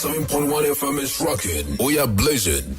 97.1 FM is rocking. We are blazing.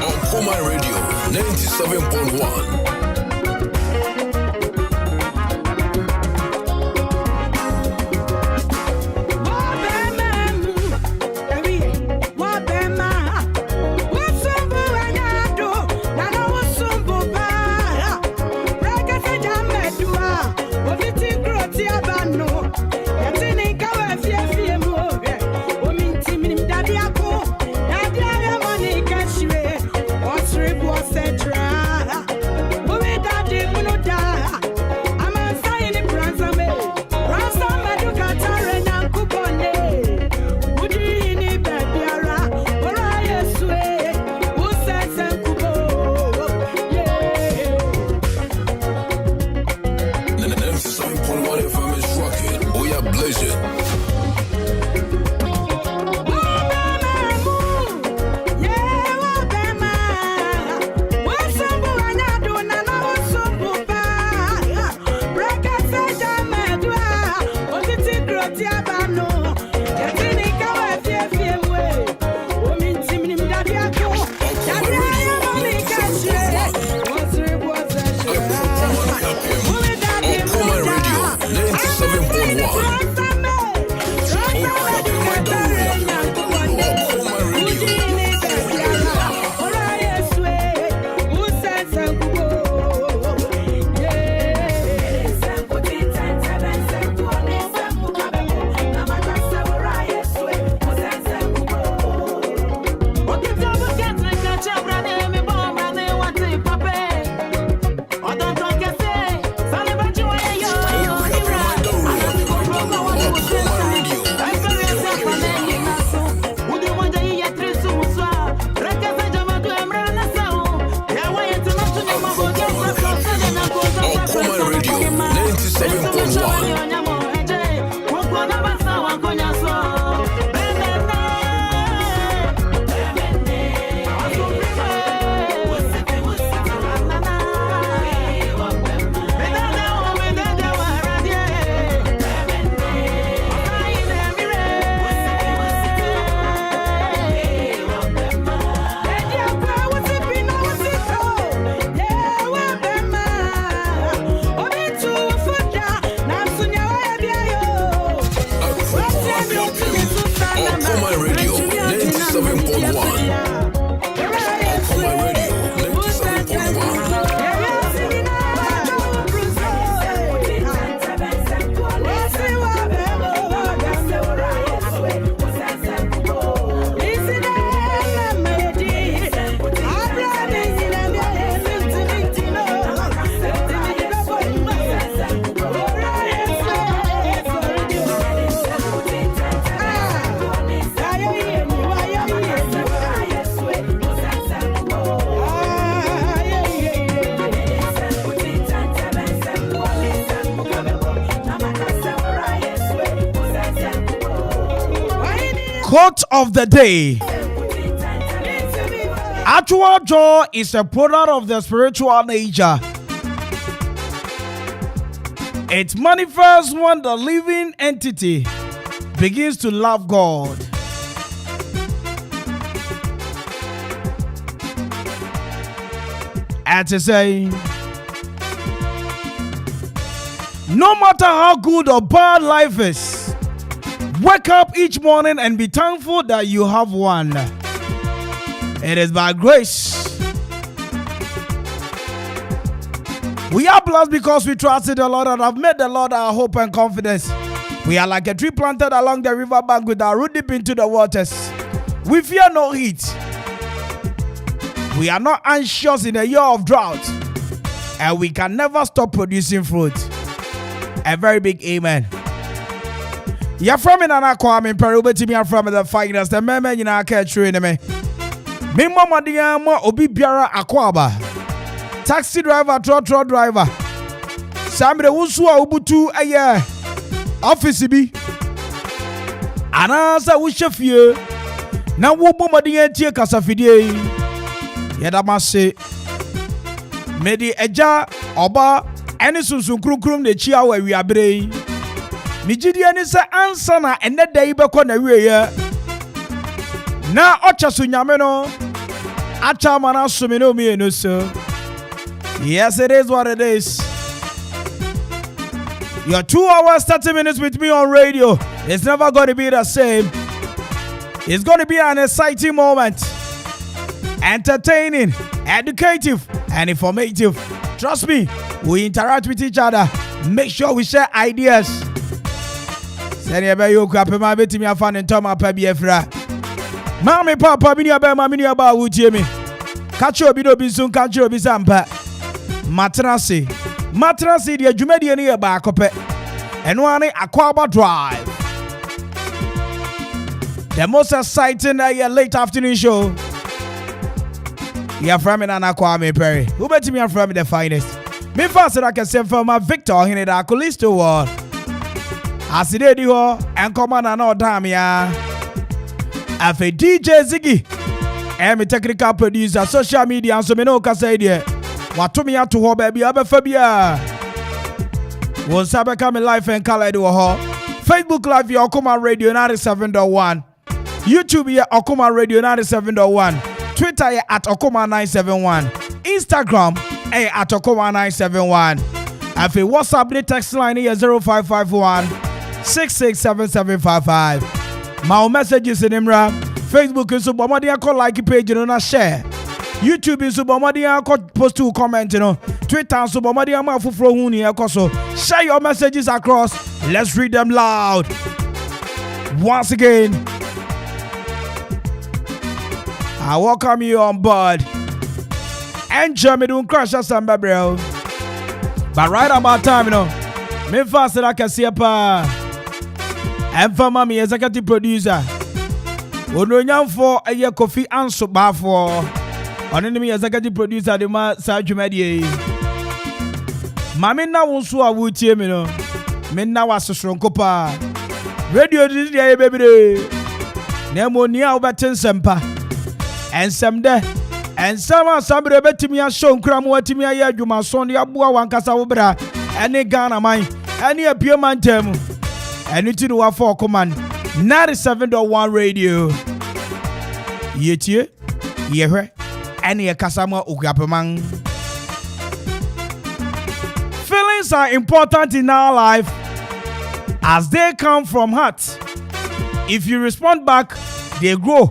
Okoman Radio 97.1. Quote of the day. Actual joy is a product of the spiritual nature. It manifests when the living entity begins to love God. And to say, No matter how good or bad life is, wake up each morning and be thankful that you have one. It is by grace. We are blessed because we trusted the Lord and have made the Lord our hope and confidence. We are like a tree planted along the river bank with our root deep into the waters. We fear no heat. We are not anxious in a year of drought. And we can never stop producing fruit. A very big amen. You're from Kwame Mpere A.K.A. from the finest. The man in our catcher in me. Me mama diama Okoman Akwaaba. Taxi driver, trotro driver. Sambre Usua Ubutu aye. Office bi. Anasa wushefie. Na wo mama diya tie kasafidie. Yeda mase. Medi eja oba ene sunsun krum de chia wa wiabre. Mijidi ene se ansa na ene dai beko na wiye. Na ocha so nyame no. Acha mana so me no me no so. Yes, it is what it is. Your 2 hours, 30 minutes with me on radio. It's never going to be the same. It's going to be an exciting moment. Entertaining, educative, and informative. Trust me, we interact with each other. Make sure we share ideas. Send you a crap, my bit me a fan and Tom up a BFra. Mammy, Papa, mini about mammy about would you me? Catch your bido be soon, catch your bizampa. Matrasi, the Jumedian near Bacope, and one Akwaaba Drive. The most exciting late afternoon show. You're from Kwame Mpere. Who bet me I'm from the finest? Me first I can send for my Victor in the Akolisto war. As it is, and come on and all damn ya. Afe DJ Ziggy, and me technical producer, social media, and so me no can say there. Watumi ya to ho baby abefabia. Won sabe come live and color do ho. Facebook live ya Okoman Radio 97.1. YouTube ya Okoman Radio 97.1. Twitter ya at Okoman 971. Instagram at Okoman 971. Afi WhatsApp the text line ya 0551 667755. My messages in Imra. Facebook is bomadi call like page and share. YouTube is Subamadia post to comment, Twitter Subamadia Mafufro Huni Koso. Share your messages across. Let's read them loud. Once again, I welcome you on board. Enjoy me don't crash us some bro. But right about time, me faster I can see a pa. And for mommy executive producer. Ono for a year coffee and so bar for. On enemy executive producer de ma sa dwumade mame na wonso a wotie me no me na wasosronko pa radio dis dia bebere na moni a obetin sempa ensem de ensem asambre betimi a show nkram watimi a ya dwuma so de aboa wankasa wo bra ene Ghana man ene apue mantem ene ti no wa for Okoman 97.1 radio yetie yehwe any kasama ugapaman. Feelings are important in our life as they come from heart. If you respond back, they grow.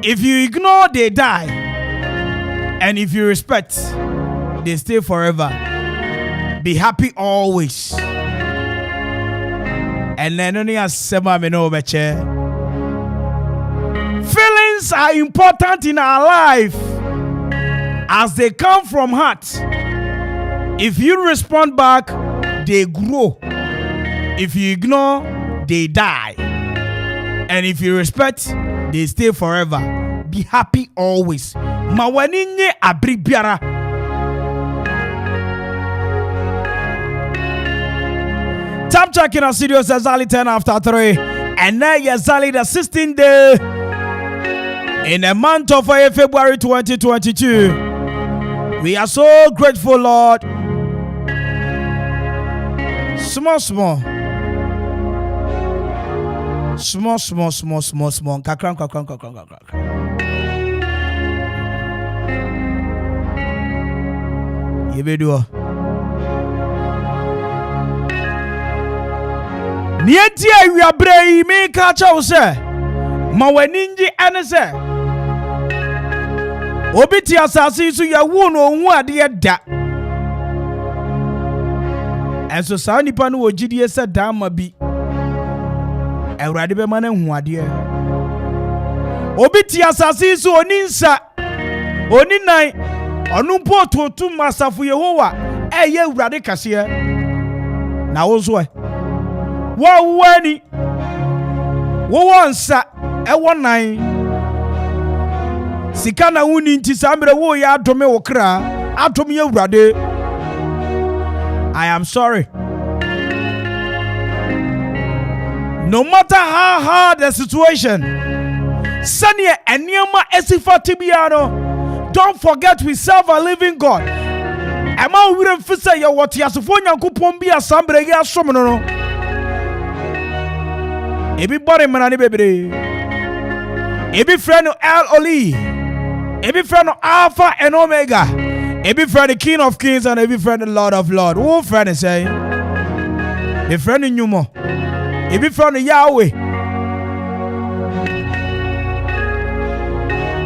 If you ignore, they die. And if you respect, they stay forever. Be happy always. And then only as Sema Meno Beche. Feelings are important in our life as they come from heart. If you respond back, they grow. If you ignore, they die. And if you respect, they stay forever. Be happy always. Mawaninye abribiara. Time checking our studios exactly 10 after 3. And now exactly the 16th day in the month of February 2022. We are so grateful, Lord. Small. Kakran. Yebedo. Nieti awiabre me ka cha wo se ma waninji ane se obiti asase su ya wo no hu ade da enso sa nipa no ogidie se da ma bi Ewurade be ma na hu ade obiti asase su oninsa oninai onumpo totu masafu Yehowa eye Ewurade kase na wo so wo wani wo wonsa ewo nan sika na wuni nti sambre wo ya adome wo kra adome Ewurade. I am sorry. No matter how hard the situation, senior eniema esifati biano, don't forget we serve a living God. Ema wire mfisa ya wati asufo nyankopon bi asambre ya som no. Ebi body manani bebre. Ebi friend L Oli. Ebi friend Alpha and Omega. Ebi friend the King of Kings and ebi friend the Lord of Lords. Who friend is say? The friend in Nyumo. Ebi friend Yahweh.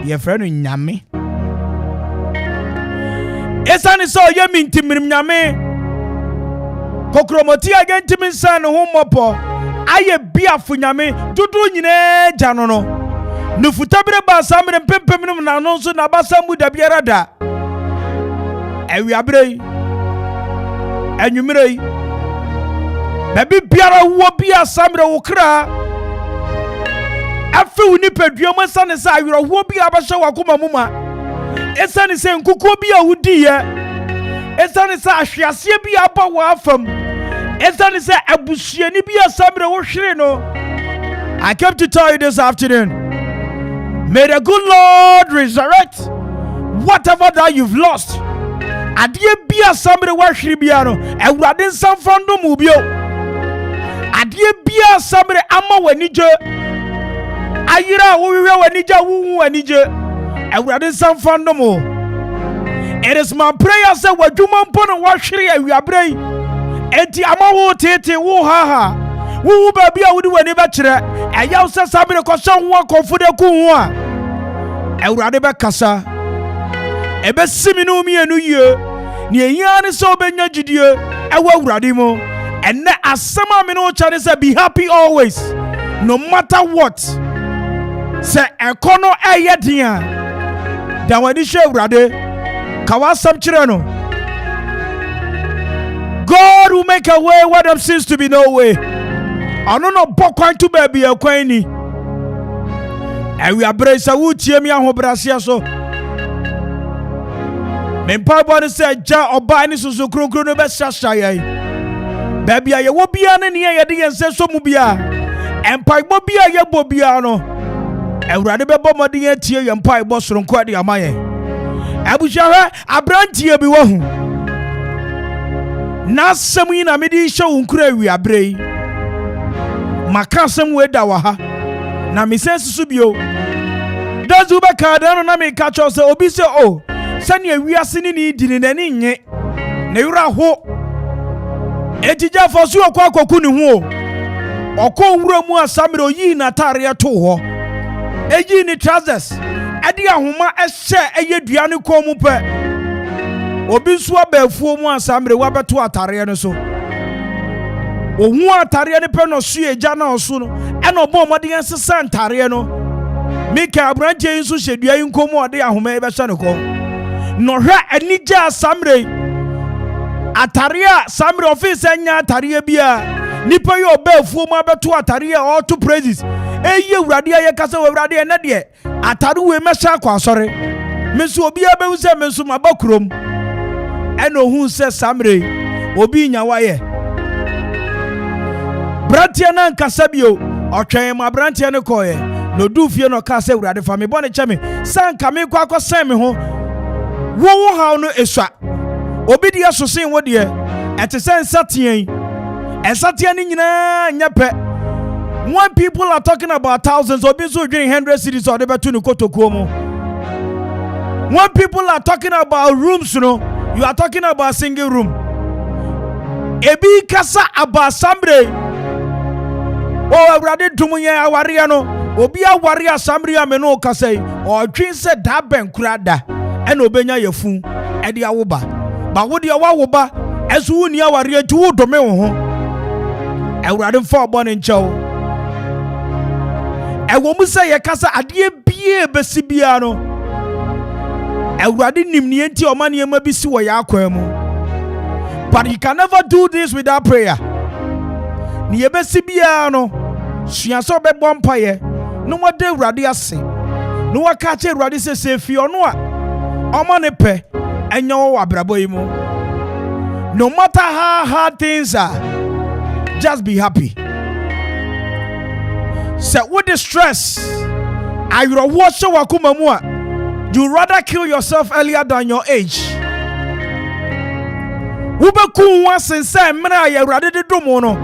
Your friend in Nyame. Esani so ye minti mirim Nyame. Kokromoti again timin san homopo. Aye biafu Nyame dudu nyine jano no. Nufutabire ba samire pempem na no so na basambu da biara da. Ewiabre enwumire baby biara wo bia samire wo kra afi uni peduoma sane sa awiro wo bia ba hye wakoma muma esane se nkuko bia wudiye esane sa ahwease bia ba wo afam esane se abusuani bia samire wo hwere no. I came to tell you this afternoon, may the good Lord resurrect whatever that you've lost. Adie bia samre wa hwiri bia no Ewurade nsamfando mu bio. Adie bia samre ama wanije ayira wo wiwe wanije wo wanije Ewurade nsamfando mu. It is my prayer say wadwuma mpo no wa hwiri awiabre enti ama wo tete wo haha wo ba bia wo di wani ba kire eya se samre ko so ho akonfude ku ho a Ewurade be kasa ebe siminu mienu ye ni eyane so benya gidie ewa Ewurade mo enne asema me no chane say be happy always no matter what. Se ekono eye dia da wadi hwe Ewurade ka wasam kire no. God will make a way where there seems to be no way. Ano no bokwan to baby akwan ni ewi abresa wutie mi ahobrasia so. Mempa body say ja oba ni susu kronkro no be shasha ye baby aye wo bia ne ne ye de yense so mu bia empa bo bia ye bo bia no Ewurade be bo mode ye tie ye empa bo soronko de amaye abuhwa abrantie bi wo hu na asem yi na me di hye unkura wi abrei maka asem we da wa ha na me sense su bio dazu be ka da no na me ka cho se obi se o sani ewiase ni dini nani nye na yura ho etija fosu okwakoku ni ho okọ nwura mu asamre oyi na tare to ho eji ni trousers edi ahoma ehye eyedua ne ko mu pe obi nso abafuo mu asamre wabeto atare ne so ohu atare ne pe no su eja na oso no ena obo moden sesa ntare no mika abranje nso hyedua yi nkomu ode ahoma e be hye ne ko no hwa anija samre ataria samre office anya ataria bia nipa yo bafuo mu abeto ataria all to praises eye Ewurade aye kasa Ewurade na de atare we mesha kwa sore mesu obi abehu se mesu mabakrom eno hu se samre obi nyawaye brantia na nkasa bio otwen ma brantia ne koye no dufie no kasa Ewurade fa me bone cheme sanka me kwa akosan me ho wo haw no esua obi de asosen wo de etesen satien esatien ni nyina nyepe. When people are talking about thousands, obi so doing 100 cities or they betu no kotokuomo. When people are talking about rooms, you know, you are talking about single room. Ebi kasa about sambre Oh, Awurade dum ye aware no. Obi aware asamri ameno kasai. O twin se da ben kura da. Ena obenya yefu e de awoba. Ba wo de awoba esu wu ni aware ti wo dome wo ho. Awurade mfa obon nchew. Ewo mu se ye kasa ade bie besi bia no. Awurade nim ne enti omane ma bi si wo ya akwan mu. But you can never do this without prayer. Ni yebesi bia no suaso be bompaye no wode Awurade ase. No waka che Awurade se fi ono a omane pe enya wo abrabo yi mu. No matter how hard things are, just be happy. Say with the stress, are you watch wakuma mu a, you rather kill yourself earlier than your age. Wubeku wansen say mena ya Awurade de domo no.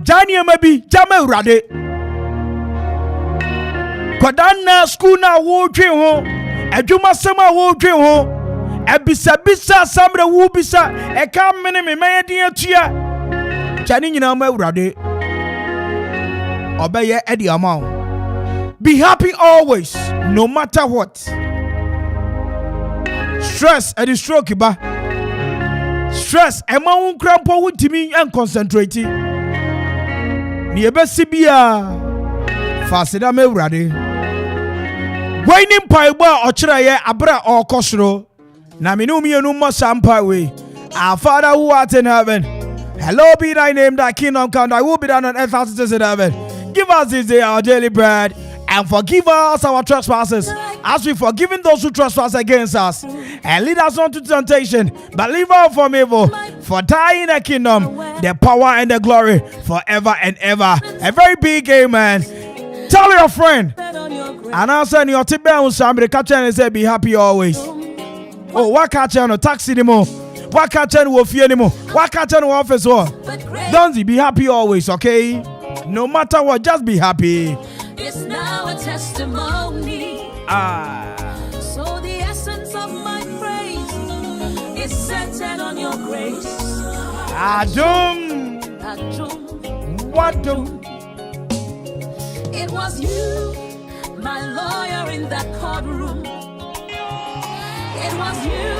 Jani maybe jama Awurade. Kodana school na wo twe ho, adwuma sema wo twe ho. Ebisa samre wo bisa e ka mene me mayedin atua. Jani nyina ma Awurade. Obeye edi amount. Be happy always, no matter what. Stress and the stroke ba. Stress ema won krampo wutimi and concentrate. Ni ebesi bia fasida me Awurade. Waining paiba ochira ye abra okosoro. Na me no mienu mo sampa we. Our Father who art in heaven, hallowed be thy name, thy kingdom come, thy will be done on earth as it is in heaven. Give us this day our daily bread, and forgive us our trespasses, as we forgiven those who trespass against us. And lead us not into temptation, but deliver us from evil. For thine is the kingdom, the power, and the glory, forever and ever. A very big amen. Tell your friend, and I'll send your tip down somebody catch and say, be happy always. Oh, what catch on a taxi anymore? What catch on with you anymore? What catch on office? Don't be happy always, okay? No matter what, just be happy. It's now a testimony. So the essence of my praise is centered on your grace. Adum. Wadum. It was you, my lawyer in that courtroom. It was you,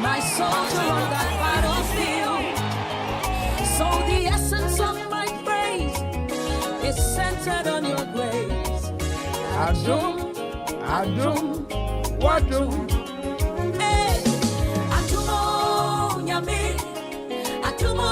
my soldier on that battlefield. So the essence of my praise is centered on your grace. Adum, wadum. Hey, atumo nyame, atumo,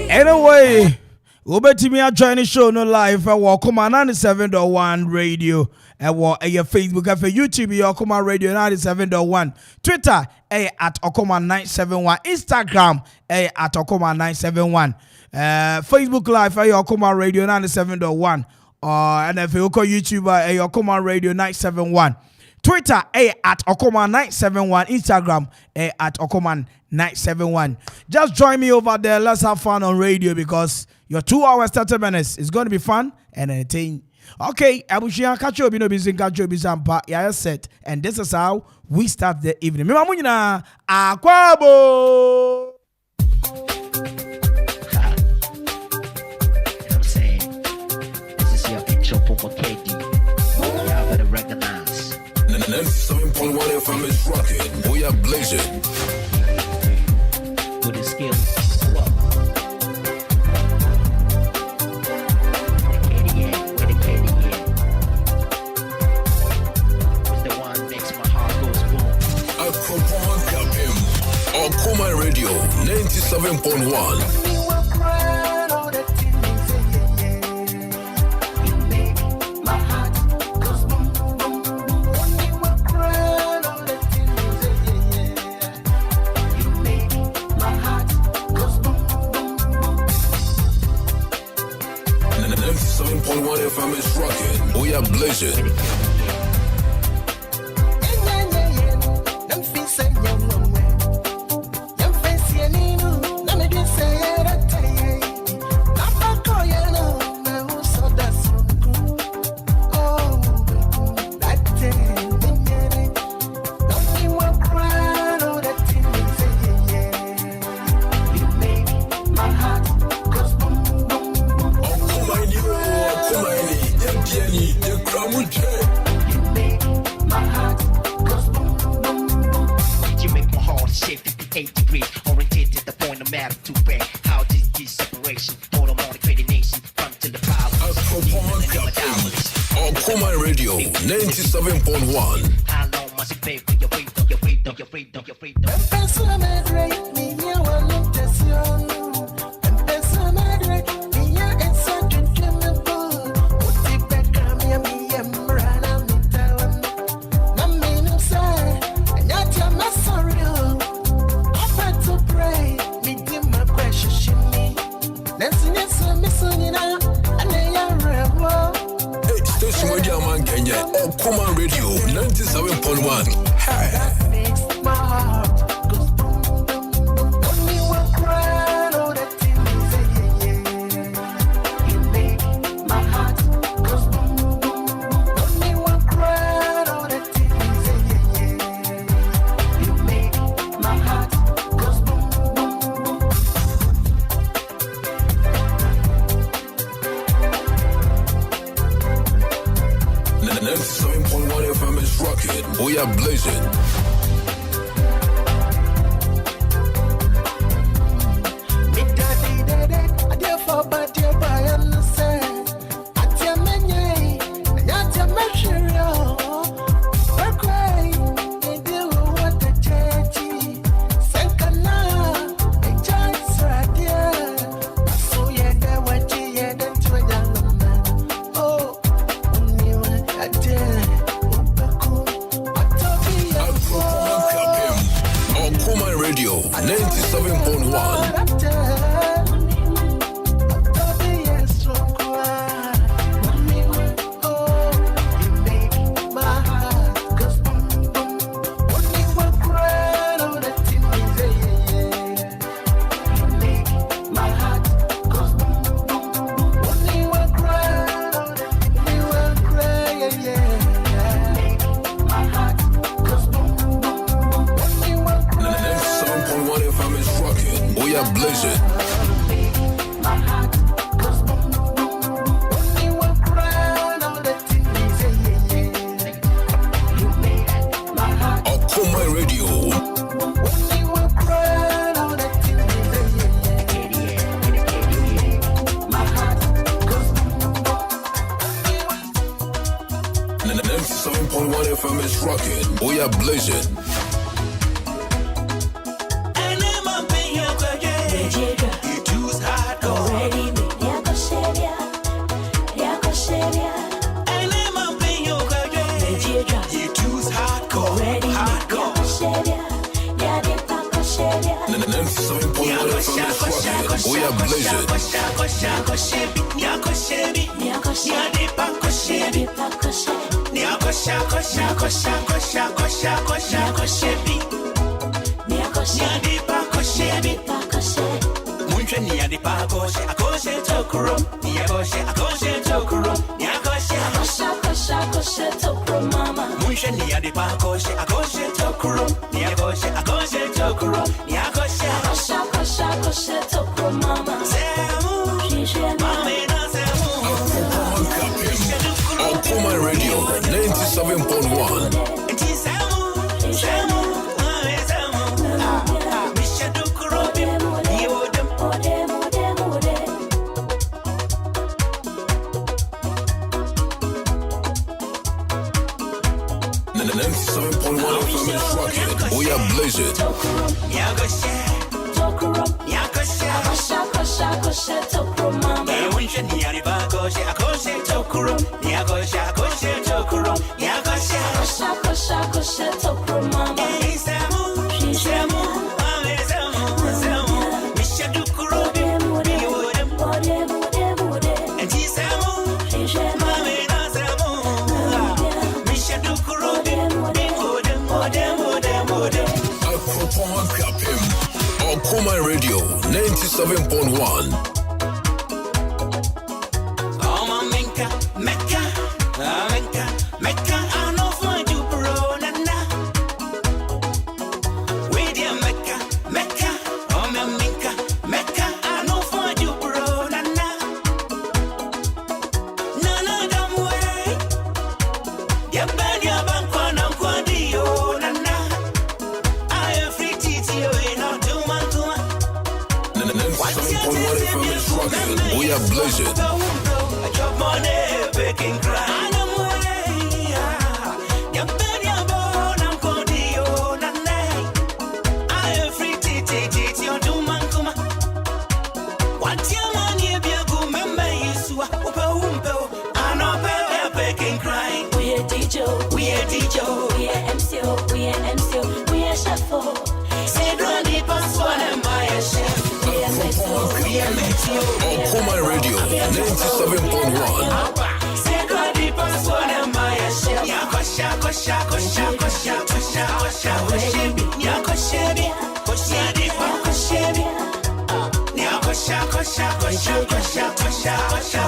anyway, Ubetimi join the show no live at Okoman 97.1 radio. At Facebook, at YouTube, Okoman Radio 97.1. Twitter, at Okoman 971. Instagram, at Okoman 971. Facebook Live, Okoman Radio 97.1. And if you call YouTube, Okoman Radio 971. Twitter, at Okoman 971. Instagram, at Okoman 971. Just join me over there. Let's have fun on radio because your 2 hours 30 minutes is going to be fun and entertaining. Okay, Abushia catch you, no busy, catch you, Bizampa, yeah, set. And this is how we start the evening. Mimamuna, Akwaaba. I'm saying, this is your intro for A.K.A. Y'all better recognize. 97.1 FM is rocking. We are blazing. With the skills. Okoman Radio 97.1. FM is rocking. We are blazing. How this separation? Hold on, all the credit nation. Come to the power. Okoman Akwaaba. Okoman Radio 97.1. How long must it take for your freedom, your freedom, your freedom, your freedom? Station where the man Kenya. Okoman Radio 97.1. Hey. We are blazing. Radio 97.1. We are blazing. Okoman Radio. And the 97.1 FM is rocking. We are blazing. We are blazing. Okoman Radio 97.1. And the 97.1 FM is rocking. We are blazing. Okoman Radio 97.1. 97.1 FM is rocking. We are blazing. I drop money, baking cry. We are DJ, we are MCO, we are MCO, we are Shuffle. Say, Randy, pass one and buy a chef. We are Mexico, we are Mexico. Okoman Radio 97.1. Say, Randy, pass one and buy a chef. Yakosha, kosha, kosha, kosha, kosha, kosha, kosha, yakosha, kosha, dipa, kosha, yakosha, kosha, kosha, kosha, kosha, kosha,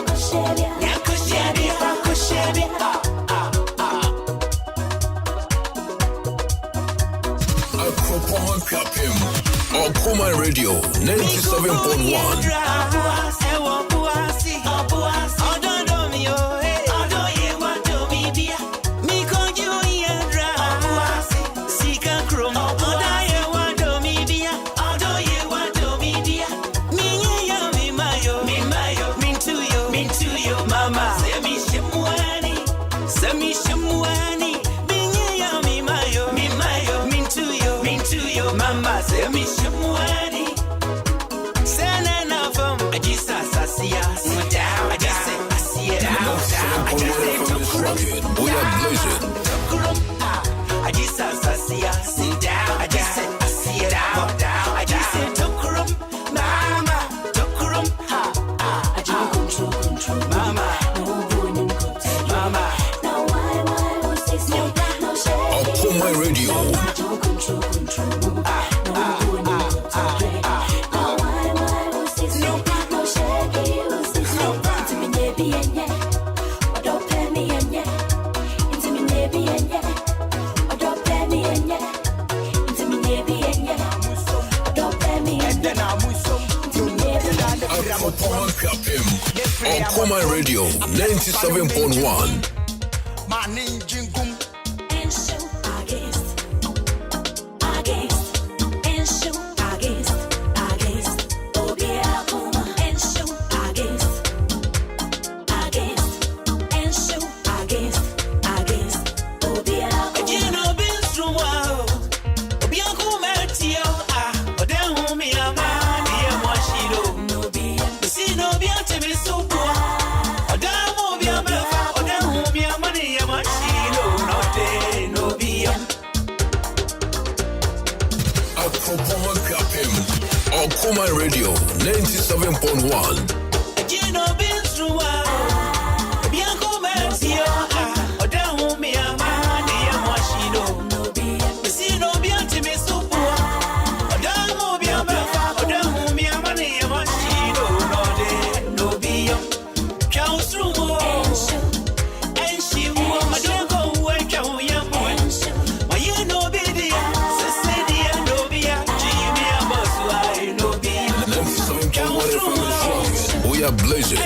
kosha, yakosha, dipa, kosha, Akwaaba Okoman Radio 97.1. Mama, say me shimwani. Sene na fam, ajisa sasia. Sit down, ajisa asia down. Ajisa rocking. We are blazing. Ajisa sasia. Sit down, ajisa asia down. Ajisa tokurum, mama, tokurum. Ajisa control, mama, mama. Now why was this no shame? Okoman Radio. Okoman Radio 97.1. Okoman Radio 97.1. We are blazing.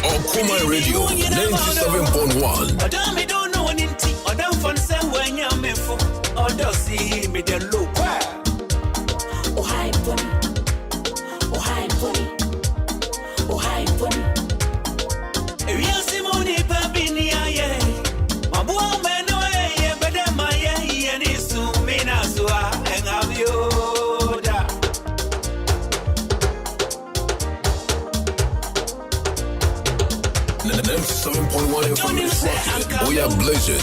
Okoman Radio 97.1. We are blazing. We are blazing.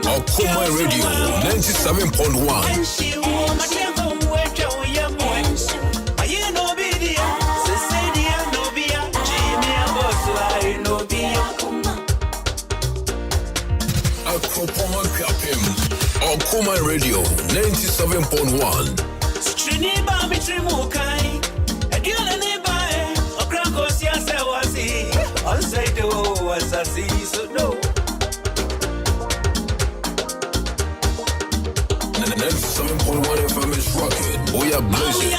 Okoman Radio 97.1. 97.1. Striniba mitrimukai. Adiona nebae. Okrakosia sewasi. Onsaido wasasi so no. 97.1 FM is rocking. We are blazing.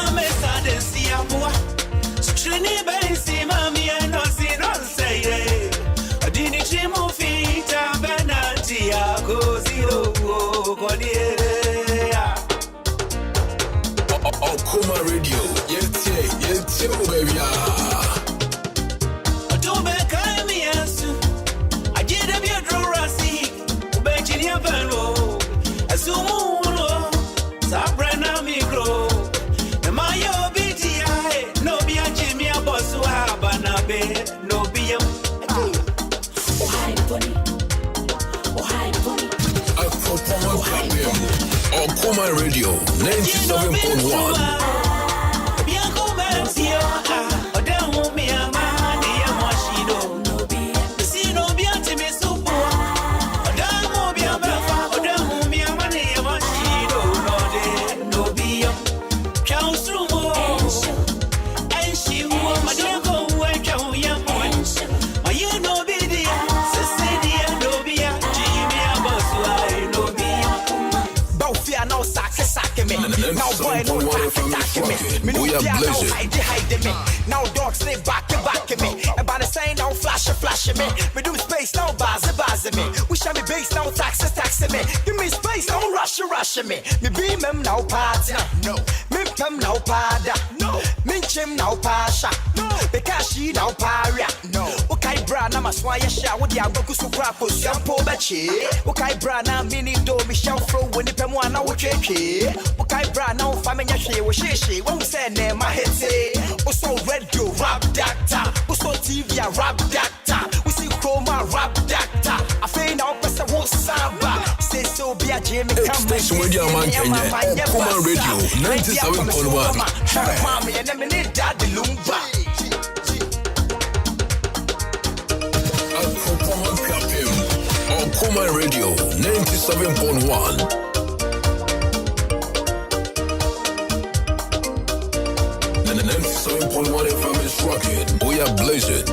Okoman Radio. Yeah, baby. Sabrina micro, Mayo BTI, no be a Jimmy boss who have an abe, no be a Okoman Radio 97.1. Now boy no attacking me. Me no fear now hide me. Now dogs stay back me. About the sign now flash me. Me do space now buzz me. We shall be base now taxi me. Give me space now rush me. Me beam him now party. No. Me pem now pada. No. Me chim now pasha. No. Because she now paria. No. Okay bra na maswaya sha wo dia gboku so kra po sampo bechi. Okay bra na mini do me shall flow when pem one na wo twetwe. Okay bra na wo fa me nya hwe wo hye when we say na ma hete. We so radio rap doctor. We so TV rap doctor. We see chroma rap doctor. I feel now person wo samba. Say so be a Jimmy come. Station radio man Kenya. Okoman Radio 97.1. Mommy and them need daddy lumba. Okoman Radio 97.1. 97.1 FM is rocking. We are blazing.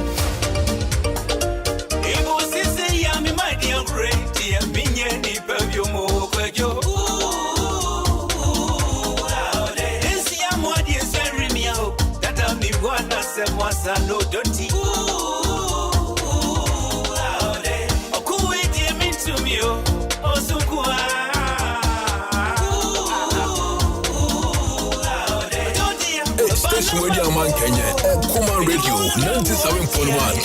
No dirty. Station radio man Kenya. Okoman Radio 97.1.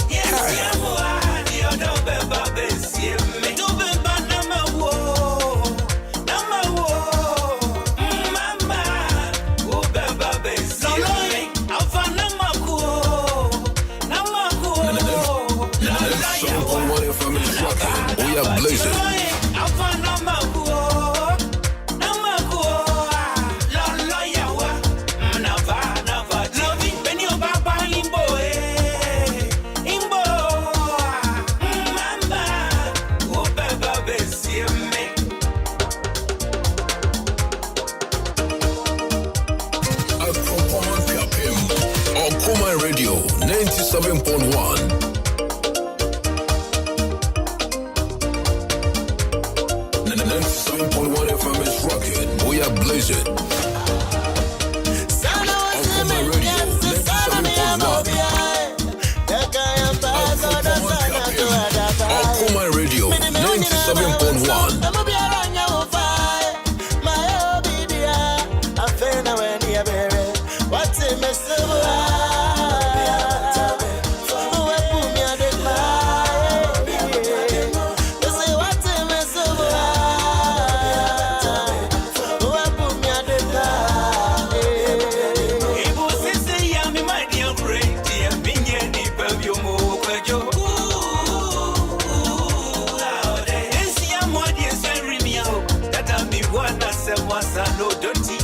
We are blazing. Okoman Radio 97.1. 97.1 FM is rocking. We are blazing. Okoman Radio 97.1. Okoman Radio 97.1. No dirty.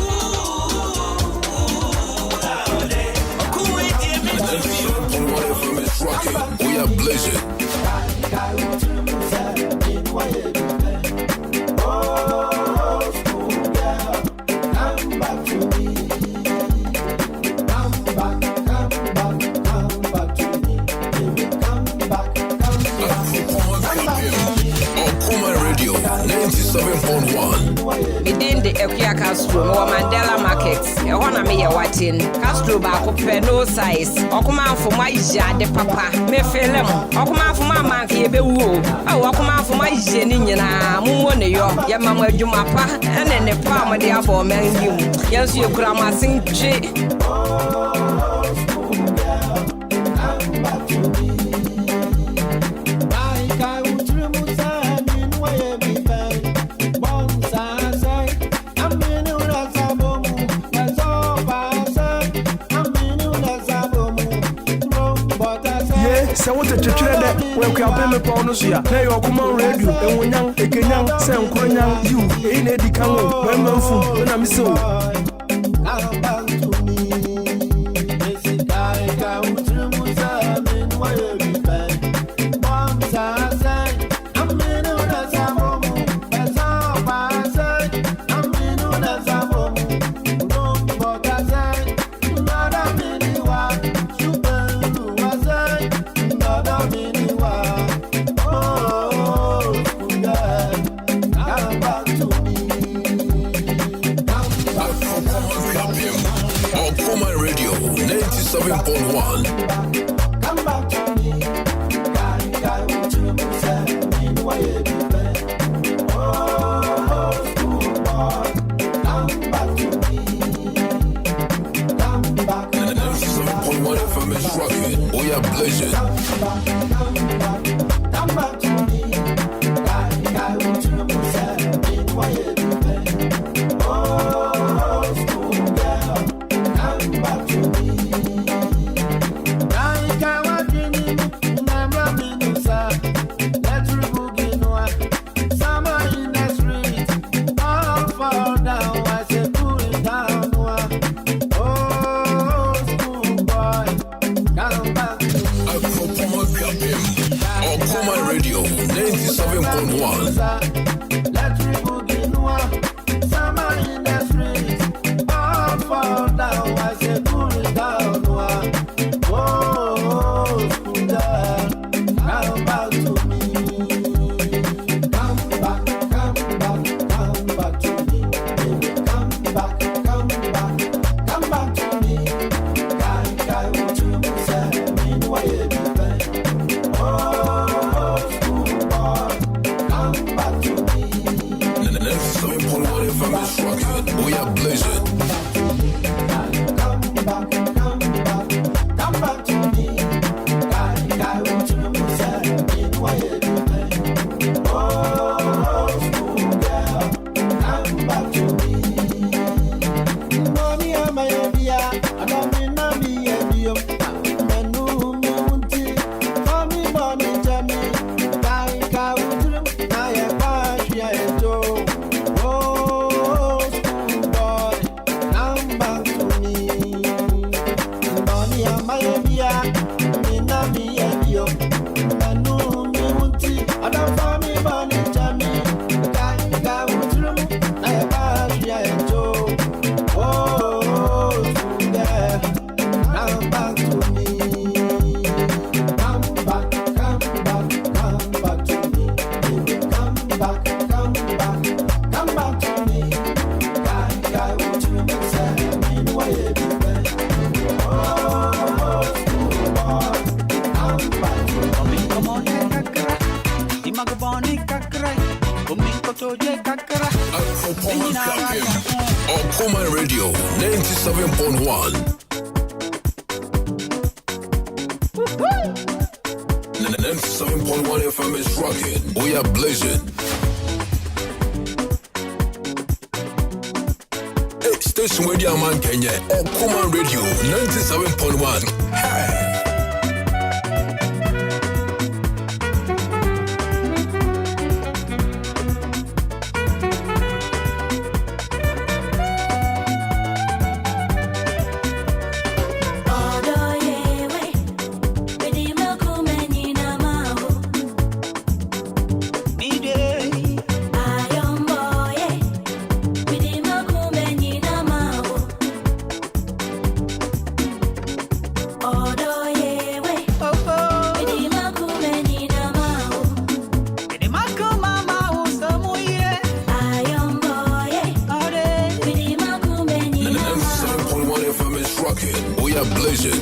market. You wanna me a watching. Castro back up no size. Okoman for my de papa. Me feel them. Okoman for my man be woo. Oh, Okoman for my jenny na muone yo. Ya mama jumapa and then the palm de abo man you. Yes, you grandma sing tree. Se wote twetwere de we kwa peme pa ono so ya na yo Okoman radio enwonyan ekenyan se nkronyan you e na edi kan wo we manfu na mi se wo Okoman Radio 97.1. Come back to me. Guy, what you say? In why you be bad? Oh, school boy. Come back to me. Come back. 97.1 FM is rocking. We are blazing. Come back to me. Guy, what you say? In why you be bad? Oh, school girl. Come back to me. Okoman Radio 97.1. We are blazing. Okoman Radio 97.1. 97.1 FM is rocking. We are blazing. Hey, station radio man Kenya. Okoman Radio 97.1. Hey. Oh rocking. We are blazing.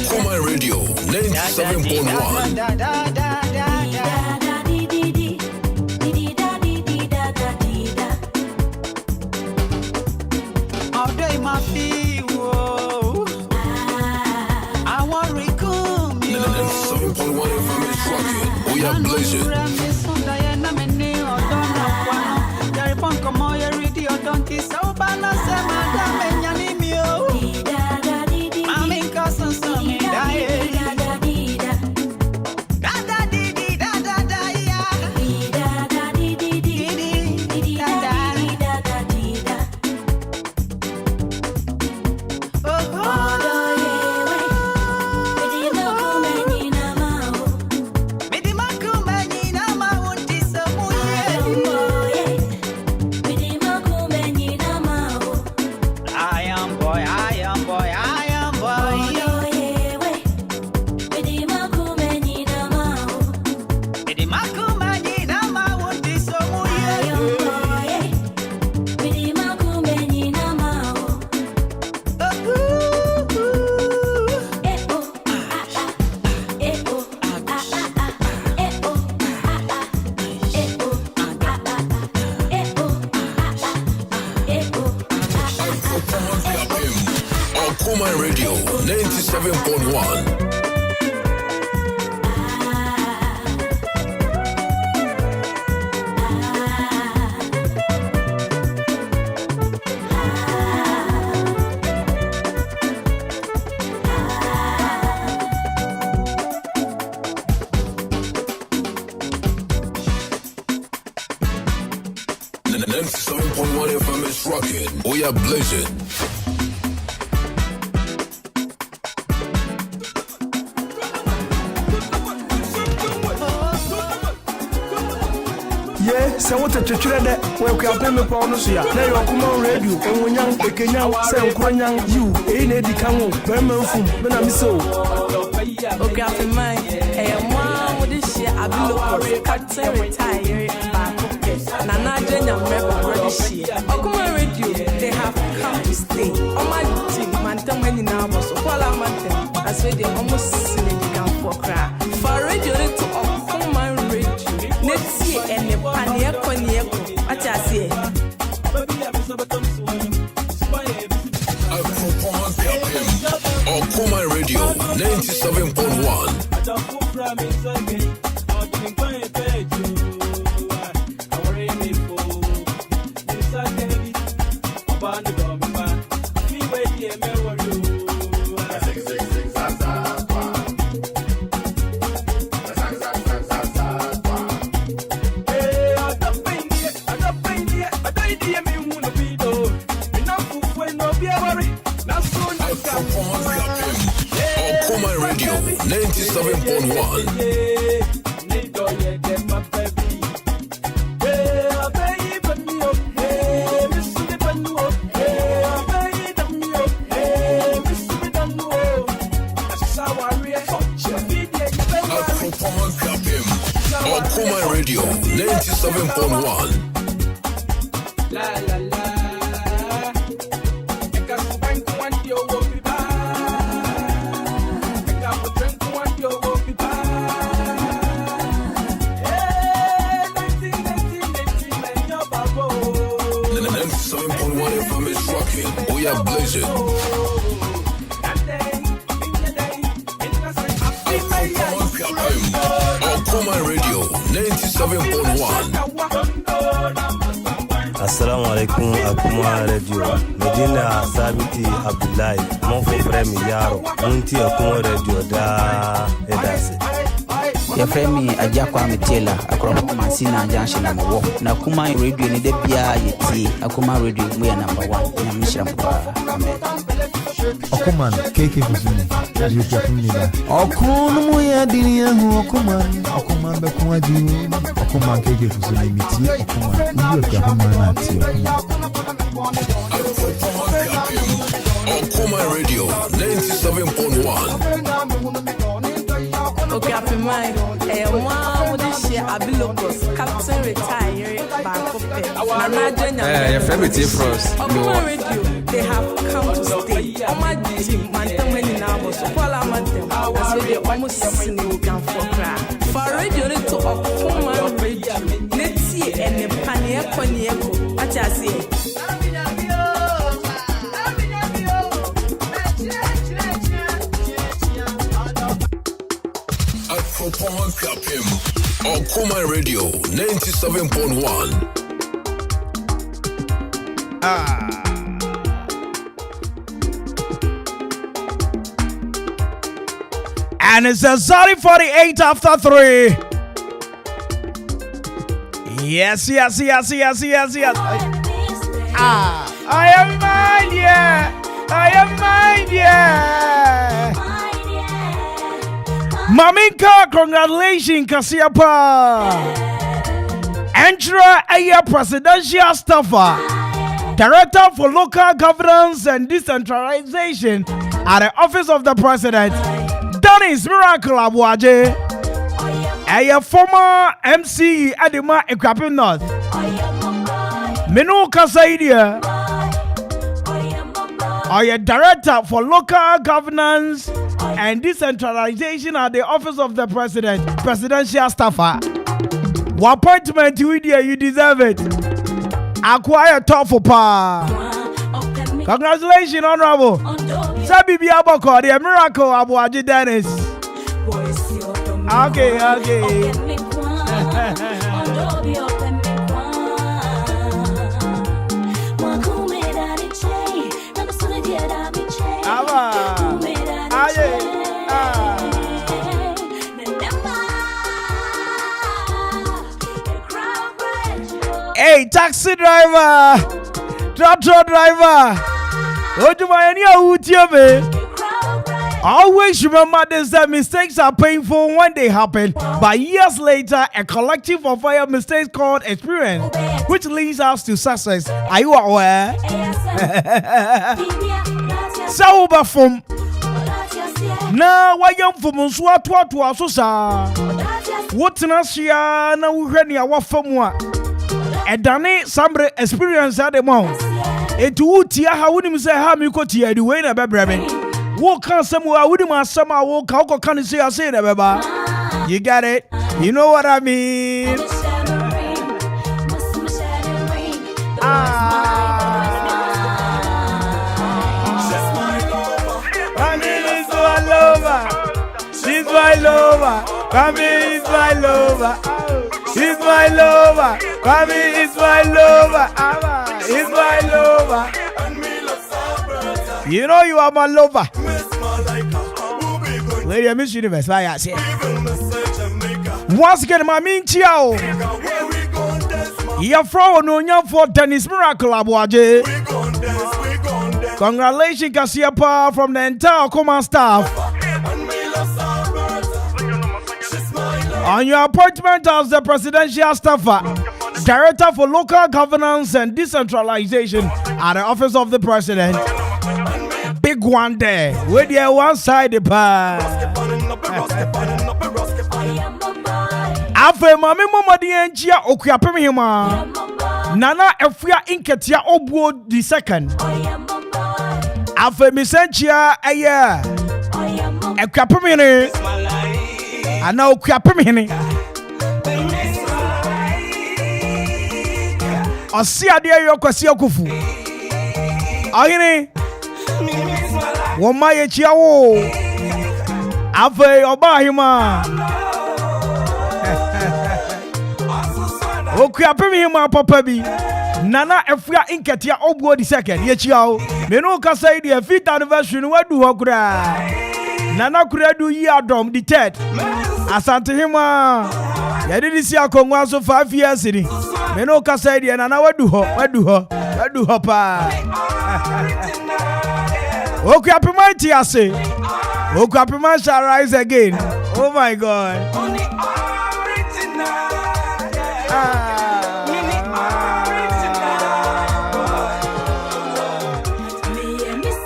Okoman Radio 97.1. We are blazing. Okoman Radio 97.1. FM is rocking. We are blazing. Se wote twetwere de we kwa peme pa ono so ya na yo Okoman Radio enwonyan ekenyan se nkronyan you e na edi kan wo be manfum be na miso okra fe mai mwa wo de hye abilo ko captain retire back na na jenya mrebo bro de hye Okoman Radio they have come to stay on my team man tam any na boso kwala man tem as we dey almost see the kan for kra for radio to Okoman Radio netie ene panie konieko achase Okoman Radio 97.1. Okoman Radio 97.1. Okoman Radio 97.1. We are blazing. Okoman Radio 97.1. Assalamu alaikum Okoman Radio. Medina Sabiti Abdullahi. Mon frère mi yaro. Munti Okoman Radio da edase. Your friend me Aja Kwame Taylor, Akwaba Masina Junction number 1. Na Kuma radio ni de bia yeti. Akuma radio we are number 1. Na mishra mpa. Amen. Okoman A.K.A You can me that. Okunu mu ya dini ya hu Okoman be kuma ju. Okoman A.K.A Fuzuni miti. Okoman you can na ti Okoman Radio 97.1. Okay, happy mind. One with this year, Abilokos, Captain retired back up there. Your favorite first. Okoman Radio, they have come to stay. On my team, man, tell me now, so call them. That's why they almost sing you can for cry. For radio, they to Okoman Radio. Let's see, and the Paniako. I just say. Okoman Radio 97.1. And it's a 48 after 3. Yes. I am mine, yeah. Maminka, congratulations, Kasiapa. Entra Aya Presidential Staffer, Director for Local Governance and Decentralization at the Office of the President, Dennis Miracle Abuaje. Aya former MC Adima A.K.A North. Menu Kasaidia. Aya Director for Local Governance and Decentralization at the Office of the President, Presidential Staffer. What appointment you deserve it. Acquire top for pa. Congratulations, Honorable. Sabi Biaboko, the miracle Abuaji Dennis. Okay. Hey, taxi driver, tractor driver, always remember this, that mistakes are painful when they happen, but years later, a collective of fire mistakes called experience, which leads us to success. Are you aware? So, from now, why young from Swat to Asosa? What's Nasia? Now we ready our family. A dane sambre experience at the mouth. It would tia how would him say how me go tia the way na bebrebe. Walk on somewhere would him summer walk how can you say I say that beba? You got it? You know what I mean? She's my lover. Kwame is my lover. He's my lover. Kwame is my lover. He's my lover. You know you are my lover. Lady of Miss Universe, I say. Once again, my mean chiao. You're from no young for Dennis Miracle Abuaje. Congratulations, Kasiapa, from the entire Okoman staff. On your appointment as the Presidential Staffer, Director for Local Governance and Decentralization at the Office of the President. Big one there. With the one side the bar. Afe mami mama di enchia okuapem hima. Nana efia inketia obuo the second. Afe misenchia eye. Ekuapem hini. Ana okuapem hini. Osi ade yo kwasi akufu. Ahini. Woma ye chia wo. Afe oba hima. Okuapem hima papa bi. Nana efia inketia obuo the second. Ye chia wo. Menu kasa idi 5th anniversary no wadu hokura. Nana kuradu yi adom the third. Asante hima. Ya didi si akongwa so 5 years ni. Me no kasa dia na wadu ho pa. Okwapima ti ase. Okwapima shall rise again. Oh my God.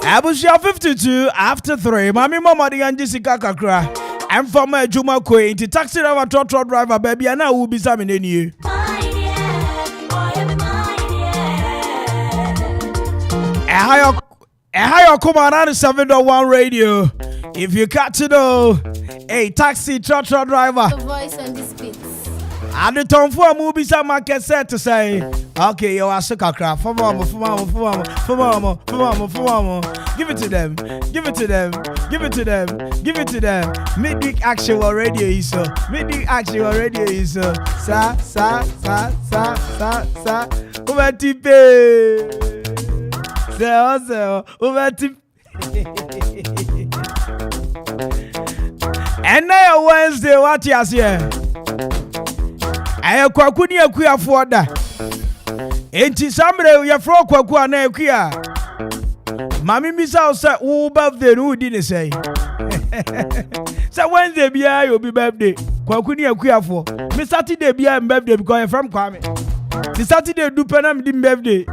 Abushia 52 after 3. Mami mama di Jessica Kakra. I'm from Juma Kwe. The taxi driver, truck driver, baby, and I will be examining you. A higher Okoman 97.1 radio. If you got to know, a taxi truck driver. The voice on this beat. And the time for a movie, some market said to say, okay, you are such a crap. For mama. Give it to them. Midweek actual radio is so. Sa. Ubatipe. So. Ubatipe. And now Wednesday, what you here? I kwakuni akuya foda. Enti samre ya fro kwaku ana akuya. Mami misa say wo birthday no di say. Say Wednesday bia you be birthday. Kwakuni akuya fo. Me Saturday bia birthday because I'm from Kwame. The Saturday do penam di birthday.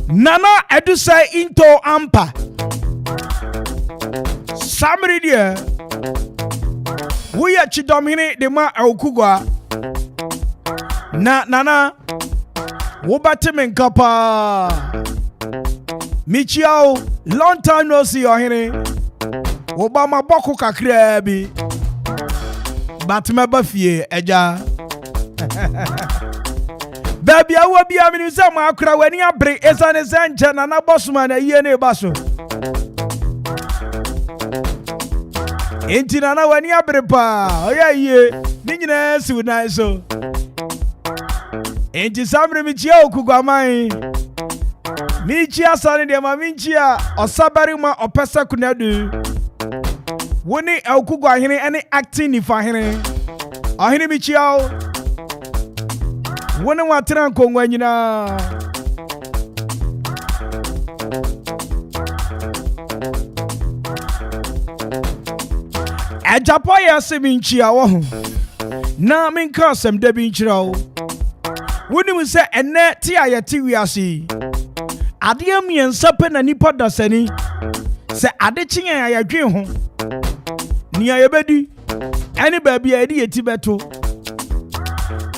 Nana edu say into ampa. Samri dia. We are chidomine de ma aukugwa. Nana. Wobatime nkapa. Michiao, long time no see your hene. Obama boko kakra bi. Batme bafie eja. Baby awo bia mi se ma akra wani abre esane senche na bossman aye ne baso. Enti na wani abre pa. Oya ye. Ni nyina si una so. Enti samre mi chia okugwaman. Mi chia sane de ma mi chia osabari ma opesa kunadu. Woni okugwa hene ene acting ni fa hene. Ahene mi chia o. Woni watran kongwa nyina. Ajapo ya seminchia wo na menka sem da bi nchira wo woni se enne ti ayeti wiase ade amiensa pe na nipa dasani se ade kyen ayadwen ho ni ayebedi ene ba bia ede yeti beto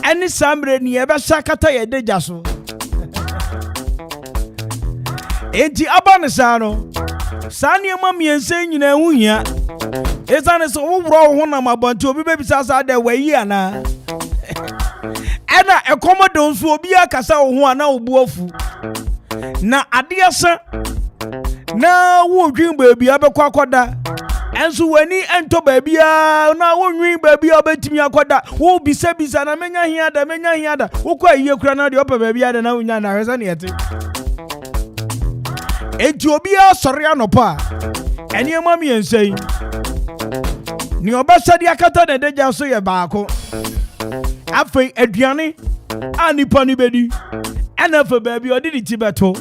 ene samre ni ebe sakata yedeja so enti abanisa no sani ema miensa nyina hu hia ezane so wo ho na mabanti obi bebi sasa da wayi ana ena ekomodo nso obi akasa wo ho ana obuafu na adeasa na wo dwin baabi abekwa akoda enso wani ento baabi na wo nwin baabi obetimi akoda wo bisa na menya hia da wo kwa yiye kura na de opa baabi ada na wonya na hwesa ne yete enti obi asori anopa eni ema mi ensei ni obasadi akata de deja so ye baako afei aduane anipa ni bedi anafa baabi odi di tibeto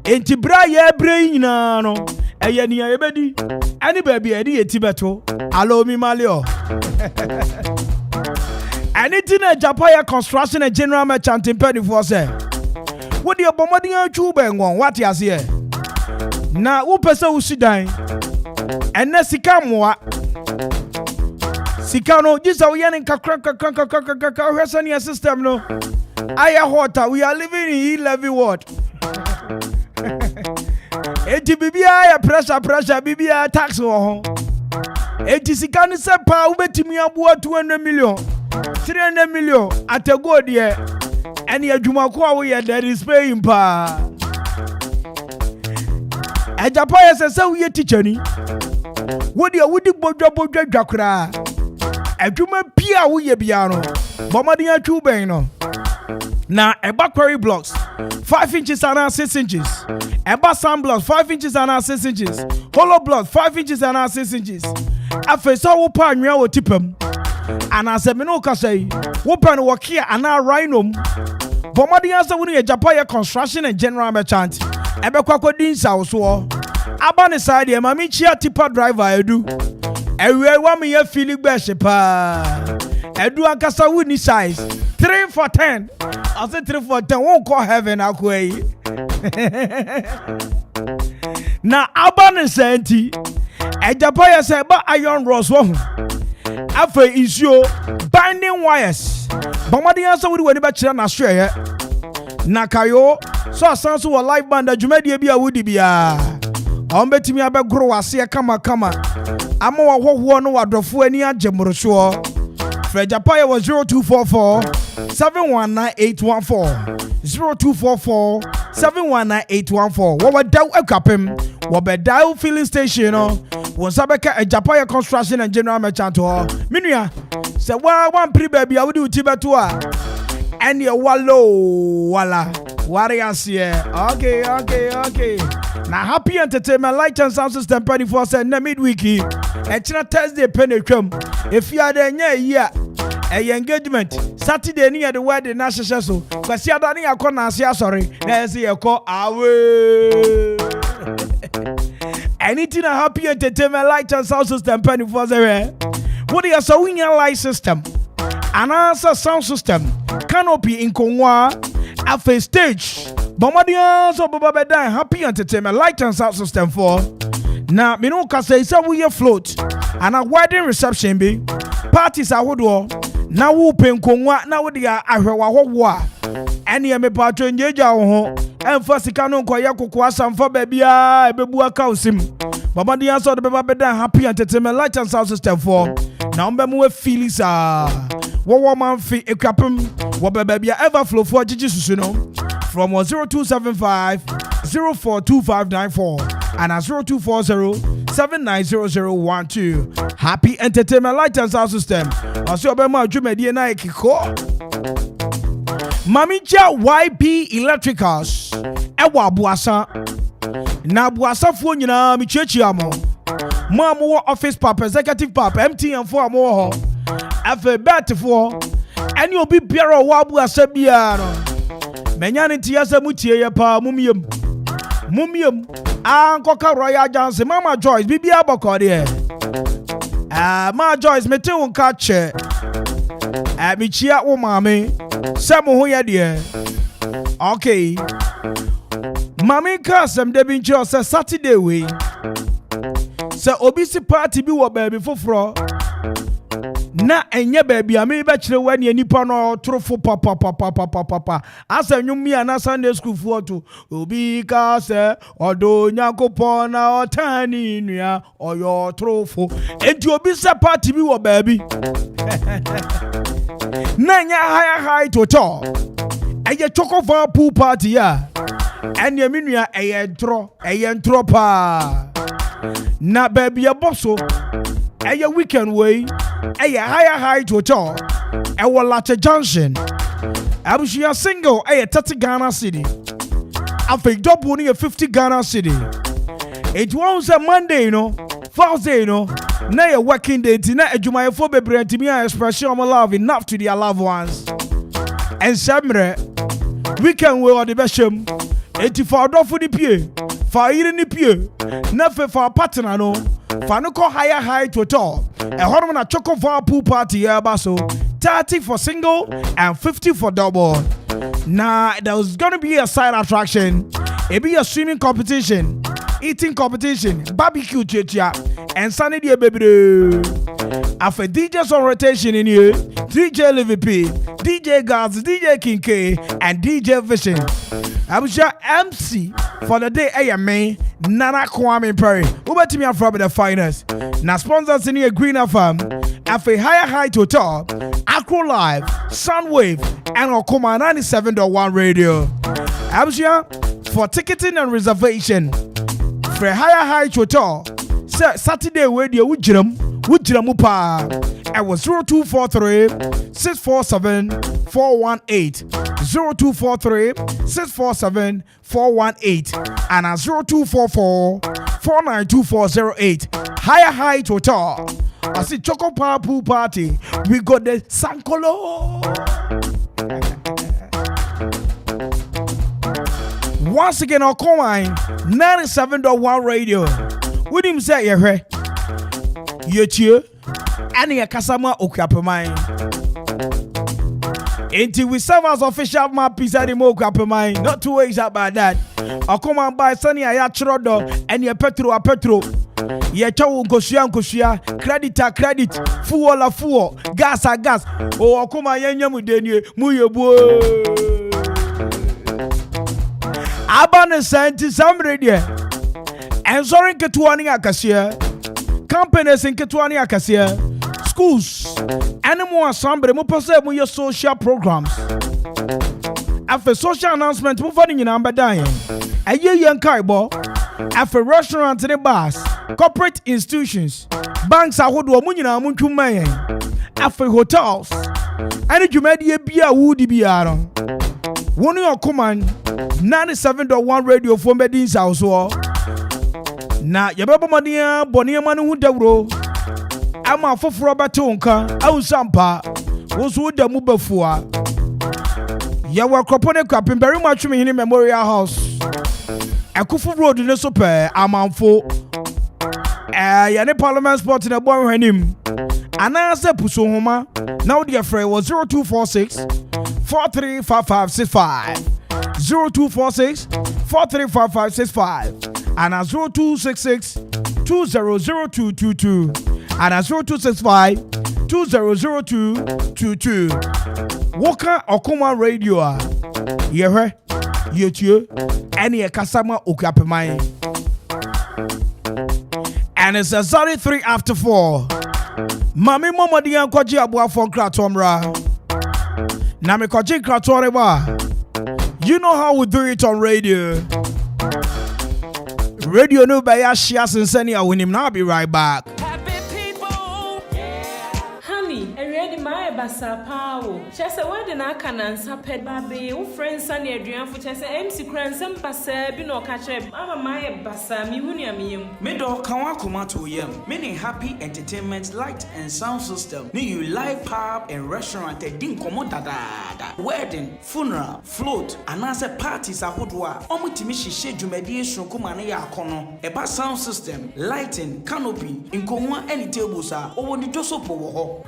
enti bra ye bre nyina no eye ni ye bedi ani baabi edi ye tibeto alo mi malio anything Japan construction and general merchant in penny for say what the bomarding atwu bengon what you say na wo pese wo sidan enne sika moa sika no jisa wo yene kakra hwesani system no aya hota we are living in 11 world eti bibia ya pressure bibia tax wo ho eti sika ni se pa wo betimi aboa 200 million 300 million atego de ene adwuma ko a wo ye there is paying pa Japan says so we teacher ni wodi bodwa dwakra adwuma pia wo ye bia no bomadi atwu ben no na eba quarry blocks 5 inches and 6 inches. Eba sand block 5 inches and 6 inches. Hollow block 5 inches and 6 inches. Afe so wo pa anwa wo tipam. Ana se me no ka say wo pa no work here and rhino. Bomadi answer woni Japan construction and general merchant. Ebe kwakwa din south so. Aba ne side e ma me chia tipa driver edu. Ewe wa me ye feeling gbe pa. Edu ankasa woni size 3 for 10. I said 3 for 10 won't call heaven akwe. Na aba ne senti. Japan say ba iron rods wo. Afa issue binding wires. Bomadi answer woni we ba kire na hwe ye. Na kayo so asanso wo live band adwumadi bia wodi bia. Ombetimi abegro wase kama ama wa hoho no wadofo ani agemoroso. Fred Japan was 0244 719814 0244 719814. What daw akapem wo bedaw filling station no won sabeka Japan construction and general merchant ho minua se wa wan pri baby a wodi utibeto a ene wallo wala warriors okay. Now happy entertainment light and sound system 24/7 na midweek. Echina Thursday penetwam. If you are there nya a engagement. Saturday near the wedding na hyehyɛ so. Kwasi adani akɔ na ase asɔre. Na ese yɛkɔ awe. Anything a happy entertainment light and sound system 24/7. What is a winya light system? Anasa sound system. Canopy in Konwa. Afe stage. Bomadian so baba beda happy entertainment light and sound system 4. Na me no ka say we float and a wedding reception be parties ahodo na wo penkonwa na wo dia ahwewa howo a ene me patro njeja wo ho emfa sika no nkoye kokko asamfa ba bia ebebu account sim. Bomadian so baba beda happy entertainment light and sound system 4. Na ombe mu feelings wo man fi ekwapem wo baba bia ever flow for gigi susu no from 0275 042594 and 0240 790012. Happy entertainment light and sound system. Also obema adwumadi na ekiko. Mamicha YB Electricals ewa Abuasa. Na Abuasa fo nyina mi chechi amo. Mo amo office pap executive pap MTN fo amo ho. Afa bet fo eni obi biara wo Abuasa bia no. Menyane tiasa mutie ye pa mumiem ankoka Royal Johnson Mama Joyce bibia boko de Ma Joyce mete won ka che michia wo mame se mo ho ye de okay mame ka sem de bi nche se Saturday we se obi si party bi wo ba bi foforo na enye baby a me be kire wani nipa no trofo papa asa nwumi ana Sunday school foto obi ka se odo Nyankopon na otani nua oyo trofo enti obi se party bi wo baby na nya high toto eye chokofa pool party ya ene me nua eye ntro pa na baby e boso eye weekend way eye high hotel e Wolache Junction abushia single eye 30 Ghana city afi double ni 50 Ghana city it was a Monday Thursday na your working day na adwumayefo bebre antimi expression of love enough to their loved ones and samre weekend we or the beshem 84 dofo ni pie fa yire ni pie na fe fa partner no fa no ko high total e hono na choco for pool party ya baso 30 for single and 50 for double. Now there was gonna be a side attraction. It be a swimming competition, eating competition, barbecue checha, and Sunday day baby. After DJs on rotation in here, DJ LVP, DJ Guards, DJ King K, and DJ Vision. I was your MC for the day. Hey, man, Nana Kwame Mpere. Who bet me from the finest? Now sponsors in here, Green FM, after high total, Acro Live, Sunwave, and Okoman 97.1 radio. I was here for ticketing and reservation for high total. Saturday radio with Jim. Wujira mu pa. I was 0243 647 418. 0243 647 418 and 0244 492408. Higher Height Hotel. I see Choco Power Pool Party. We got the Sankolo. Once again, Okoman 97.1 radio. With him say, you and your Kasama Okapamine. Until we serve as official map is at the Mokapamine. Not 2 ways about that. Okoman by Sunny Ayatrodo and your Petro. Ye chawo nkosia credit full gas o Okoma yenya mu denie mu yebuo abane senti samre die ensorin ketuani akasia companies in ketuani akasia schools animal assembly mu pose mu ye social programs after social announcement mu fani nyina ambadan aye yen kaibo after restaurants and bars, corporate institutions, banks ahodo mu nyina mu ntwuma yen after hotels and dwumadi bia wudi biara woni Okoman 97.1 radio for medin south so na yebebo modia boniema no hu dawro ama foforo betonka awusampa wo so da mu bafua ye wa kropone kwapem very much me hini memorial house Akufu road ne so pe amanfo yani parliament sport na bo hwanim anase puso homa na wo de frɛ was 0246 435565 0246 435565 and 0266 200222 and 0265 200222 Woka Okoman radio yehwe YouTube and your Kasama Okapamai. And it's a 3 after 4. Mami Mama Dian Koji Abua for Kratomra. Nami Koji Kratoreba. You know how we do it on radio. Radio no by Ashias and Senia when him now be right back. Basa Pow. Chess a wedding I can answer pet baby, who friends and your dream for chess MC Cransum Bassa, Bino Catcher, Mama Maya Bassa, Miunia Mium. Middle Kawakuma to Yem, many happy entertainment light and sound system. New live pub and restaurant at Dinkomodada. Wedding, funeral, float, and answer parties are Hudwa. Omutimishi Sheju Mediation Kumania Kono, a bass sound system, lighting, canopy, in Komwa any tables are over the Josopo.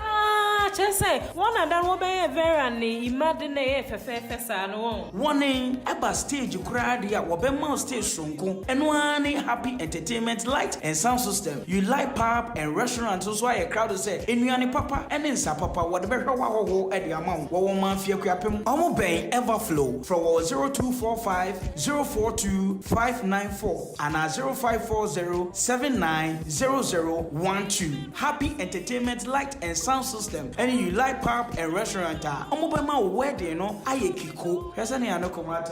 Chese, one and that will be a very imagine no one name about stage crowd ya Wabema station and one happy entertainment light and sound system. You like pub and restaurants, so why a crowd say in Yanni Papa and in Papa, whatever at the amount, one fear crapim, almost bay Everflow from 0245 042 594 and 0540 790012. Happy entertainment light and sound system. And you like pub and restaurant, Omobama wedding, no, A.K.A. Has any other command?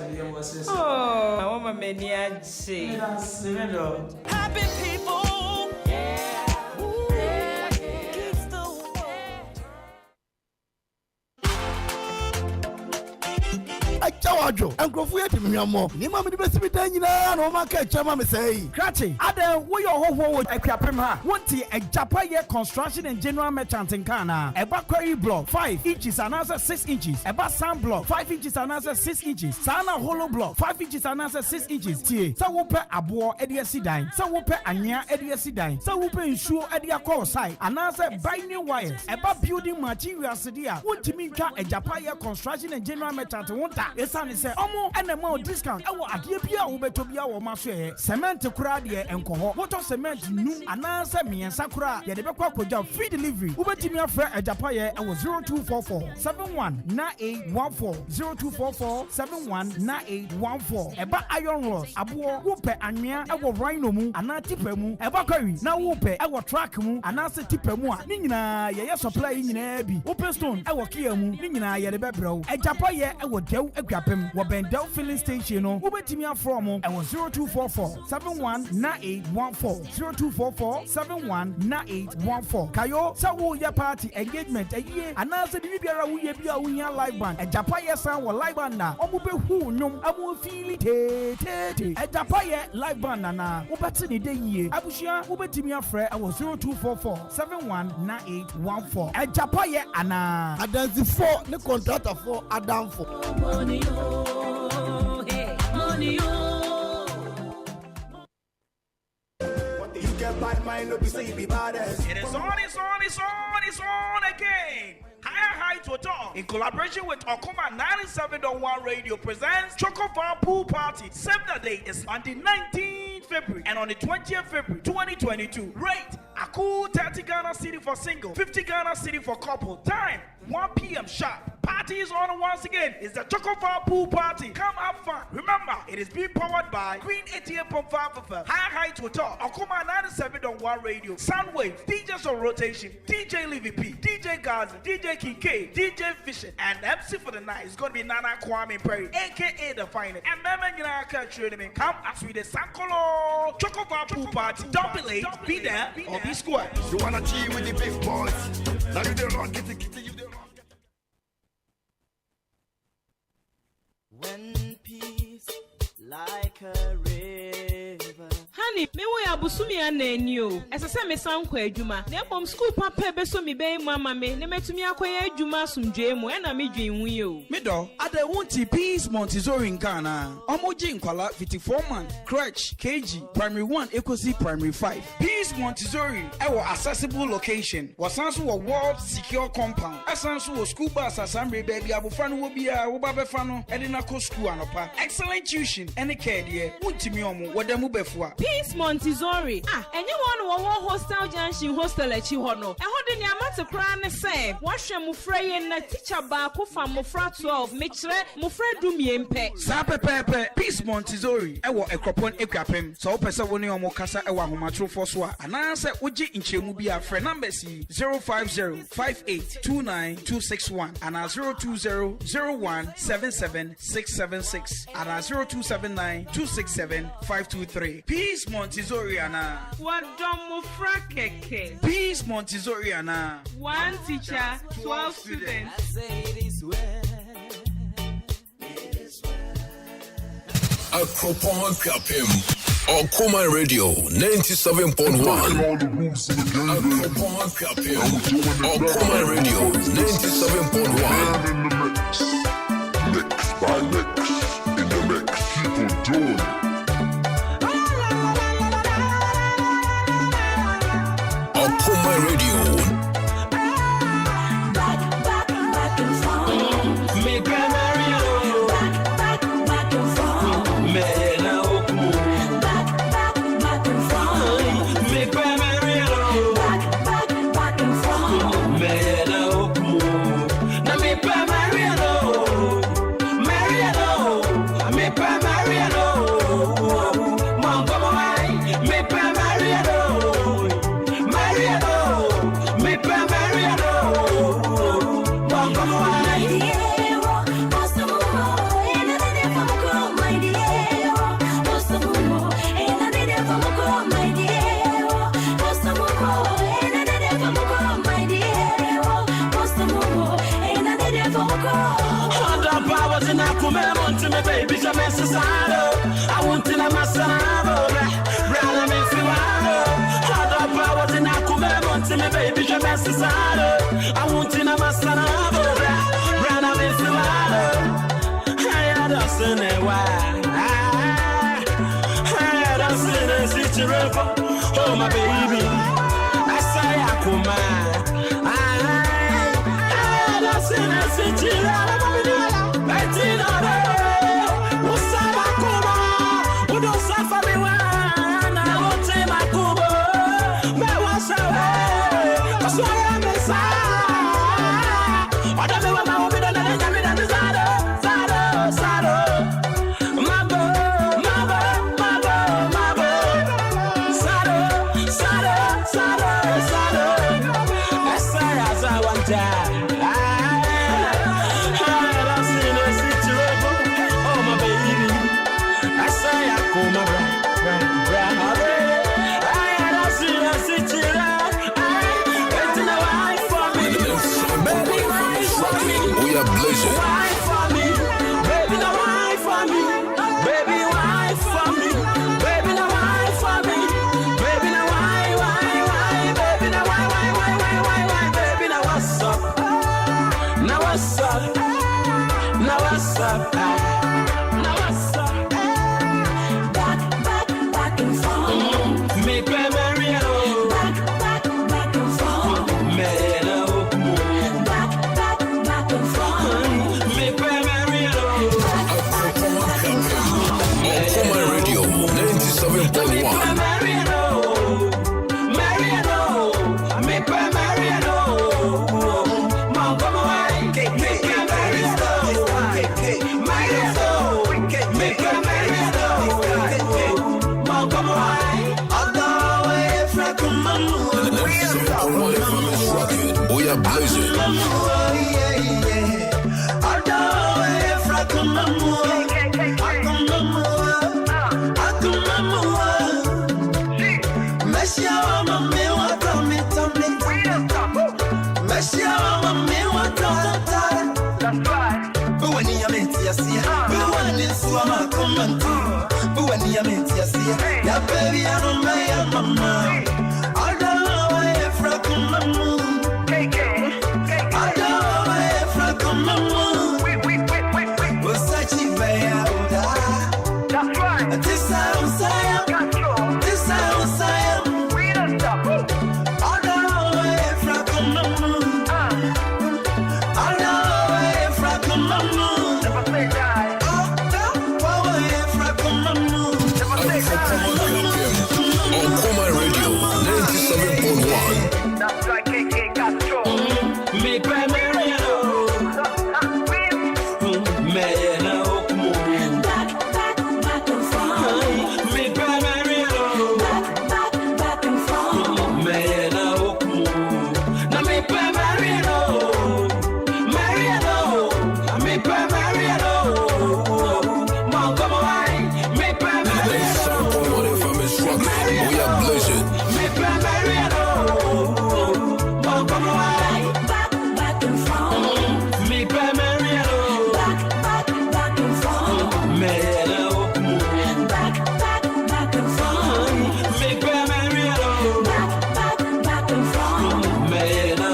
Oh, I want my many happy people. Ajo enkrofo yɛ timiamo ni ma me de besi bidan nyina na o ma ka chama me sei krachi adan wo yɛ hoho wo akwapem ha wonti ajapa yɛ construction and general merchant in Ghana eba quarry block 5 inches and 6 inches eba sand block 5 inches and 6 inches sana hollow block 5 inches and 6 inches tie sa wo pɛ abo e de asidan sa wo pɛ anya e de asidan sa wo pɛ nsuo e de akɔ side anase binding wires eba building materials dia wontimi ntwa ajapa yɛ construction and general merchant wonta esane se omo enema discount ewo ade bia wo beto bia wo ma so e cement kura de enkoho water cement nu ananse miensa kura ye de bekwa kodja free delivery wo betimi afra ajapa ye ewo 0244 719814 0244 719814 eba iron rods abo wo pe anwea ewo rhino mu ana tipa mu eba kwari na wo pe ewo track mu ananse tipa mu a ni nyina ye supply nyina bi wo pe stone ewo kia mu ni nyina ye de bebrɛw ajapa ye ewo dew Equapem, Wabendel filling station, Ubetimia from and 0244 719814 0244 719814. Kayo, Sawo ya party engagement a year, and answer the Bibiara Wia live band, and Japaya sound or live band na, Omube who num amu fili te, a Japaya live band na, Ubatini de ye, Abushia, Ubetimia Fre, I was 0244 719814. A Japaya ana. Adansi 4, the contractor for Adam 4. Money, oh, hey, money, oh. You can buy mine, no be say you be baddest. It is on again. Higher to talk in collaboration with Okoman 97.1 Radio presents Choco Bar Pool Party. Save the date is on the 19th February and on the 20th February 2022. Rate a cool 30 Ghana City for single, 50 Ghana City for couple. Time 1 p.m. sharp. Party is on once again. It's the Choco Bar Pool Party. Come have fun. Remember, it is being powered by Green 88.5 FM. High to talk. Okoman 97.1 Radio. Soundwave. DJs on rotation. DJ Livy P. DJ Gaza. DJ King K, DJ Fisher, and MC for the night is going to be Nana Kwame Mpere A.K.A. De Phynest. And come as we the Sankolo Choco Bar Pool Party. Don't be late, be there, or be square. You wanna cheat with the big boys? Now you the wrong, get you the wrong. When peace like a river. Honey, me we abusumi anani o. Esese me san kwa adwuma. Na bom school papa be so me be mama me. Na metumi akoya adwuma sumdwe mu. Na me dwen hu o. Me do, ade wonti Peace Montessori in Ghana. Omoji nkwala 54 man, crèche, KG, primary 1 ekosi primary 5. Peace Montessori, ewo accessible location. Wasanso wo world secure compound. Asanso wo school bus asambre baby abofra no wo bia wo ba befa no. E de na ko school anopa. Excellent tuition, any care there. Wontimi omo, wodamu befua. Peace Montessori. Enye one hostel junction hostel echi ho no. Eho de ni amate kra ne se. Wahwe mufra ye na teacher ba ko fa mufra 12 mekire mufra dumiempe. Sa pepepe Peace Montessori ewo ekropon ekwapem. So opese woni omo kasa ewo ahomatro fo so a. Ana se oji nchemu bi afre number si 05058292661 ana 0200177676 ana 0279267523. Peace Montessori ana. Wadom mufra keke. Peace Montessori ana. One teacher, 12 students. Okoman Akwaaba, Okoman Radio 97.1. Okoman Akwaaba, Okoman Radio 97.1. Mix by mix, in the mix, keep on doing it. Okoman Radio. Back and forth. Me Mario. Back and forth. Me na oku. Back and forth. Me Mario. Back and forth. Me na oku. Na me Mario. Mario. Me Mario. Mongo mai. Me Mario. Mario. Me Mario. Mongo mai. Baby, I'm a society. I want to know my son. Brother, me feel hard power to knock to me, baby, I'm a society. I want to know my son. Brother, me feel I don't see no why. I don't see the situation. Oh, my baby, I say I come I don't see the situation. are blazing. Why for me? Baby, now why for me? Baby, why for me? Baby, now why for me? Baby, now why? Baby, now why? Baby, now what's up? Now what's up? Now what's up? Now what's up? Back and forth. Me pay Mariano. Back and forth. Mariano. Back and forth. Me pay Mariano. Okoman Radio 97.1. Mariano. Me pay Mariano. Mom, come away. We are blazing. Okoman Radio 97.1. That's right, A.K.A control. Me pay Mariano. Mariano. Back and forth. Me pay Mariano. Back and forth. Mariano. Now me pay Mariano. Me pay Mariano. Mom, come away. Me pay Mariano. We are blazing. Me pay Mariano. Mom, come away. Back and forth. Me pay Mariano. Back and forth. Mariano. Back and forth. Me pay Mariano. Back and forth. Mariano.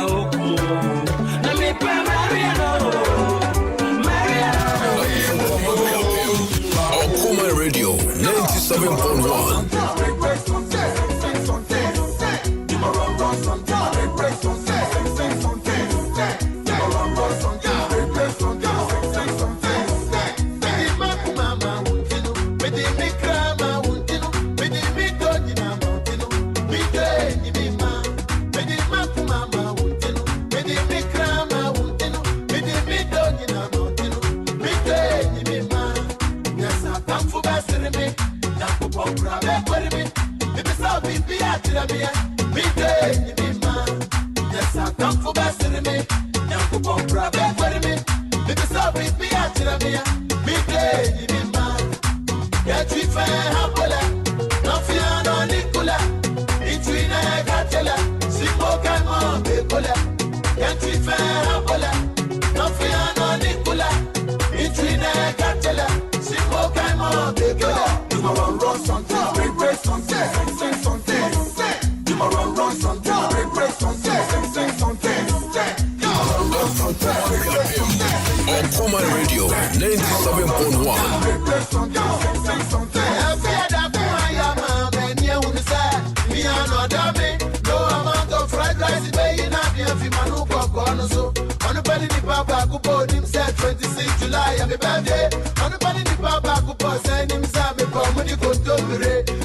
Now me pay Mariano. Okoman Radio 97.1. Okoman Radio 97.1. July, happy birthday. On the body, the papa could send him some come the good to be.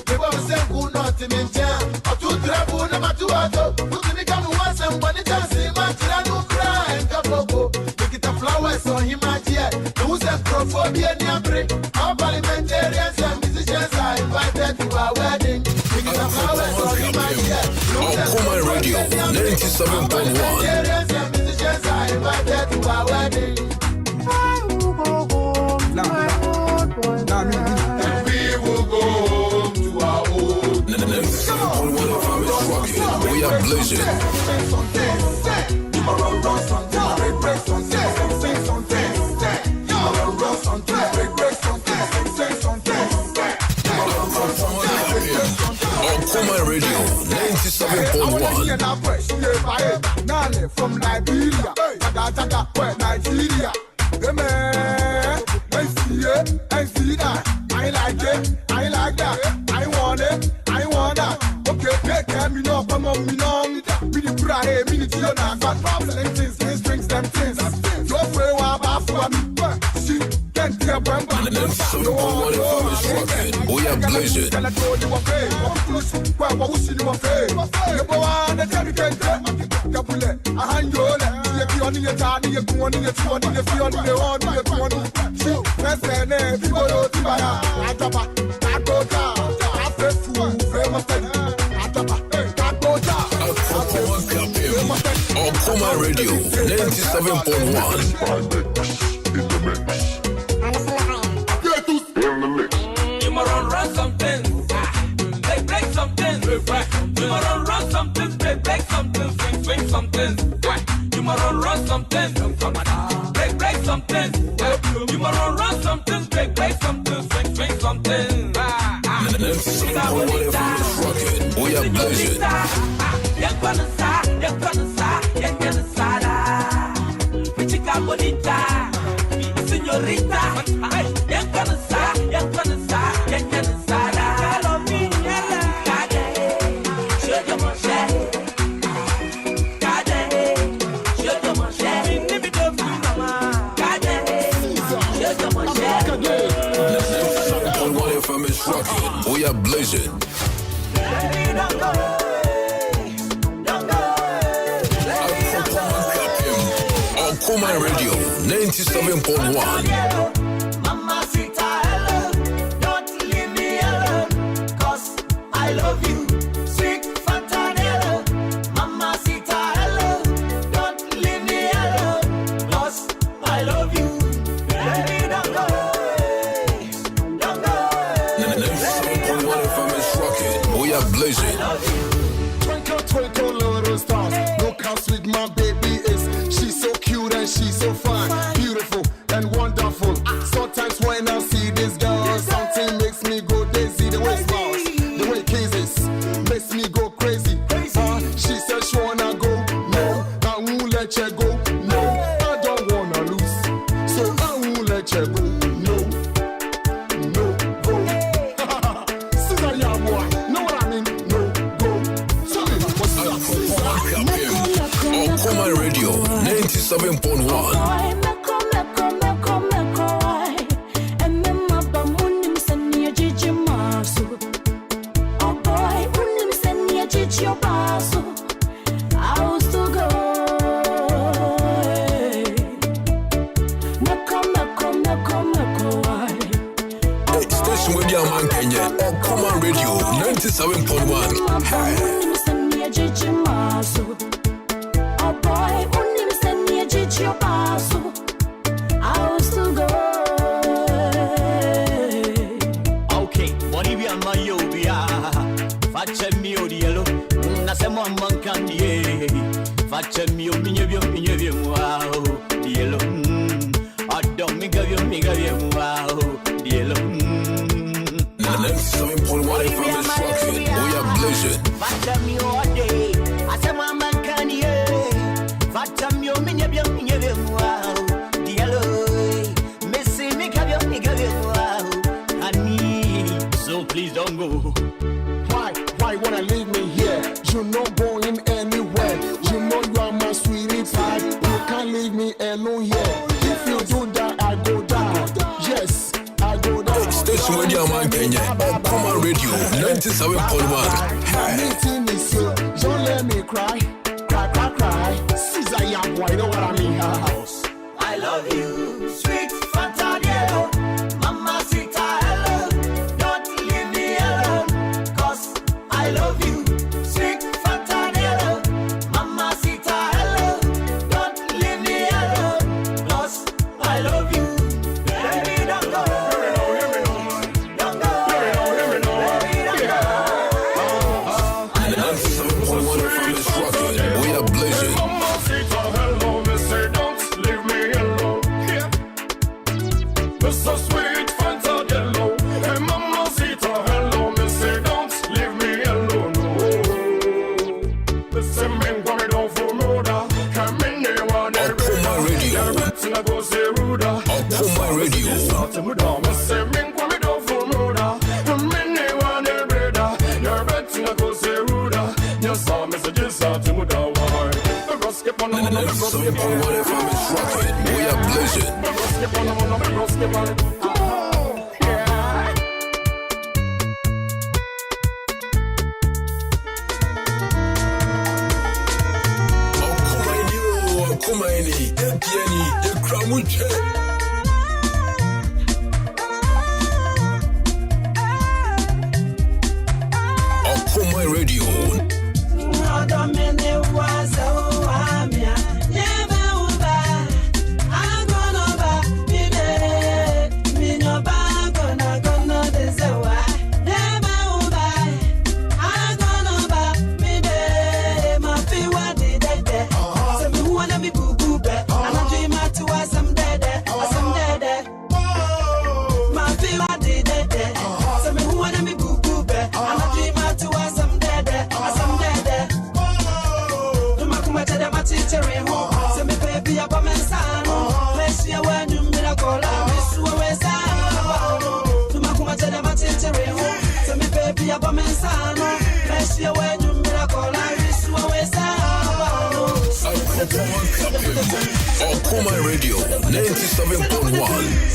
The one sent who not to mention. Or to travel, number 2 auto. Put me come once and one it does him. I cry and couple. Look at the flowers on him, my dear. Who's a crophobia near break? Our parliamentarians and musicians are invited to our wedding. Look at the flowers on him, my dear. Okoman Radio 97.1. Parliamentarians and musicians are invited to our wedding. We will go to our own. We are blazing. from Liberia. Jaga, where Nigeria. Hey man, I see that. I like it, I like that. I want it, I want that. Okay, me no, come on, me no. Me the prayer, me the tiona. Got problem things, strings them things. Your way, wa ba for me. See, can't tell Bamba. We are blazing. Okoman Radio 97.1. You run something, break something, you run something, break something, swing something. You run something, break something. You run something, break something, swing something. We are blazing. Bonita, señorita, We are blazing. Okoman Radio 97.1. Mamacita, hello, don't leave me alone, 'cause I love you, sweet Fantanello. Mamacita, hello, don't leave me alone, 'cause I love you. Baby, don't go away, don't go away. 97.1 FM is rocking. We are blazing. Twinkle, twinkle, little stars. Look how sweet my baby is. She's so cute and she's so fine, beautiful and wonderful. Sometimes when I see this girl, something makes me go dizzy. The way smiles, the way kisses, makes me go crazy. She said she wanna go, no, I won't let you go, no, I don't wanna lose, so I won't let you go, no, no, go. Sister Yamwa, know what I mean? No, go. Tell me what's up, Okoman Radio 97.1. Station with your man Kenya. Okoman Radio 97.1. Okay, what if you are my yobia? Faccia mio di yellow, na se mo mancandi. Faccia mio wow, di yellow. I don't make of you, wow, di yellow. 97.1 FM is rocking. We are blazing. Faccia mio day, I se mo mancandi. Faccia mio wow, di yellow. Missy me wow, honey. So please don't go. Why wanna leave me here? You know going anywhere. You know you are my sweetie pie. You can't leave me alone here. If you do that, I go down. Yes, I go down. Station with your man Kenya. Okoman Radio 97.1. Meeting is you. Don't let me cry. Cry. Caesar Yam, boy, you know what I mean? I love you, sweet Fantanello. Mamacita, hello, don't leave me alone, 'cause I love you, sweet Fantanello. Mamacita, hello, don't leave me alone, 'cause I love you. Baby, don't go. Don't go. Baby, don't go. 97.1 FM is rocking. We are blazing. Mamacita, hello, me say don't leave me alone. Okoman Radio. We are blessed. Okoman Radio. Okoman Radio 97.1.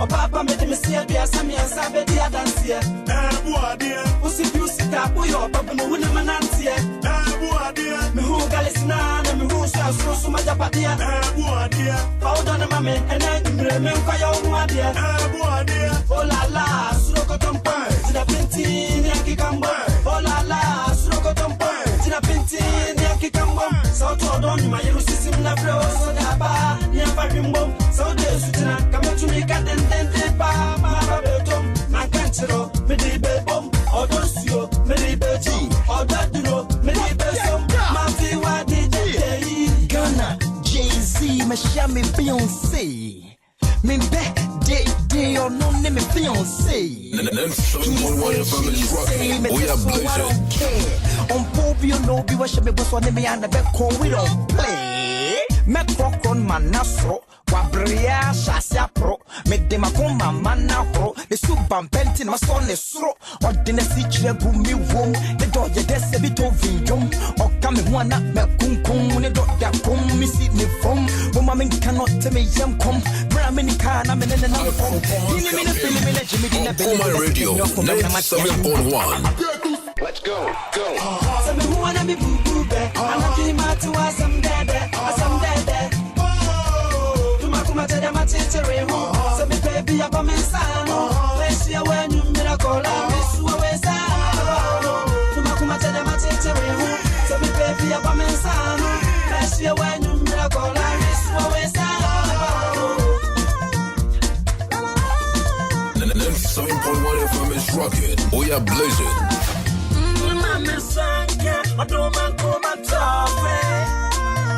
Papa made me see a dear Sammy and Sabe dear dance here. Usi Pusita, Puyo, Papa Munamanantia. Me who Galisna, and me who shall so much up at dear. Hold on a moment, and I remember your dear. Oh la la, Surocotompa, Tina Pinti, Yakikamba. Oh la la, Surocotompa, Tina Pinti, Yakikamba. So to Don, my Rusim Nabro, so Naba, never remember. So there's come to me, cat and then Papa, my cancer, Medibe bomb, or Dosio, Medibe G, or Daduro, Medibe Som, Mafi, what did you Ghana, Jay-Z, Mashami, Beyonce, Mimbe, Day, or no name, Beyonce. We are blessed. On Pobio, no, be what should be was one me and the back call, we don't play. Macroc on Manasro. Wabria Shasia Pro, made them a comma mana pro, the soup and pentin my son is throat, or dinner feature boomy womb, the dog the decibit of Vijum, or coming one up Macum, the dog that come, miss it me from, woman cannot tell me yam come, Bramini can, I'm in another phone. Okoman Radio 97.1. Let's go. Some who wanna be boo boo bear, I'm not doing my to us, some dead. So me baby up on me sano. Let's see when you miracle. Miss you always to Makuma tell them I take the room. So me baby up on me sano. Let's see when you miracle. Miss you always 97.1 FM is rocking. We are blazing. Mama sanke, I don't want to my top.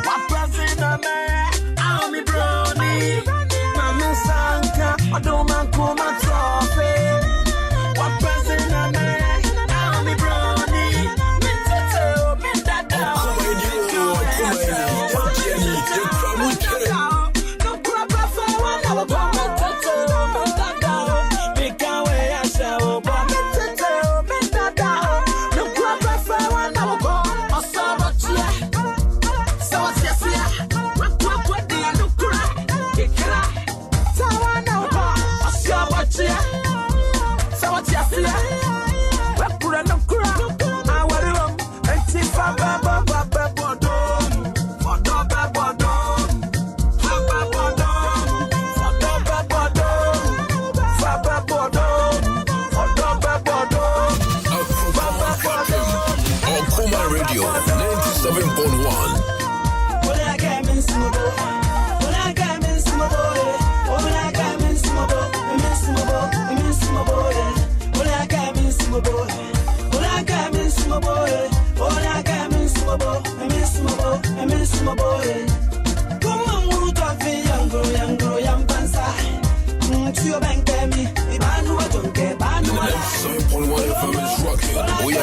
My president, I'm me brownie. Sanka, I don't want to my trophy. What president am I? I'm a brownie. Me tete, me dada. No problem for one hour, but me tete, me dada. Me can't wait, I shall, but me tete, me dada. No problem for one hour, but I saw what you are. So what's your fear? What do you look right? You cry.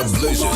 are blazing.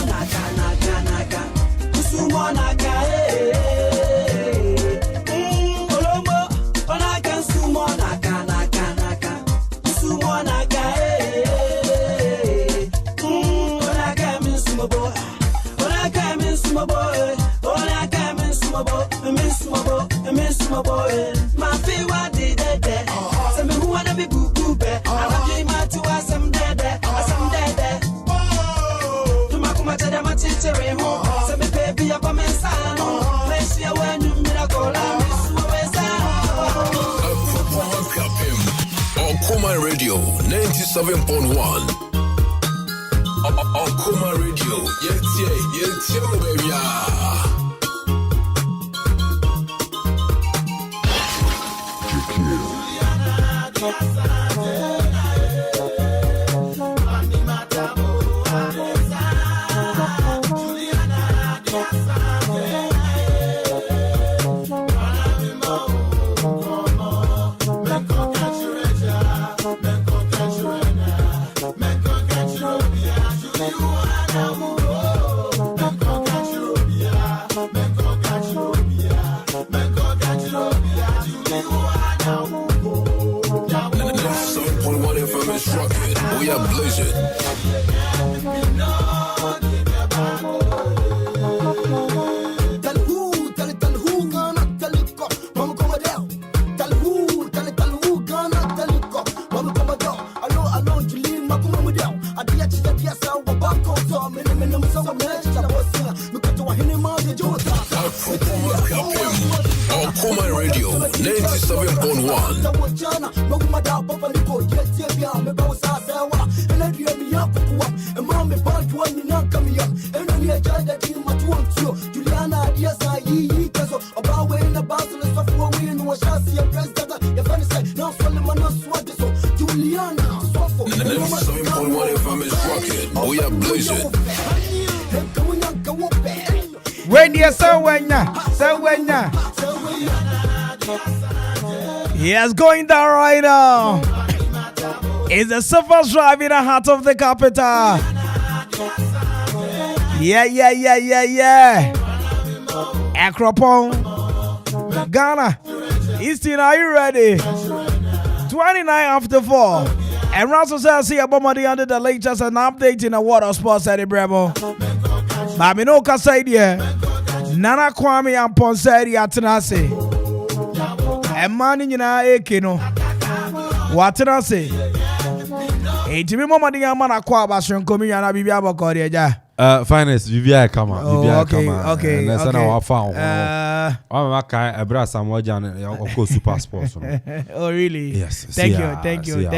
Okoman Radio 97.1. Okoman Radio, yeah, baby. We are blazing. Okoman Radio 97.1. We are blazing. When you so when he is going down right now. It's the surface drive in the heart of the capital. Yeah. Akropong, Ghana. Easton, are you ready? 29 after 4. And Russell says, see about money under the latest and update in the water sports at the Bravo. Mamino Kasaidia, Nana Kwame Mpere A.K.A. And man in A.K.A. no. What did I say? It's me, Okoman Akwaaba, Shonkomi, and Abibia Bokoria. Phynest, Vivia come on. Okay. Let's say I found. I'm a guy, a brass, and of course, super sports. Oh, really? Yes. Thank you.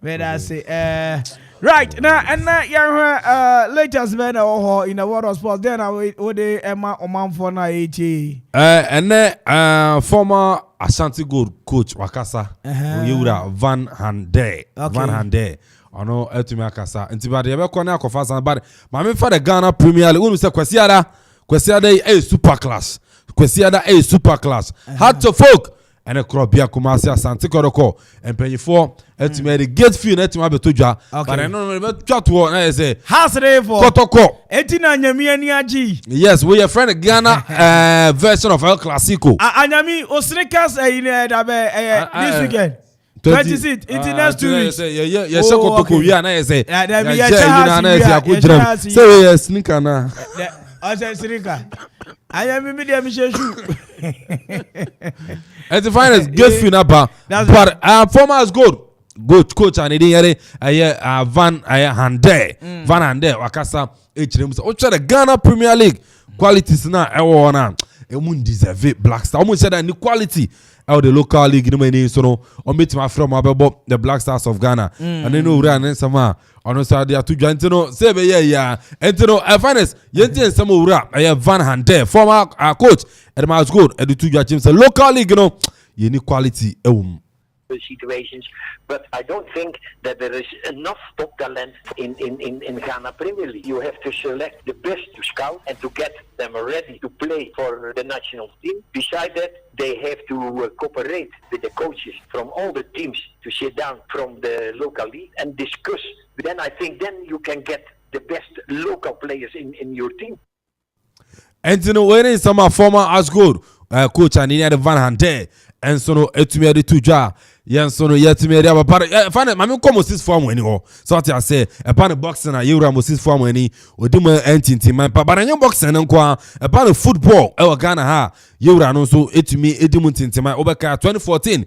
But I say, right now, and now you're latest man in the world of sports. Then I would Emma Oman for na and then former Ashanti Gold coach Wakasa, Yura Van Hande. I know Etumi Akasa. Intibadi ebe kwa na kofa but mame for the Ghana Premier League. Unu se Kwesiada a super class. Kwesiada a super class. Hard to folk. And a crop here Kumasi Asante Koroko and penny for Etumi the gate fee na Etumi abetoja. But I know chat wo na say house day for Kotoko. Etina nyami ani aji. Yes, we are friend Ghana version of El Clasico. Anyami Osnikas this weekend. 26 into next 2 weeks. Yes, Kotoko we na say. Say sneaker na. I say sneaker. I am immediately shoe. It's the finest good finapa. But former is good coach and Van Hande Wakasa HM. So the Ghana Premier League qualities na ewana emun deserve Black Star. Almost said that quality out the local league no many so no on meet my friend the Black Stars of Ghana and then no run sama on so they are to join no say yeah and no finest yenti and some ura Van Hande former coach and my good and the two James local league you know you need quality situations, but I don't think that there is enough top talent in Ghana Premier League. You have to select the best to scout and to get them ready to play for the national team. Besides that, they have to cooperate with the coaches from all the teams to sit down from the local league and discuss. But then I think then you can get the best local players in your team. And you know, when is some former as good coach and the Van Hante, and so no, etumia de tuja. Yes, so no, yet me there, but find it. Mammy come this form when you so I say upon a boxing, you must this form when he would do my entity, man. But I am boxing and qua upon a football, our Ghana ha, you ran also it me edimunt into my Obaka 2014,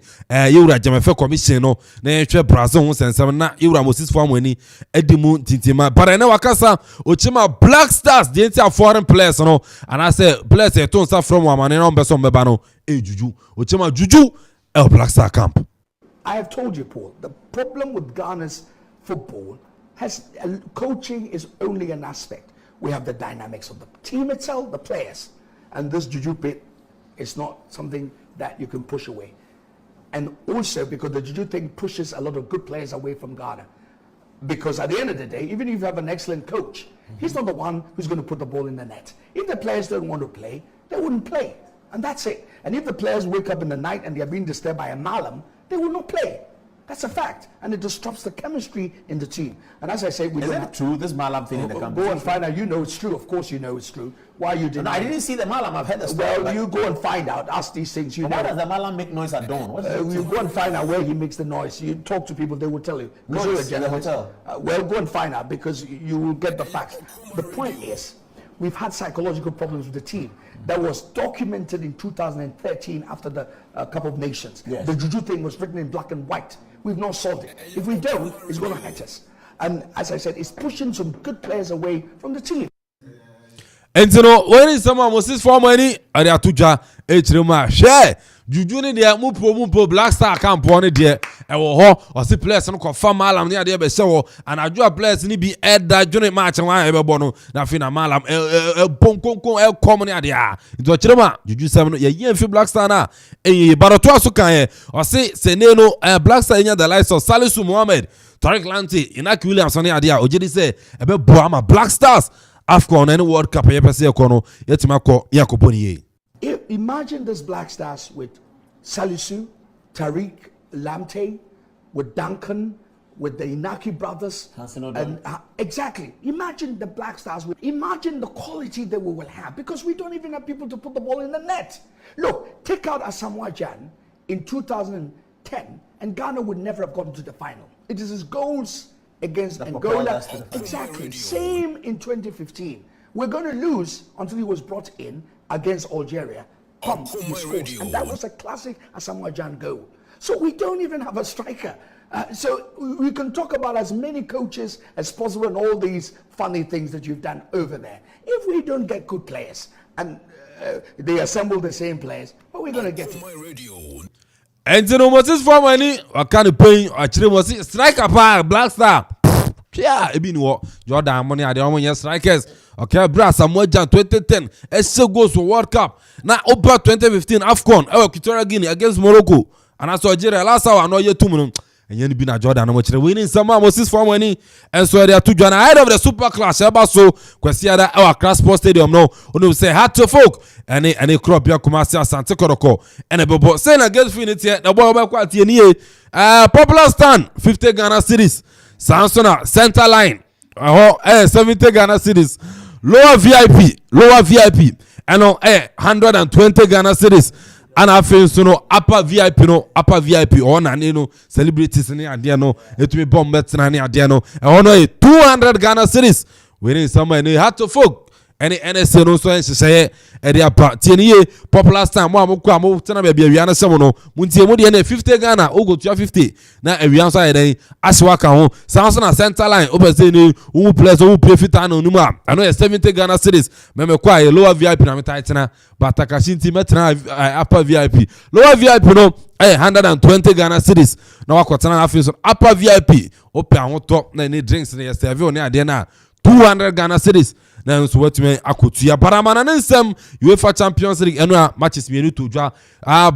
you ran Jamafa Commission, no, nature Brazil, and some not you must this form when he edimunt into my, but I know Akasa, Ochima Black Stars, the entire foreign players, no, and I say, bless a tone stuff from one and on Besson Bebano, Juju, Ochima Juju, El Black Star Camp. I have told you, Paul, the problem with Ghana's football has coaching is only an aspect. We have the dynamics of the team itself, the players, and this juju bit is not something that you can push away. And also because the juju thing pushes a lot of good players away from Ghana. Because at the end of the day, even if you have an excellent coach, he's not the one who's going to put the ball in the net. If the players don't want to play, they wouldn't play. And that's it. And if the players wake up in the night and they are being disturbed by a malam, they will not play. That's a fact. And it disrupts the chemistry in the team. And as I say, we is it true, this malam thing in the company? Go and find out. You know it's true. Of course you know it's true. Why you didn't? No, I didn't see the malam. I've heard the story. Well, you go and find out. Ask these things. You know. Why does the malam make noise at dawn? You go and find out where he makes the noise. You talk to people, they will tell you. Noise in the hotel. Well, go and find out because you will get the facts. The point is, we've had psychological problems with the team. That was documented in 2013 after the Cup of Nations. Yes. The juju thing was written in black and white. We've not solved it. If we don't, it's going to hurt us. And as I said, it's pushing some good players away from the team. And you know, when is someone was this for money? Are to ja Hrema share. Juju ni dia mu pro Black Star camp on dia e wo ho o se players no confirm malam ni ade be se wo and adwo players ni bi eda dwene match wan e be bo no na fi na malam ponkonkon e kom ni ade a nto Hrema Juju 7 no ye yemfi Black Star na e baroto aso kan e o se ne no Black Star nya the likes of Salisu Mohammed, Tariq Lanti, Inaki Williams on ade a ojedi se e be bo ama Black Stars AFCON and World Cup ye pese kono yetima ko yakoponi ye. Imagine this Black Stars with Salisu, Tariq, Lamte, with Duncan, with the Inaki brothers. And, exactly. Imagine the Black Stars. Imagine the quality that we will have because we don't even have people to put the ball in the net. Look, take out Asamoah Gyan in 2010 and Ghana would never have gotten to the final. It is his goals against Angola. Exactly. Same in 2015. We're going to lose until he was brought in against Algeria. He scores. And that was a classic Asamoah Gyan goal. So we don't even have a striker. So we can talk about as many coaches as possible and all these funny things that you've done over there. If we don't get good players and they assemble the same players, what are we going to get to? And you know what is for money? I can't pay. Actually, was it striker par Black Star? Yeah, it been what Jordan money are the only strikers. Okay, brass Samoa Gyan 2010. SC goes for World Cup. Now over 2015 AFCON. Equatorial Guinea against Morocco. And I saw Algeria last hour. I know you 2 minutes. And you been a Jordan much winning some Moses for money. And so they are 2 Jordan ahead of the super class. So Kwesiada our class sports stadium no. Onu say hat to folk. Any crop ya Kumasi Asante Koroko. And a bobo saying against Finity. The boy back quality ni popular stand 50 Ghana cities. Sansona center line. 70 Ghana cedis. Lower VIP. And 120 Ghana cedis. And I feel so upper VIP on and celebrities in the no it will be bombed and the 200 Ghana cedis. We need somewhere they had to folk. Any NSA no so say area party popular stand mo amukwa mo tena be bia wiana sem no muntie mo de na 50 Ghana o go to 50 na awian so ayeden aswaka ho Samson na center line obese ni wo place wo play fita na onuma ano 70 Ghana cedis me kwa lower VIP na metaitina batakashinti metena upper VIP lower VIP no 120 Ghana cedis na wakotana afin so upper VIP open ahoto na ni drinks na serve on ade na 200 Ghana cedis. Now, so what me akutuya paramana nsem UEFA Champions League eno matches me to dwa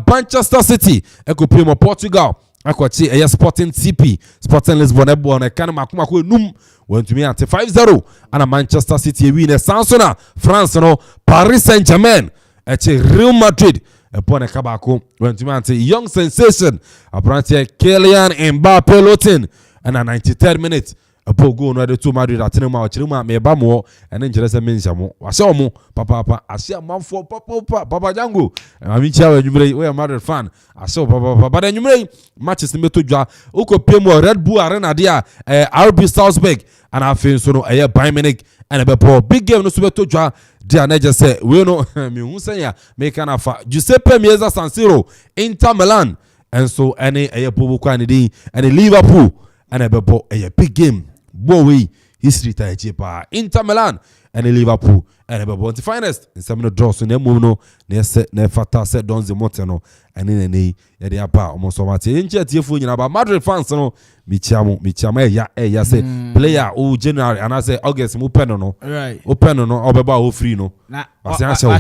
Manchester City ekopimo Portugal akwachi Sporting CP Sporting Lisbon ebo na kan makuma ko num wantumi ante 5-0 ana Manchester City win Sansona France no Paris Saint-Germain eche Real Madrid ebo na kabako wantumi ante young sensation apprenti Kylian Mbappé Lotin ana 93rd minute Apo go no de to Madrid atene ma ochirima me ba mo ene njere se mensia mo wase omo papa ase amanfo papa jango ami chia anwumre we Madrid fan ase papa but anwumre matches ni meto dwa ukopie mo Red Bull Arena dia RB Salzburg and afin so no Bayern Munich and be big game no so beto dwa dia na je say we no me hu sanya me kana fa Giuseppe Meazza San Siro Inter Milan and so any bobo kwani din and Liverpool and a big game boy history ta chepa Inter Milan and Liverpool and the finest in some of draws no no ne fata set don the moteno and in any de apa almost so much in chat you nyina ba Madrid fans no michiamo ya say player o January and I say August mu pen no right open no obeba o free no na so one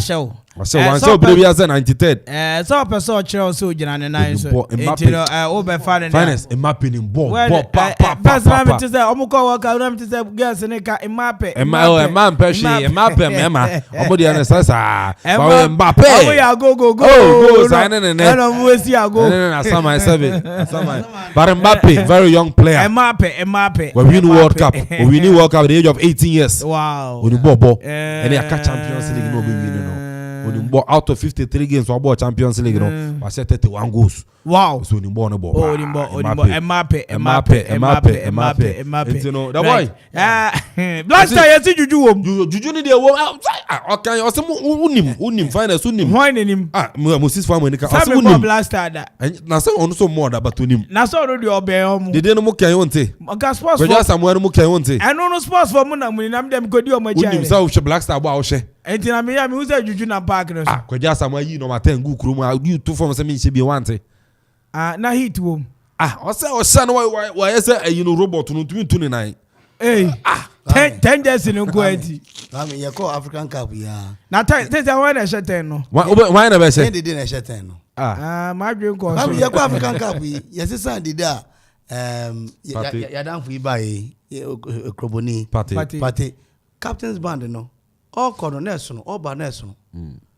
so be as 93rd so person chiro so gina ne nine so intino over finest Mbappe in ball pa best man to say omuko work out to say girls ne ka Mbappe Mbappe mema omodi an sasa Mbappe oh yeah go sign in no we see go no sama but Mbappe very young player Mbappe we win World Cup at the age of 18 years wow when bobo and they catch Champions League no be winning no when you out of 53 games we bought Champions League no we set 31 goals wow so you no ball Mbappe you know the boy last time you see juju ni dey wo okay o se unim finance unim why nim Moses Farmer ni ka o se unim blaster da na se onu so more da but unim na so do obe omo de no mo kan wonte okay sports for just someone mo kan wonte eno no sports for mo na mo nam dem go di omo cha unim so she blaster bo a wo she enti na me ya me uza juju na park no so kwa just someone yi no ma 10 gu kuro mu you two form se me she be wante na hit wo o se no why say you know robot no tumi 29 10 days in Kuwaiti. You call African Cup, yeah. Now, tell why I shut no. Why never say? They didn't shut no. My dream call. You call African Cup, yes, it's Sandy there. You're down for you by Kroboni Party. Captain's band, no. All coroners, all banners.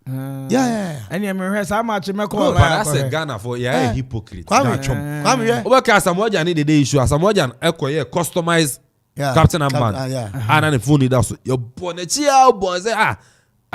Yeah. And you remember how much you make all that. That's a Ghana for a hypocrite. Come here. Over Samoa need the issue. Samoa customized. Captain Amban. And then the phone that's your bonnet boy say I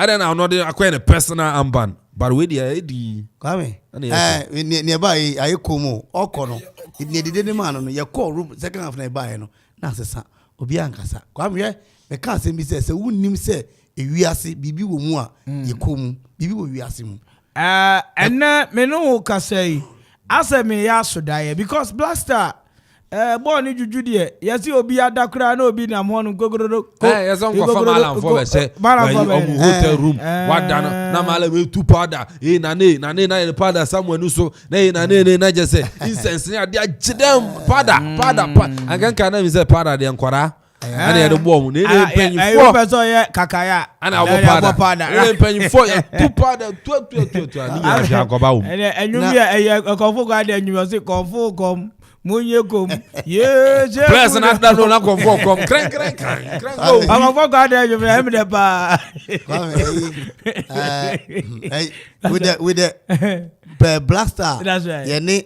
don't know not acquire personal Amban. But with the ID. Come nearby I come or corner. It needed the man on your call room second half nearby no. Nasa Obianca sa. Come here. The cousin me says who nim say we are see bibi wo mu a ye kom bibi wo wi ase mu and me no ka say ase me ya so die because blaster born juju de yesi obi adakura na obi na mo no gogoro yes on go from alan for be say on hotel room wada na mala we two powder na the powder somewhere no so na just say incense na dey agidem powder and can na me say powder dey nkwara ana the bomb ne penny for person ye kakaya ana go powder ne penny for two powder two ani ya agoba wo enyu ye konfo go ade enyu say konfo kom munye kom ye je press na that no na konfo kom crank go konfo go ade enyu me de pa with the blaster that's right ye ni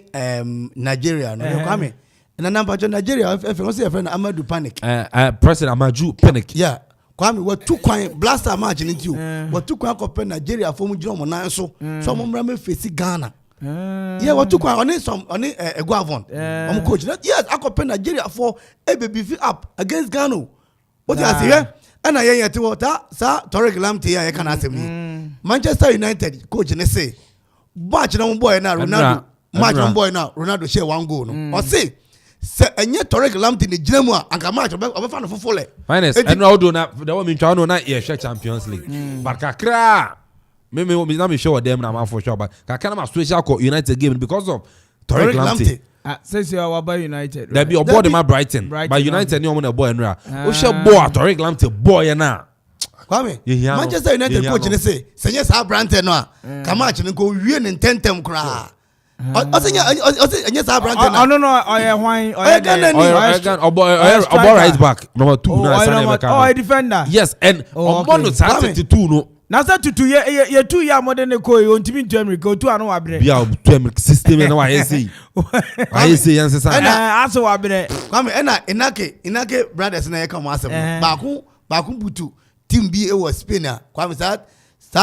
Nigeria no Kwame na number Nigeria if you say friend Amadu Panic President Amaju Panic yeah Kwame what two kwan blaster match in you what two kwan compare Nigeria for mu jiro mo nan so mo mra me face Ghana yeah what two kwan on Eguavon coach yes I compare Nigeria for a baby up against Ghana what you say here and I hear you sir Torek Lamte here can ask me Manchester United coach ne say match na boy na Ronaldo match na boy na Ronaldo share one goal no or say se enye Torek Lamte ni ginemu a anka match obefa no fofole finest and no do na the one me twa no na ye share Champions League but kakra me na me show them na man for sure but kakra na special call United game because of Torek Lamte says you are by United there be aboard my Brighton but United no one boy nra o share boy Torek Lamte boy na Kwame Manchester United coach ne say senye sa Brighton no a ka match no go wie ne tentem kra right back number 2 defender yes and on 32 no Na sa tutu ye 2 year more than the ko you ntimi ntu America o tu anu wa bre. Bia tu America system na wa yesi. Wa yesi yan sesa. Aso wa bre. Kwame inake brothers na ye come asem. Baku butu team bi e was Spain a. Kwame that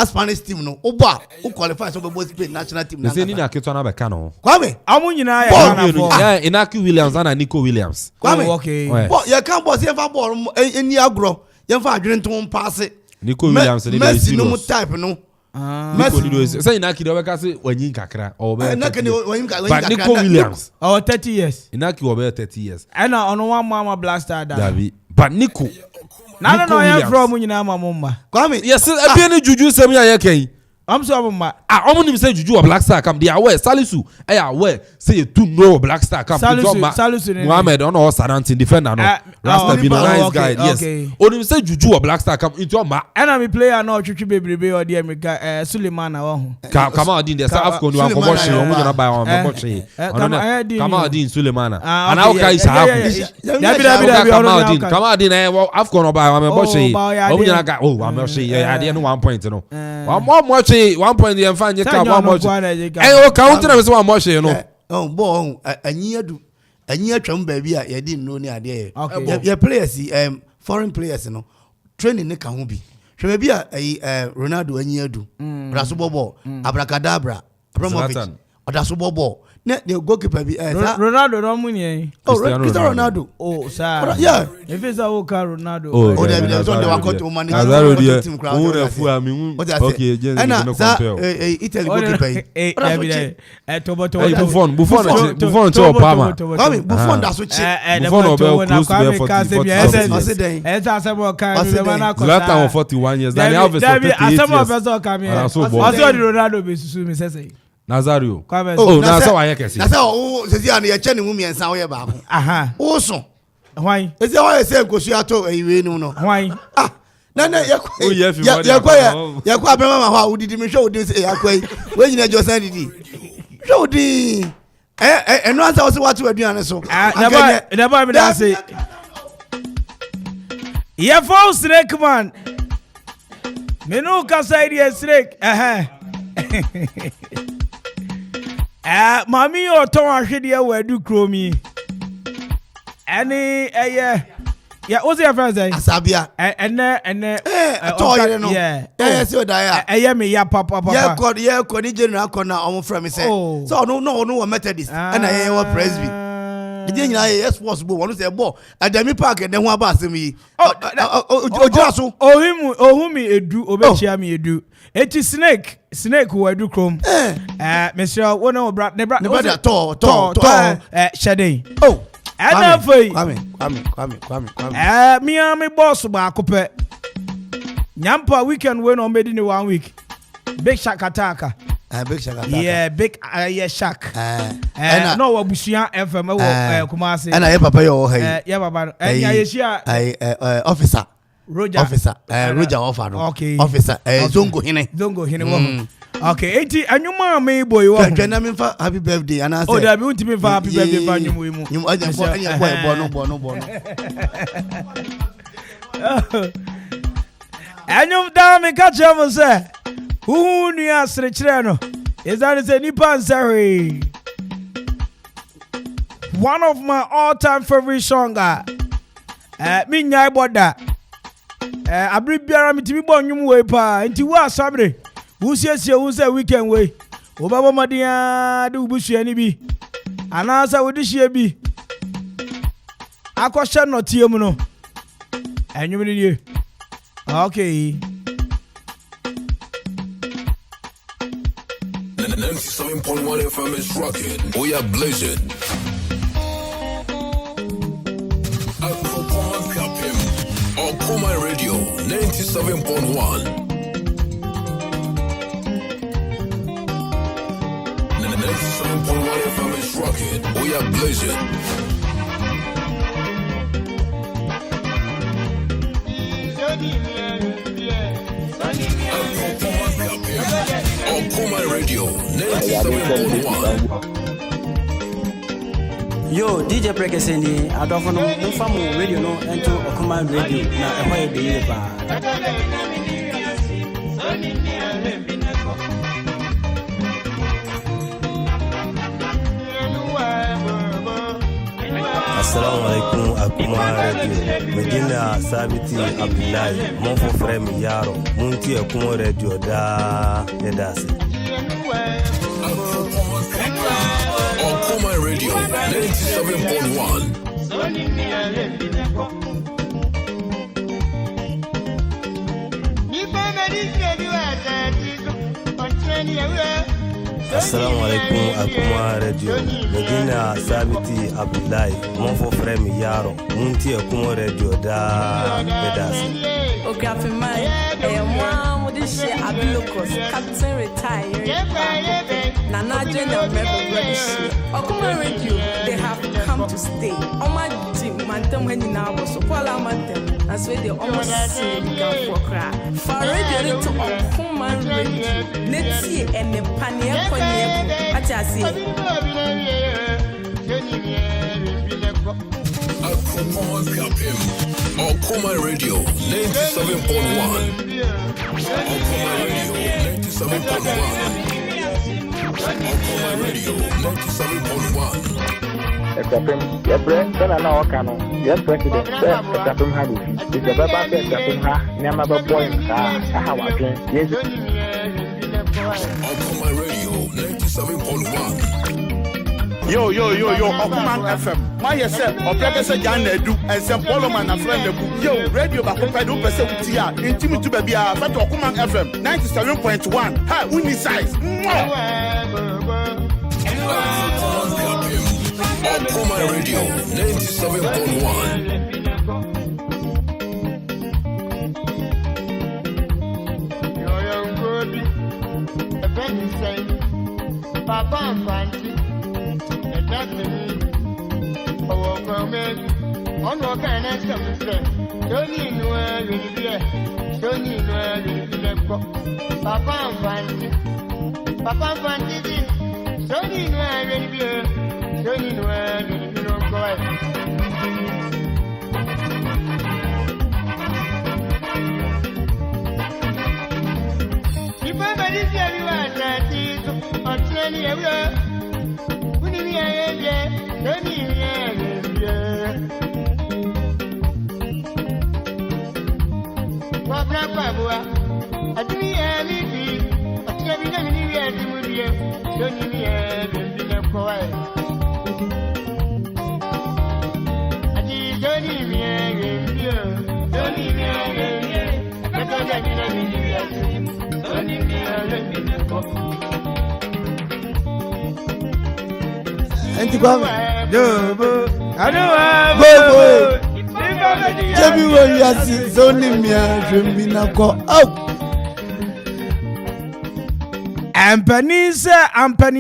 Spanish team no oba who qualify so be Spain national team na. Say ni na keto na be ka no. Kwame amu nyina ya na for. Yeah, Inaki Williams and Nico Williams. Kwame okay. But you can't boss you fa ball any agro. You fa adwene to pass it. Nico Williams dey Messi no type no. Messi say Inaki dey ka say wanyin kakra or be. Inaki dey wanyin kakra. But Nico Williams 30 years. Inaki will be 30 years. And on one mama blaster da. Davi. But Nico no ya from nyina mama. Kwame yes abi any juju sem ya yeken. I'm so mama. Omo say juju or black star come they aware Salisu aware say you two know black star come Salisu Mohammed on all Sarantin defender no Rasta be no nice guy yes onim say juju or black star come into ma and me player no twetwe bebrebe or the America Suleiman na wo come out in the South Africa no akoboshe omo na buy on akoboshe come out in Suleiman and how kai sa come out in Africa no buy on akoboshe omo na ga akoboshe ya dey no 1 point no one 1 point the enfanye ka one more o count na so one more she no bo anyi atwam ba bi a ye di no ni ade ye players foreign players no training ne ka ho bi hwe bi a Ronaldo anyi adu braso bobo abracadabra Abramovich odaso bobo ne the goalkeeper bi Ronaldo no mu ni Cristiano Ronaldo sir yeah if it's a Ronaldo there is on the workout woman team crowd okay and Italy goalkeeper Buffon to Obama Buffon da so che Buffon obel close to 40 Zlatan of 41 years Dani Alves of 38 years also Ronaldo be susu me say Nazario na say wa yekesi na say sesi an ye che ne mu miensa wo ye ba ko wo so hwan esi wo ye say nkosu ato eyiwe ni no hwan na yakwa abema ma ho udidi me hwe udi say yakwa yi we nyina Josan didi hwe udi eno ansa wo se watu aduane so never me da say ye for snake man me no ka say the snake mami o ton ahwede e wadu kromi ani yeah what's your friend say asabia to no say oda me ya papa yeah ko ni general ko na omo from me say so no Methodist and I wa Presby the nyina ye sports bo wonu say bo Adami Park de ho aba asem yi ojira so ohumi edu obechia me edu eti snake wo edu krom Mr. Wono bra ne bra to shade and foi Kwame me boss ba kope nyampa weekend we no made in 1 week big shack attack big shack attack big shack no wabusuya FM wo Kumasi and ye papa yo hey yeah baba enya yeshia officer Roger offer no okay officer zongo hine wo okay enti anyuma me boy wo twana me fa happy birthday and I say da bi unti me fa happy birthday fa anyuma we mu nyum anya boy no anyum da me ka chemo say hu nu asre kire no is that say nipa nsare one of my all-time favorite song me nyai boda abri biara mitimi bo nyum we pa enti wo asabre wo siesie wo say weekend we wo baba madia de ubusua ni bi anasa wo de hie bi akoshe no tie mu no enwum ni die okay 97.1 FM is rocking. We are blazing. Okoman Radio 97.1. 97.1 FM is rocking. We are blazing. Okoman Radio 97.1. Yo, DJ Prekeseni, I don't know if radio no into Okoman Radio. Now, I hear the Assalamu alaikum Akuma Radio. Medina Sabiti Abdullahi. Mon frère Miyaro. Munti Akuma Radio da Edasi. Okoman Radio 97.1. Assalamu alaikum Akuma Radio. Medina Sabiti Abdullahi. Mon frère Miyaro. Munti Akuma Radio da Edasi. Okrafimai, moi, Modishi Abilokos, Captain Retired, Nana Junior Member Okoman Radio, they have come to stay. Oma Jim, Mantam, when you now was so Mantem, that's where they almost see the for cry. For radio to Okoman Radio, Netsi and the Pania Pony, I just see. Okoman Radio 97.1. Okoman Radio 97.1. Okoman Radio 97.1. President, President Hadu. It's a baba President Ha, Namaba Boy, Hawakin. Yes. Okoman Radio 97.1. Yo, Okoman FM. My yourself, or Professor Jan Edu, and some Poloman and friend. Yo, radio Bacopedo Pesetia, intimate to baby, but Okoman FM 97.1. Hi, we need size. Okoman Radio 97.1. Papa Fanti, and that's me. Oh, Kwame, on what kind of something? Don't you know where you be? Don't you know where you be? Papa Fanti, Papa Fanti, don't you know where you be? Don't you know where you be? If I tell you what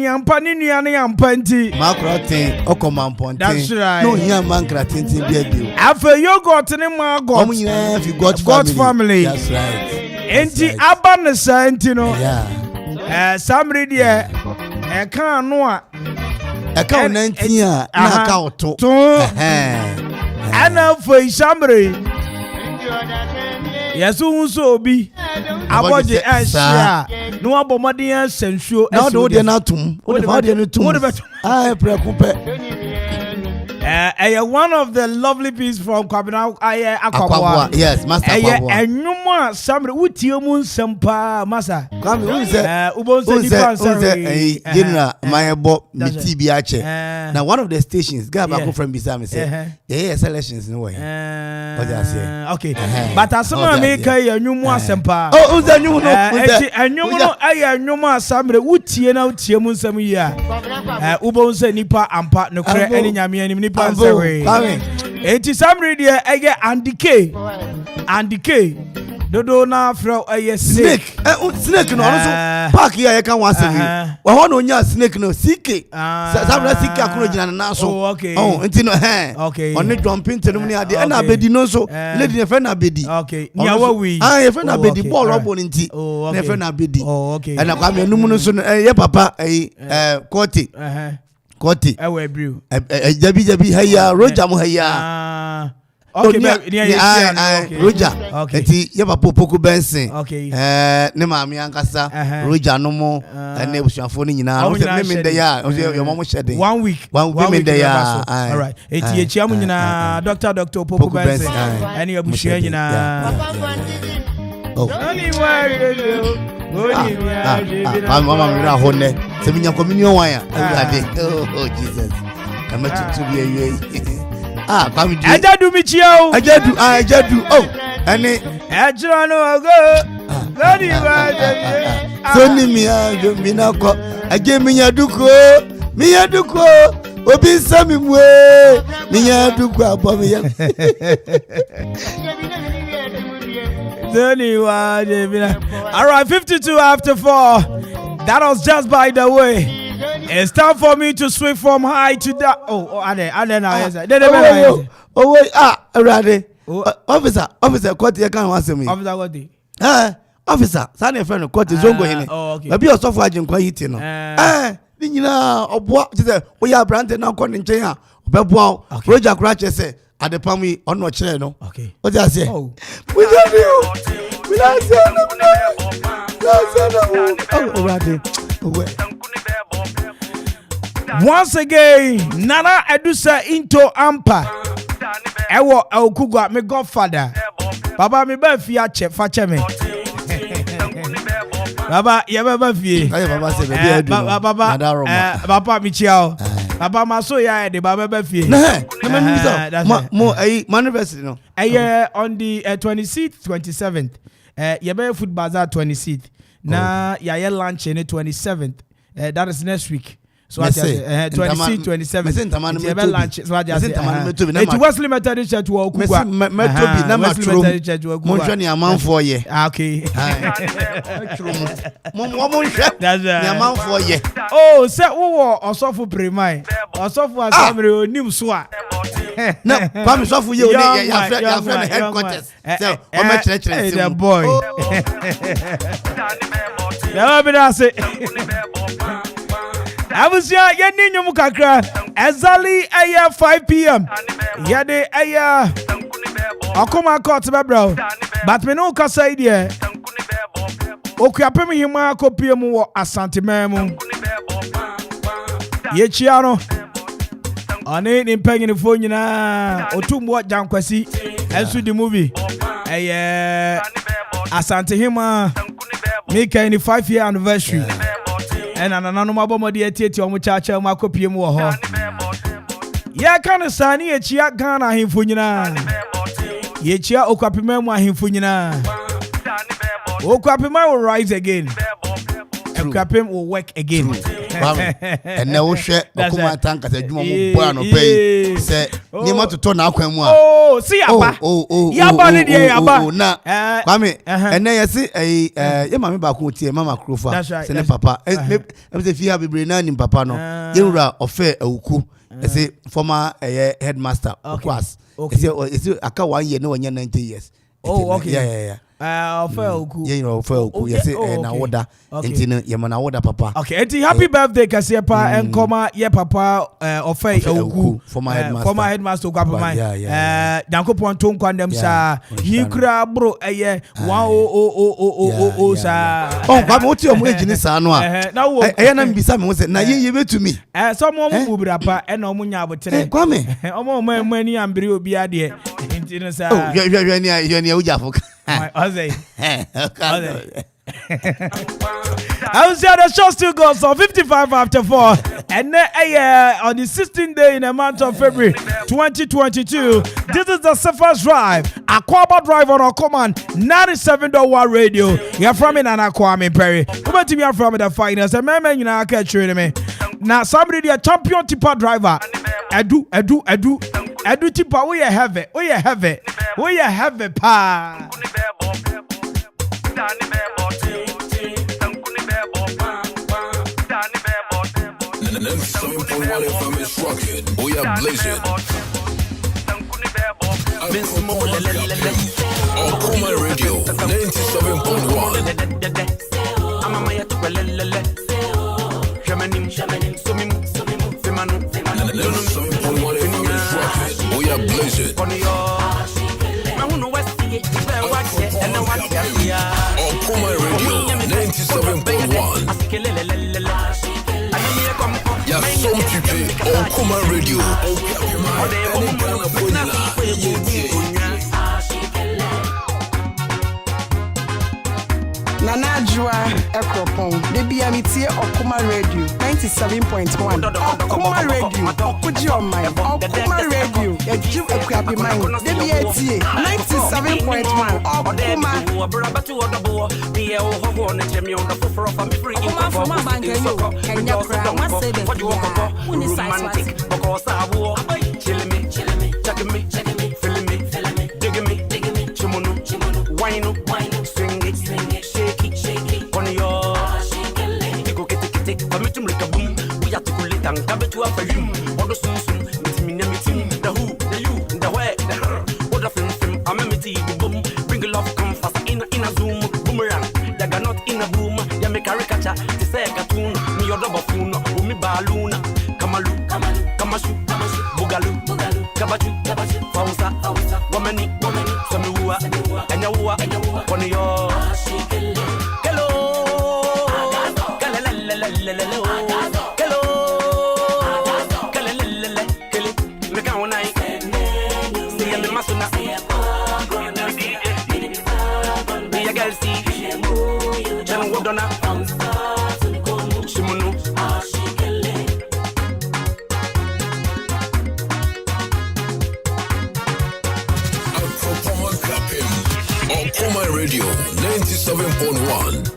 Ampani nuane ampanti. Macrotin, Okoman Ponte. That's right. No, here man gratin baby. After you got in my God. If you got family. That's right. Enti abana santino. Yeah. Somebody there. Eka noa. Eka 19 na aka oto. Ana for Isambre. Yesu unso obi. Aboje ashia. No abomadi sensuo. Na do de na tum. O de na tum. Ah, prekupe. One of the lovely pieces from Kwame Akwaaba. Yes, Master Akwaaba. Enyuma samre utie mu nsempa masa. Kwame who say ubonse di fancy. General Mayebo miti bi ache. Now one of the stations guy back from Bisam say, yeah, selections no way. What they say? Okay. But asema me kai enyuma nsempa. Oh, who's the new no? Enyuma no enyuma samre utie na utie mu nsem yi a. Ubonse nipa ampa no kre eni nyame anim nipa eti samre dia ege andike dodo na afro snake snake no so park here you can once again wa ho no nya snake no CK samre CK akoro gina na so enti no on jumping tenum ni ade na abedi no so lady ne friend abedi nya wa wi ye friend abedi ball obo nti ne friend abedi na kwa me num no so ye papa Koti. Ewe brew. Jabi haya roja mu haya. Roger. Eti ye papa Poku Benson. Ne maami ankasa Roger no mo ne busuafo ni nyina. Me de ya, your mom shede. 1 week. One week de ya. All right. Eti echia mu nyina Dr. Poku Benson. Ene abusua nyina. Mama mira hone. Se minya communion wire. Oh Jesus. Kama tutu ye. Kwame do. Ajadu mi chiao. Ajadu. Oh. Ani ejira no ogo. Lodi wa. So ni mi ajo mi na ko. Aje mi yaduko. Obi sami mwe. Mi yaduko abo mi ya. All right, 52 after 4. That was just by the way. It's time for me to swing from high to down. Ready. Officer, court you can answer me. Officer, what day? Officer, sani friend court zongo hene. Maybe your software agent kwa hiti no. Ni nyina obo say we are brand na ko ni nchen a obeboa Roger Krache say adepam yi ono kire no. Okay. What you say? We once again, Nana Edusa into Ampa. Ewo Okugwa, my godfather. Baba, me be fi ache fache me. Baba, ye be fi. Baba say be do. Baba mi chiao. Baba maso ya de baba be fi. Mo anniversary no. On the 26th, 27th. Ye be food bazaar 26th. Na ya lunch in 27th. That is next week. So I say 26, 27. It's lunch. So I just it's Wesley Methodist Church to Okugwa. Metobi na matro. Monhwe ni amanfo ye. Okay. Monhwe ni amanfo ye. Oh, say wo osofo premai. Osofo asamre onim so a. Na Kwame sofo ye oni ya friend headquarters. So o me chere the boy. Ya be na say. Abusia yeni nyumu kakra exactly 5 p.m. Yade Okoman Akwaaba bro. But me no kasa idea. Okuapem hima kopie mu wo Asante memu. Ye chiano. Oni ni mpenyi ni fo nyina otumbo jankwasi ensu di movie. Asante hima make any 5-year anniversary. And anano mabomodi etieti omu chacha ma kopie mu wo ho. Ya kan sani echia Ghana ahemfo nyina. Ye chia Okwapem mu ahemfo nyina. Okwapem will rise again. Okwapem will work again. And now share Okoman tanka se dwuma mu boy no pay. Say ni ma toto na akwan mu a. Oh, see aba. Yaba ne de yaba. Na Kwame and then you see ye mama ba ko tie mama Krofa se ne papa. E say fi ha bebre na ni papa no. Ye wura ofe awuku. E say former headmaster Okwas. E say aka 1 year no anya 90 years. Oh, okay. Yeah. Oku. Yeah, Oku. Yes, na woda. Entino ye na woda papa. Okay, enti happy birthday Kasiepa enkoma ye papa Ofe Oku. Former headmaster Okwapem. Yeah. Danko ponto kwandem sa. Yikra bro 1000 sa. Oh, Kwame oti omo ejini sa no a. Na mbisa me say na ye betumi. Some omo bubrapa e na omo nya abotere. Kwame. Omo mani ambere obi ade. Entino sa. Oh, you ni ujafo. I was here, the show still goes on 55 after 4. And on the 16th day in the month of February 2022, this is the first drive, Akwaaba Drive on Okoman 97.1 radio. You're from in an Kwame Mpere. Come to me from the finals. And man, you know, I can't train me. Now, somebody, a champion tipper driver. Edu tipper, we have it, pa. We are blazing. Okoman Radio 97.1. We are blazing. Okoman Radio. Nana Jua Ekropon, Debia Mitie Okoman Radio 97.1. Okoman Radio, Okuji on my Okoman Radio, a Jew Ekwabi Mine, Debia 97.1. Okoman from a banker, and your crown must say that chilling me, checking me, filling me, digging me, chimono, wine, swing it, shake it, on your tickle, commit to make a boom. We have to cool it and come to a film. All the soon, it's me, the who, the you, the where, the her, what the film, I'm a meti, boom, bring a love, come fast in a zoom, boomerang, they got not in a boom, ya make a caricature, to say a cartoon, me your double phone, me balloon, kamalu, kamashu, bugalu, kabachu, fausa, womani, samua, and yawa, on your hello, Okoman Radio 97.1.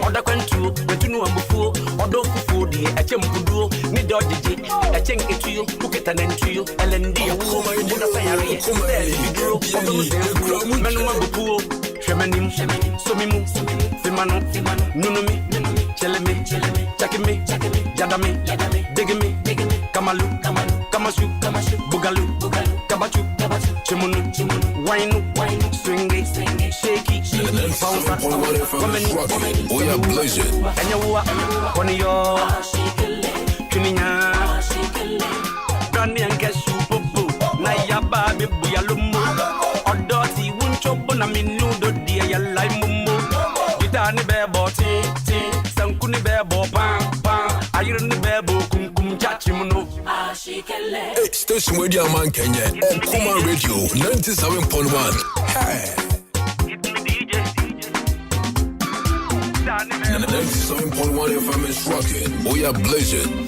Order control, but you know I'm before, or don't fool the Achempudu, need or did it, a chink it to you, look at an entry, LND, a woman, you know, Shemanim, Somimu, Fimano, Nunumi, Chelemi, checking me, Yadami, digging me, Kamalu, Kamashu, Bugalu, Kabachu, Chimunu, wine, swing it, shake it, We are blazing. and you on your Kuniya, Granny and Cashew, Naya Baby, Buyalumu, or Dotty, Wunchopon, I mean, Nudo, dear, like Mumu, Gitani Bebo, Sankuni Bebo, Pam, Iron Bebo, Kum Chachimuno. Hey, station radio man Kenya. Okoman Radio 97.1. Hey. 97.1 FM is rocking. We are blazing.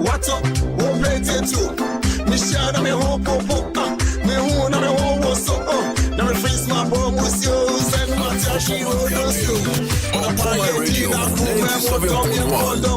What's up? We'll play it too. Michelle, I'm a whole popo. Me who, I'm a whole so. Now, face my bomb with you. Send my tashi, who knows you. Okoman Radio 97.1.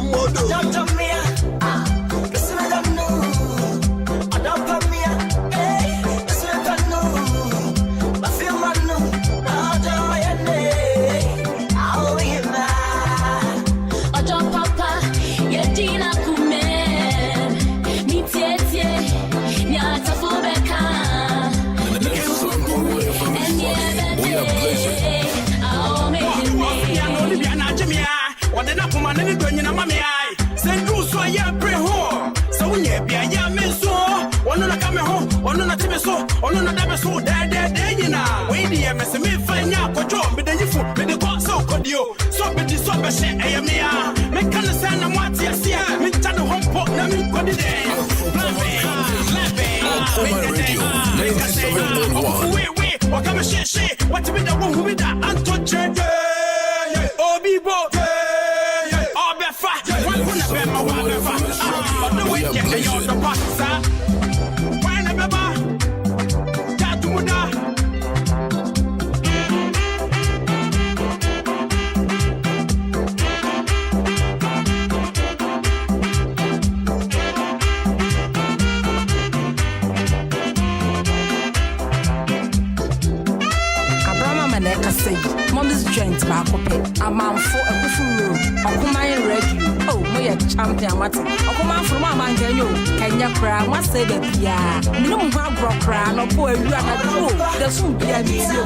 world champion mate Okoman from Amanganyo Kenya kra wa say the pia minimum ha bro kra no po awu anadwo the soon bia bi tio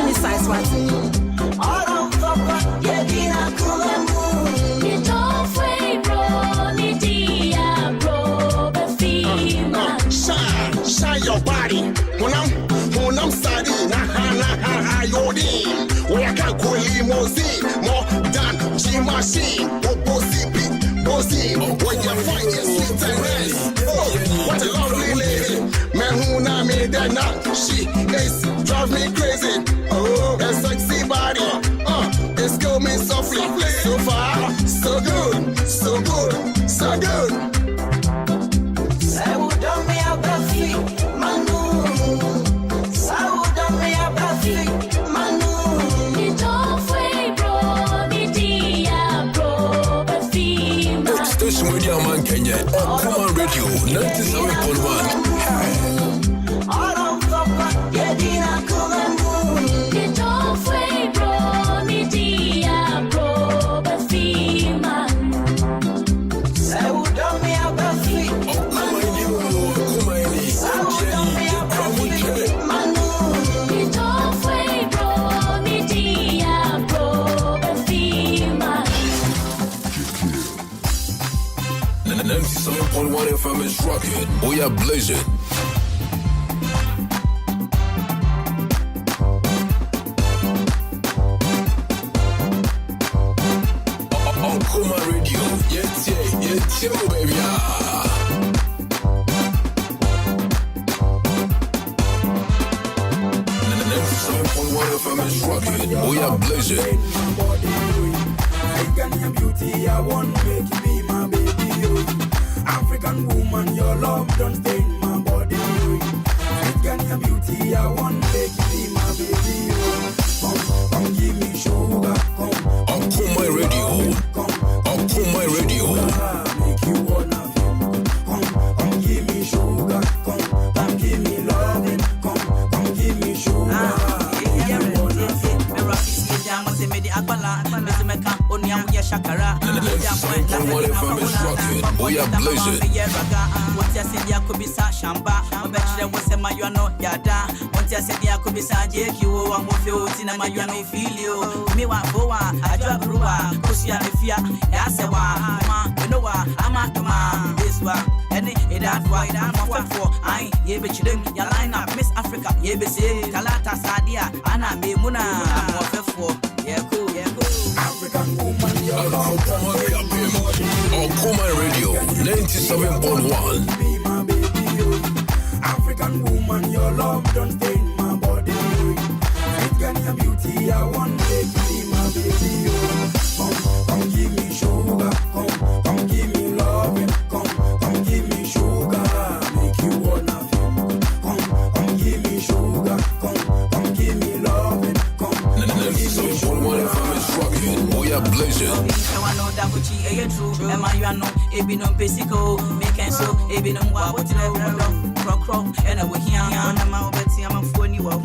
ni size what all on papa yeah dina kulamu you don't fade bro ni dia bro be fima shine your body when I'm sorry na yodi we can call limousine more than G-machine bossy when you find your sweet and rest oh what a lovely lady man who na me that now she is drive me crazy oh that sexy body it's got me softly so far so good so good so good say what don't me about feet manu Station with your man Kenya, Okoman Radio 97.1. All on papa, yeah, dina kulamu. You don't fade, bro, ni dia, bro, but fima. Say what don't me about feet. You don't fade, bro, ni dia, bro, but fima. 97.1 FM is rocking. We are blazing. Okoman Radio. Yeah, baby. 97.1 FM is rocking. We are blazing. Your beauty, I want to make you be my baby. African woman, your love don't stain my body. Your beauty, I want to make you be my baby. Come give me sugar, come. Okoman Radio. Okoman Radio. Make you wanna feel. Come give me sugar, come give me loving, come give me sugar. Shakara, we are blazing. What you said, you could be Shamba. I bet there was a Mayano Yada. What you said, you could be Sajek, you want to feel in a Mayano feel you. Me want Boa, I drop Rua, Kusia, Fia, Yasawa, you know what, I'm at the man. This one, any it that's why I'm for. I, ye bet you didn't, your line up, Miss Africa, ye be say, Kalata Sadia, Anna, me Muna, I'm for. Yeah, cool. African woman, your love. Okoman Radio 97.1. African woman, your love don't stain my body. Your beauty, I want to be my baby. Come give me sugar, come give me loving, come give me sugar, make you wanna feel. Come give me sugar, come give me loving, come give me sugar. We are blazing. I know that which is true. Am I no Ebino Pesico, making so Ebino what crow and I will hear I'm out betting I'm a phone you are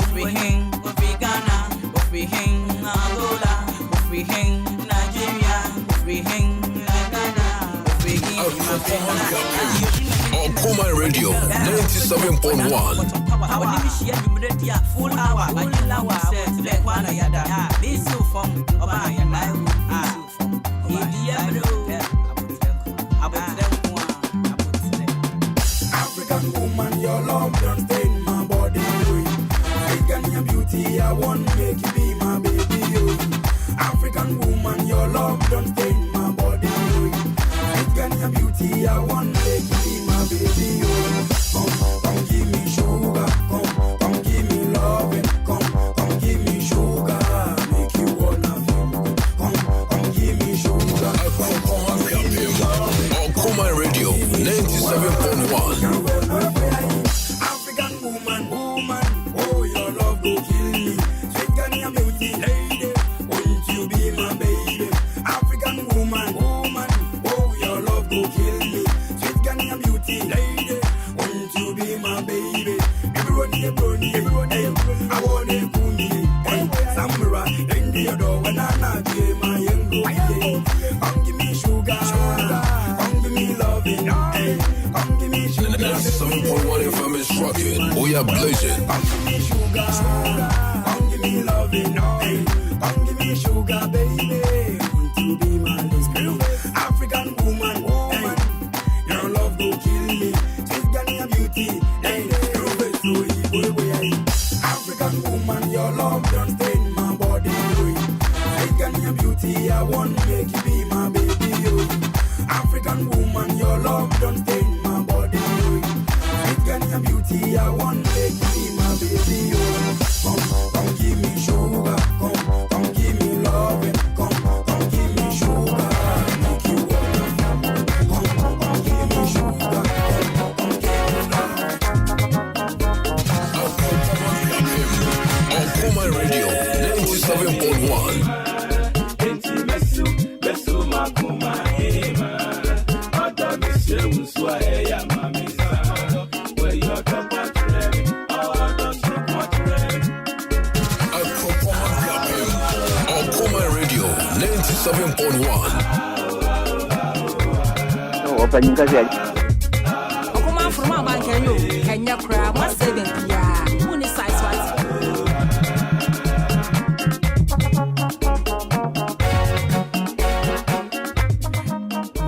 free hang, free Ghana, free hang, Angola, free hang, Nigeria, free hang, Ghana, free hang. Okoman Radio 97.1. Full hour, like one yada. This so from African woman, your love don't stain my body. Your beauty, I want to make you be my baby. African woman, your love don't stain my body. Your beauty, I want to make you be my baby. Come give me sugar, come give me loving, come give me sugar, make you wanna feel. Come give me sugar, come give me loving. Okoman Radio 97.1. African woman, oh your love go kill me. Sweet your beauty, lady, won't you be my baby? African woman, oh your love go kill me. Sweet your beauty, lady, won't you be my baby? Everybody, I want to cool me. Samurai, in the door when I not my young. Come give me sugar. we are blazing. Come give me sugar, come give me loving, hey. Come give me sugar, baby. Want to be my lesbian, African woman, hey. Your love go kill me, sweet Ghanaian beauty, hey. African woman, your love don't stain my body, sweet Ghanaian beauty, I want to make you be my baby, African woman, your love don't stain my body, sweet Ghanaian beauty, I want to make you be my baby, Come give me sugar, come give me loving, come give me sugar, make you come give me sugar, come give me love. Okoman Radio 97.1. Okoman Radio 97.1. Okoman from my bank and you can you cry? What's saving? Yeah, who needs size what?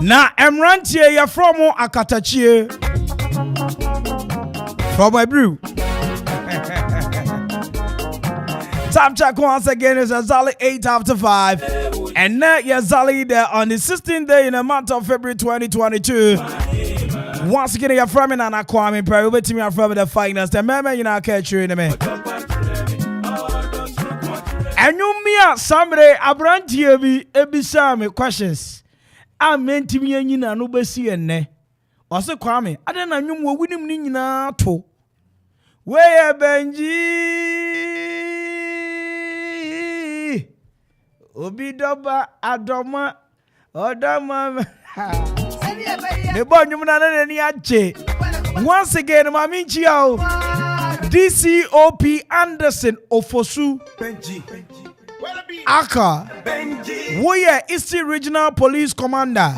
Na Emrantie ya from Akatachie from my brew. Time check once again is exactly 8 after 5. And now Yazali there on the 16th day in the month of February 2022. Once again, you're from me and Kwame Mpere A.K.A from the finest. And you know, catch you in a minute. And you me somebody Abrantie be ebisa questions. I meant to be a yina no besi ene. Ose Kwame, I don't know what we need na to. Where Benji Obidoba Adoma Odama. The boy you na once again, Maminchio DCOP Anderson Ofosu A.K.A. Warrior Eastern Regional Police Commander.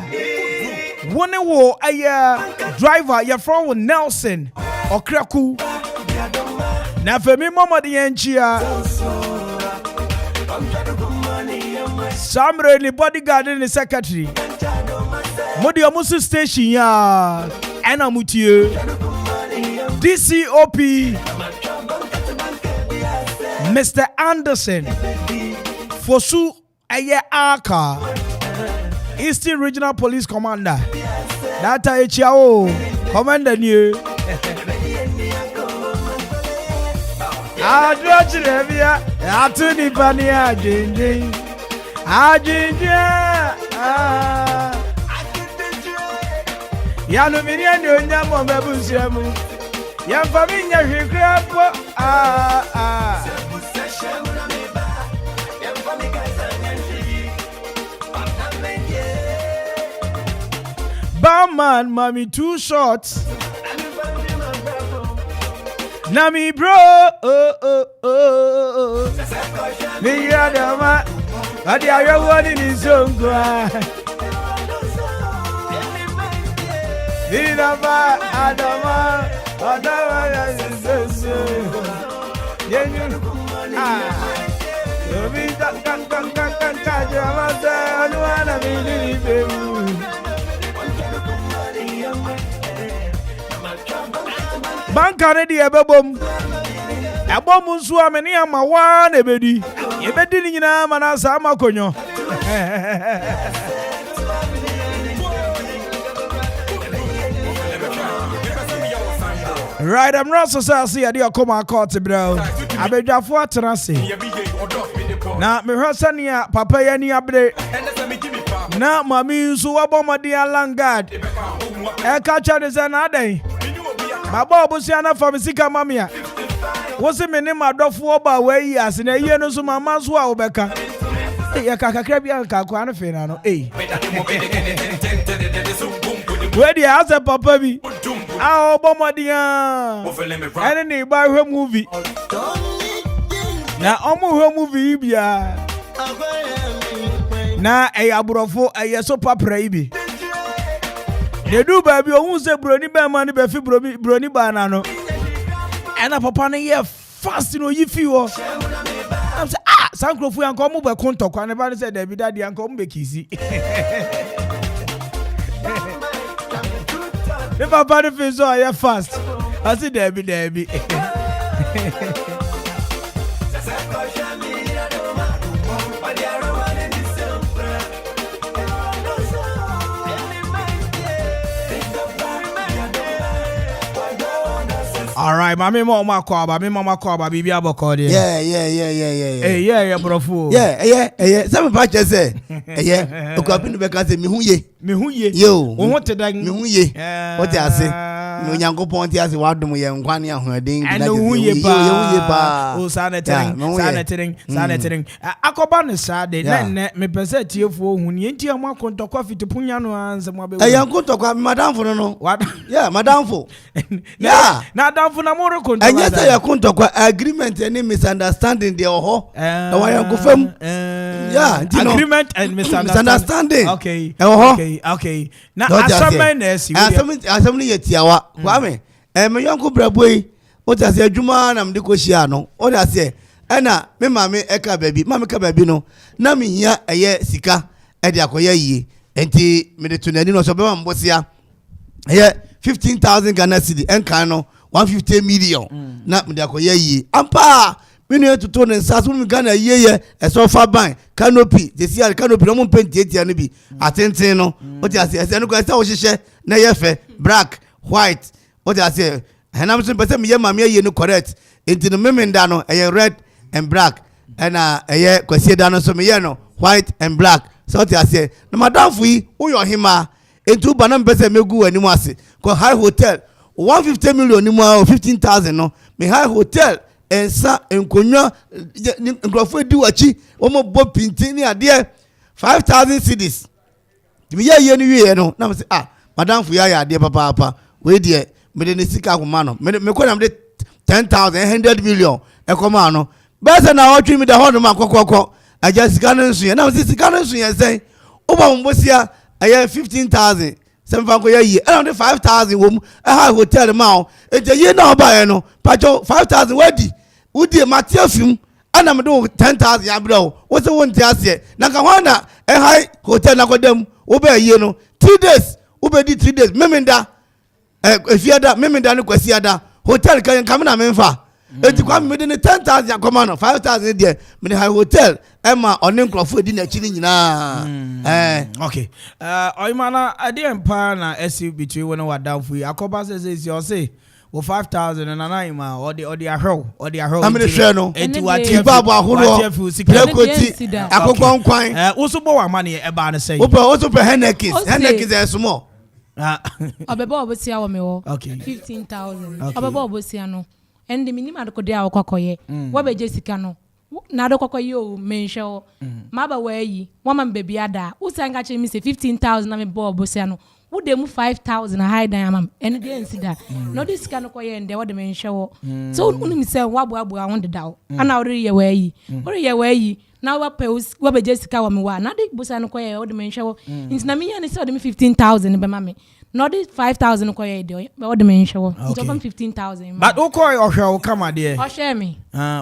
One wo a driver you're from Nelson Okraku. Na femi mama di enchia. Samre ni bodyguard ni secretary. Modi omusu station ya. Ena mutie. DCOP Mr. Anderson Fosu Aye A.K.A. Eastern Regional Police Commander. Data HIO Commander new. Adrochirevia Atuni Pania Jinjin Ajinja Yanu Miriano Yamo Babusiamu Yam Faminia Hikrapo Barman, mommy, 2 shots. Nami bro, me yadama, adi ayo wani ni zongwa. Vidama adama, adama ya zizoso. Yenyu yobi kan jamasa anuana mili bemu. Banka ne de ebebom ebom nso amene amawa na ebedi ebedi ni nyina mana sa amakonyo right I'm not so say ade Okoman Akwaaba bro abedwafo atrase na me hwasania papa ya ni abre na mami nso wabomade alangad e ka cha de na adan Baba obusiana famsika mamia. Wose mene madofo oba we ase na iye no so mama so a obeka. Ya kakakra bia kakwa no fe na no. We dia ase papa bi. A obomodia. Ene ni ba hwe movie. Na omo hwe movie bia. Na aburofo so papra ibi. They do baby ohun se broni be man be fi broni ba na no And a papa na fast no you feel. I'm say some crofo yan come be konto kwa never said there be daddy yan come be kisi. The papa the feel so ya fast. I see there be. All right, Mama Akwaaba, bibi aboko there. Yeah, brofo. Yeah. Some patches say, yeah. Okapin be ka say me hu ye. Yo. Wo te dan. Me hu ye. What you say? No Nyankopon ti ase wadom ye nkwane ahoden bi na ye pa. O sanetering. Akoba ne sade na me pese tiefo hu ne enti am akontokwa fitipunya no anse mo be. Akontokwa madam fo no. Yeah, madam fo. Yeah. Na damfo na mo rekontokwa. Anya say akontokwa agreement any misunderstanding dey oho. E wa yankofam. Yeah, agreement and misunderstanding. Okay. Na asamne yetiawa. Kwame, me yonko braboi, o ta se adwuma na mde ko hia no. O da se na me mame eka baby, mame ka baby no. Na me hia eye sika e de akoya yie. Enti me de tunani no so be mambosia. Eye 15,000 Ghana cedi enkan no 150 million. Na me de akoya yie. Ampa me no to ne nsaso me Ghana yie e so fa ban canopy. They see canopy no mo penti etia no bi. Atenten no. O ta se no ko se wo hihye na ye fe black white. What I say? And I'm saying, but me mama ye no correct. Into the memenda no, red and black. And a kwesi dano so me no white and black. So what I say? No madam fui, who your hima into banam pese me gu anymore. Ko high hotel 150 million anymore 15,000 no. Me high hotel and sa enkonya nkrofo di wachi omo bo pinti ni ade 5,000 cedis. Me ye ni wie no. Na me say madam fui ya ade papa. We dey me dey sika akoma no me ko na me 10,000 100 million e koma no bese na o twi me dey hono ma kokoko aja sika no nsu ye na me sika no nsu ye say o ba mbosia aye 15,000 semfa ko ye yi e na 5,000 wo mu e ha hotel ma o e je ye na oba ye no pacho 5,000 wadi udi matia fim ana me do 10,000 ya bro wo se won ti ase na ka hwana e ha hotel na kodam wo ba ye no 3 days wo be di 3 days memenda efiada memenda no kwasiada hotel kan kamna memfa enti kwa me de 10,000 akoma no 5,000 there me high hotel ema oni nkrofo di na chini nyina okay oyimana ade empa na esi between when we down for akoba says you say 5,000 and anaima or the ahro I'm the share no enti what babo ahoro lekoti akokwa nkwan usubo wa mane e ba na say oso pe henekis e small Obebo obosia wo me wo 15,000 obebo obosia no and minimum adokode a wokokoye wo beje sika no na adokokoye o menhwe wo maba wayi wo man baby ada usanga che mi say 15,000 na me bo obosia no wo dem 5,000 high dan am and dey nsida no this sika no koye nde wo de menhwe wo so unim say wo abu won de dawo ana wo re ye wayi na wa pe wo beje sika wo me wa na de busa no koye wo de menhwe wo ntina me ya ne say wo de 15,000 be ma me no de 5,000 koye de wo de menhwe wo nto 15,000 but wo koye ohwe come there ohwe me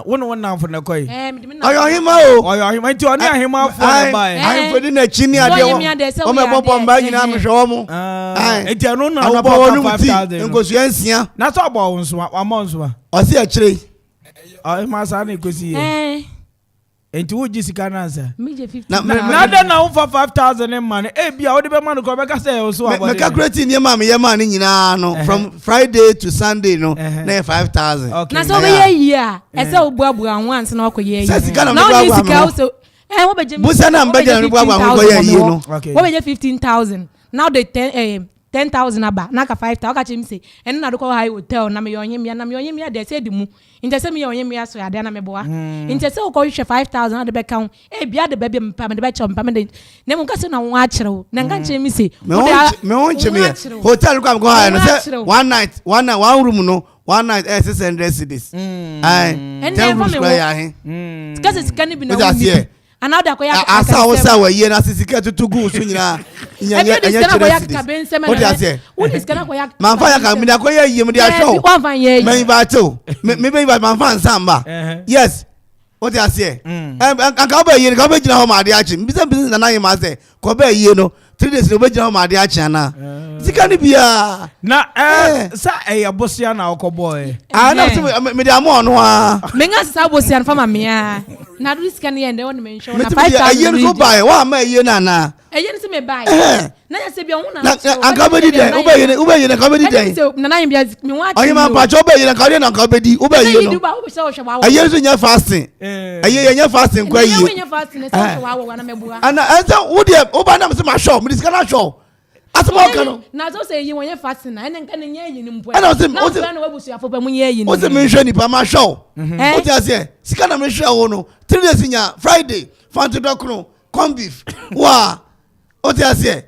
wo na for na koye oyo hima nti oni ahima for na buy I for na chini ade wo me bobo mba nyina me hwe wo mo enti anu na wo 5,000 ngosu ensia na so abo wo nso wa mo nso o se akire ma sa na ekosi enti wo jisika na ansa meje 15 na da na wo 5,000 man bia wo de be man ko be ka say wo so abo me calculate ni ma me ye man nyina no from Friday to Sunday no na 5,000 na so be ye yi a e say wo buabu an once na wo ko ye yi na wo jisika wo so wo beje busa na mbeje no buabu an ko ye yi no wo beje 15,000 now the 10,000 aba na ka 5,000 ka chim say en na do ko high hotel na me yonyemia de say di mu inte say me yonyemia so ya de na me boa inte say ko hwe 5,000 na de be kan bia de be mpa me de be chom mpa me de na mu ka say na wo akyerew na nka chim say me won chim hotel ko am go high no say one room no one night 600 cedis and then for me because it's can be na another ko ya asa wo sa wa ye na sisika tutugu so nyina Yes. What you say? And come here, come here, home at the action. Business na na say. Come here, no. 3 days no be home at the action na. Sikani bia. Na sa bosia na okoboy. Na me dey am on wa. Me nga sa bosia fa ma me a. Na do sikani ende won me show na 5,000. Aye no buy. Wa ma aye na. Aye no se me buy. Na ya se bia ho na. Na kabedi den. Ube ye na kabedi den. Na na bia me wa. Oye ma pa cho be ye na kabedi na kabedi. Ube ye no. Aye so nya fasting. Aye nya fasting kwa ye. Nya fasting na so wa na me bua. Ana enta wo de oba na me se ma show. Me diska na show. Asema kanu. Na so say yi won nya fasting na ene nka ne nya yi ni mpo. Na so na wabusu afo ba mu nya yi ni. O se me hwe ni pa ma show. O ti ase. Sika na me hwe wo no. 3 days nya Friday. Fanto dokro. Corn beef. Wa. O ti ase.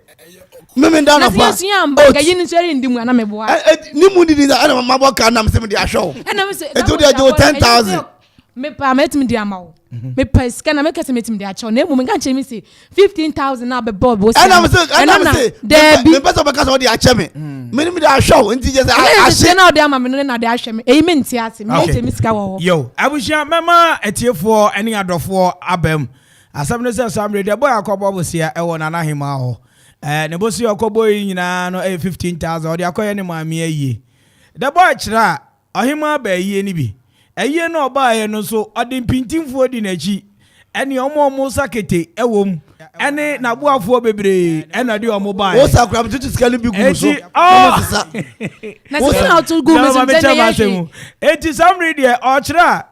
Meme nda na fa. Na si amba ga yi ni seri ndimu na me boa. Ni mu ndi da na ma bo ka na me se me dia show. Na me se. E to dia jo 10,000. Me pa metim dia mawo. Me pa sika na me kase metim dia cho na emu me kan che me say 15,000 na be bob o. And I'm say me person be kase o dia che me. Me ni me dia show nti je say ahye na o dia ma me no na dia ahye me. E me nti ase me che me sika wo. Yo, abushia mema etiefo eni adofo abam. Asam no say Sam Radio boy akobo bosia e wo na na hima ho. Ne bosi akobo nyina no 15,000 o dia akoye ne maami ayi. The boy kira ohima ba ayi ni bi. Eye no ba ye no so ade mpintimfo di nachi ene omo sakete ewom ene nabuafo bebre ene de omo ba o sakura mtutu skali bi gu so na se na to gu me so tene eti samri de o kira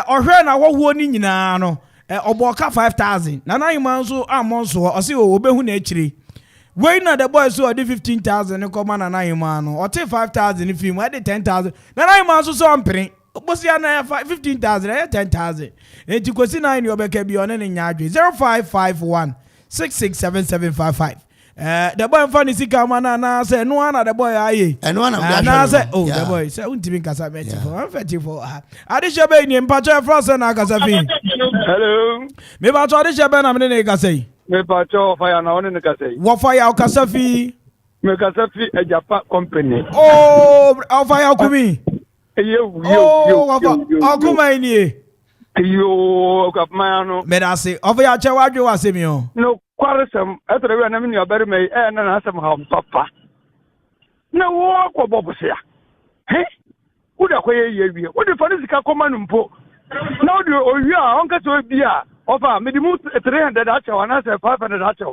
ohwe na wohuo ni nyina no oboka 5,000 na na yima so amon so o se obehu na akire wey na the boy so ade 15,000 ko ma na yima no o te 5,000 fi mu ade 10,000 na yima so ampere Bosia na 15,000 10,000. Enti kwesi na ni obeka bi one ne nyaadwe 0551 667755. The boy mfa ni sika ma na say no na the boy aye. No na na say oh the boy say untimi kasa meti for 154. Adisha be ni mpacho France na kasa fi. Hello. Me ba to adisha be na me ne kasa yi. Me pacho fire na one ne kasa yi. Wo fire o kasa fi. Me kasa fi a Japan company. Oh, o fire kumi. Yo. Okoman ni. Yo, kapmano. Me da say, over ya che wadwe wasemi o. No, kwaresem, etre we na me ni obere me na na asem ha papa. Na wo akobo bosia. He? Wo da koye yewie. Wo de fani sika koma numpo. Na wo de owi a onka so bia. Ofa, me di mu 300 acha wana se 500 acha.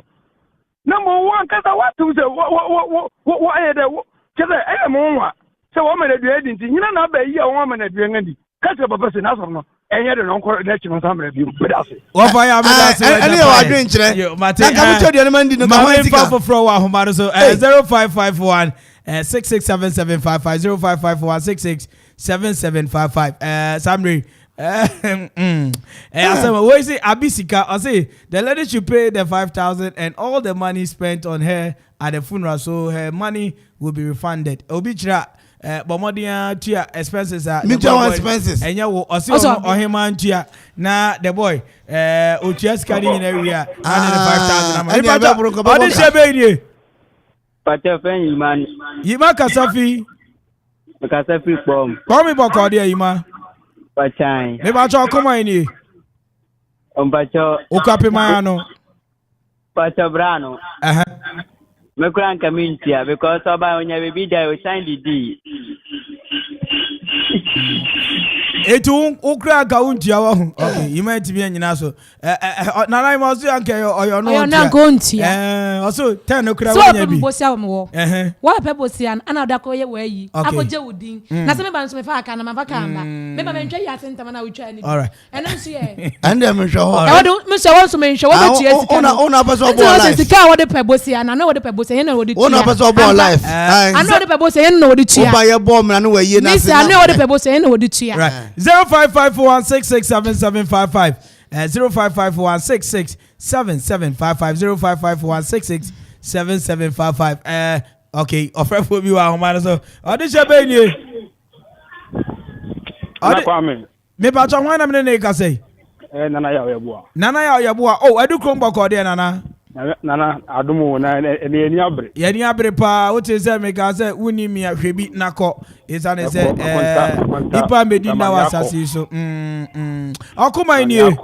Na mo wo anka sa watu se wo ayede wo. Kede mo wa. So woman na dua dinti nyina na ba yi a woman na dua ngadi kase papa se na so no enye de no nkor na chi no samre bi bedase wo fa ya bedase ene ya wadwen kire na ka mcho de man di no ka ho tika for fro wa homa so 0551 667755 0551 667755 samre I said, what is it? Abisika. I say the lady should pay the 5,000 and all the money spent on her at the funeral, so her money will be refunded. Obichra, but more than expenses are expenses. And you will also him and tia. Now the boy, Uchias carrying in area 5,000. What is your baby? Pachafen Iman. Yima Kasafi. Kasafi from. Call me Bokadia Yima. Pachai. Never talk come in. Pacho. Okapi Mayano. Pacho Brano. Me kura nkamintia because oba onya baby die we sign the deed. Etu ukra ka untia wa hu. Okay, you might be nyina so. Na na mo so anke oyo no. Oyo na go untia. Also 10 ukra wa nya bi. So bosia mo. Wa pe bosia na da ko ye wa yi. Akoje wudin. Na se me ban so me fa aka na ma fa kamba. Me ba me ntwa ya senta na utwa ni. All right. And so ye. And dem hwe ho. I do me so won so me hwe wo be tie sika. Ona pa so bo life. Sika wo de pe bosia na wo de pe bosia ye na wo de tie. Ona pa so bo life. I know de pe bosia ye na wo de tie. Oba ye bo me na wo ye na se. Me say I know wo de pe bosia ye na wo de tie. Right. 0551667755 0551667755 0551667755 okay offer for you our man so audition be ni Kwame me ba twa wan na me ne ka say nana ya yeboa oh edu krom boko de nana Nana adumu na eni abre. Ye ni abre pa, what is me ka say wuni mi ahwebi nako. Isa ne say ipa medina wasasi so. Okuma ni e.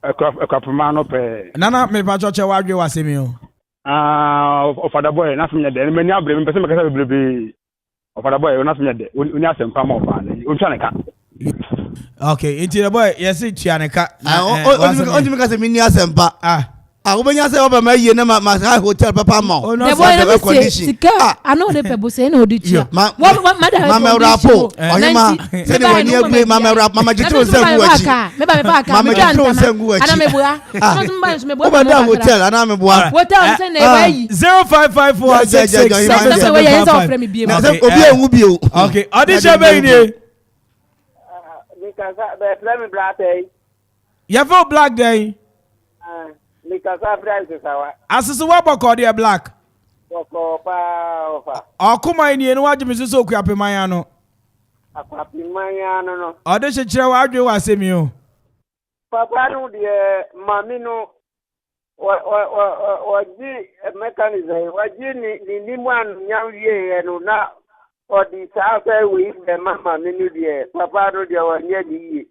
Ekwapema no pe. Nana me pa choche wadwe wasemi o. Ofada boy na fanya de mani abre me pese me kasa bebrebe. Ofada boy na fanya de oni asempa ma ofa na. Ontwa ka. Okay, into the boy, yes, Tianeka. Only because of mini asempa. I say over my year, my hotel, Papa Mo. The boy condition. I know the people say no, did you? What matter? Mama Rapo, Mama Rap, Mama Jito hotel, and I'm a boy. What else? 0554 okay, audition baby. You have a black day. As what about black? Okuma ni enu waje misu so kwa pemayano. Akwapemayano no. Ode chechire wadwe wasemi o. Papa no de mami no waji mechanism waji ni mwan nyawie no na odi sa fe we be mama mi no de papa no de wanye di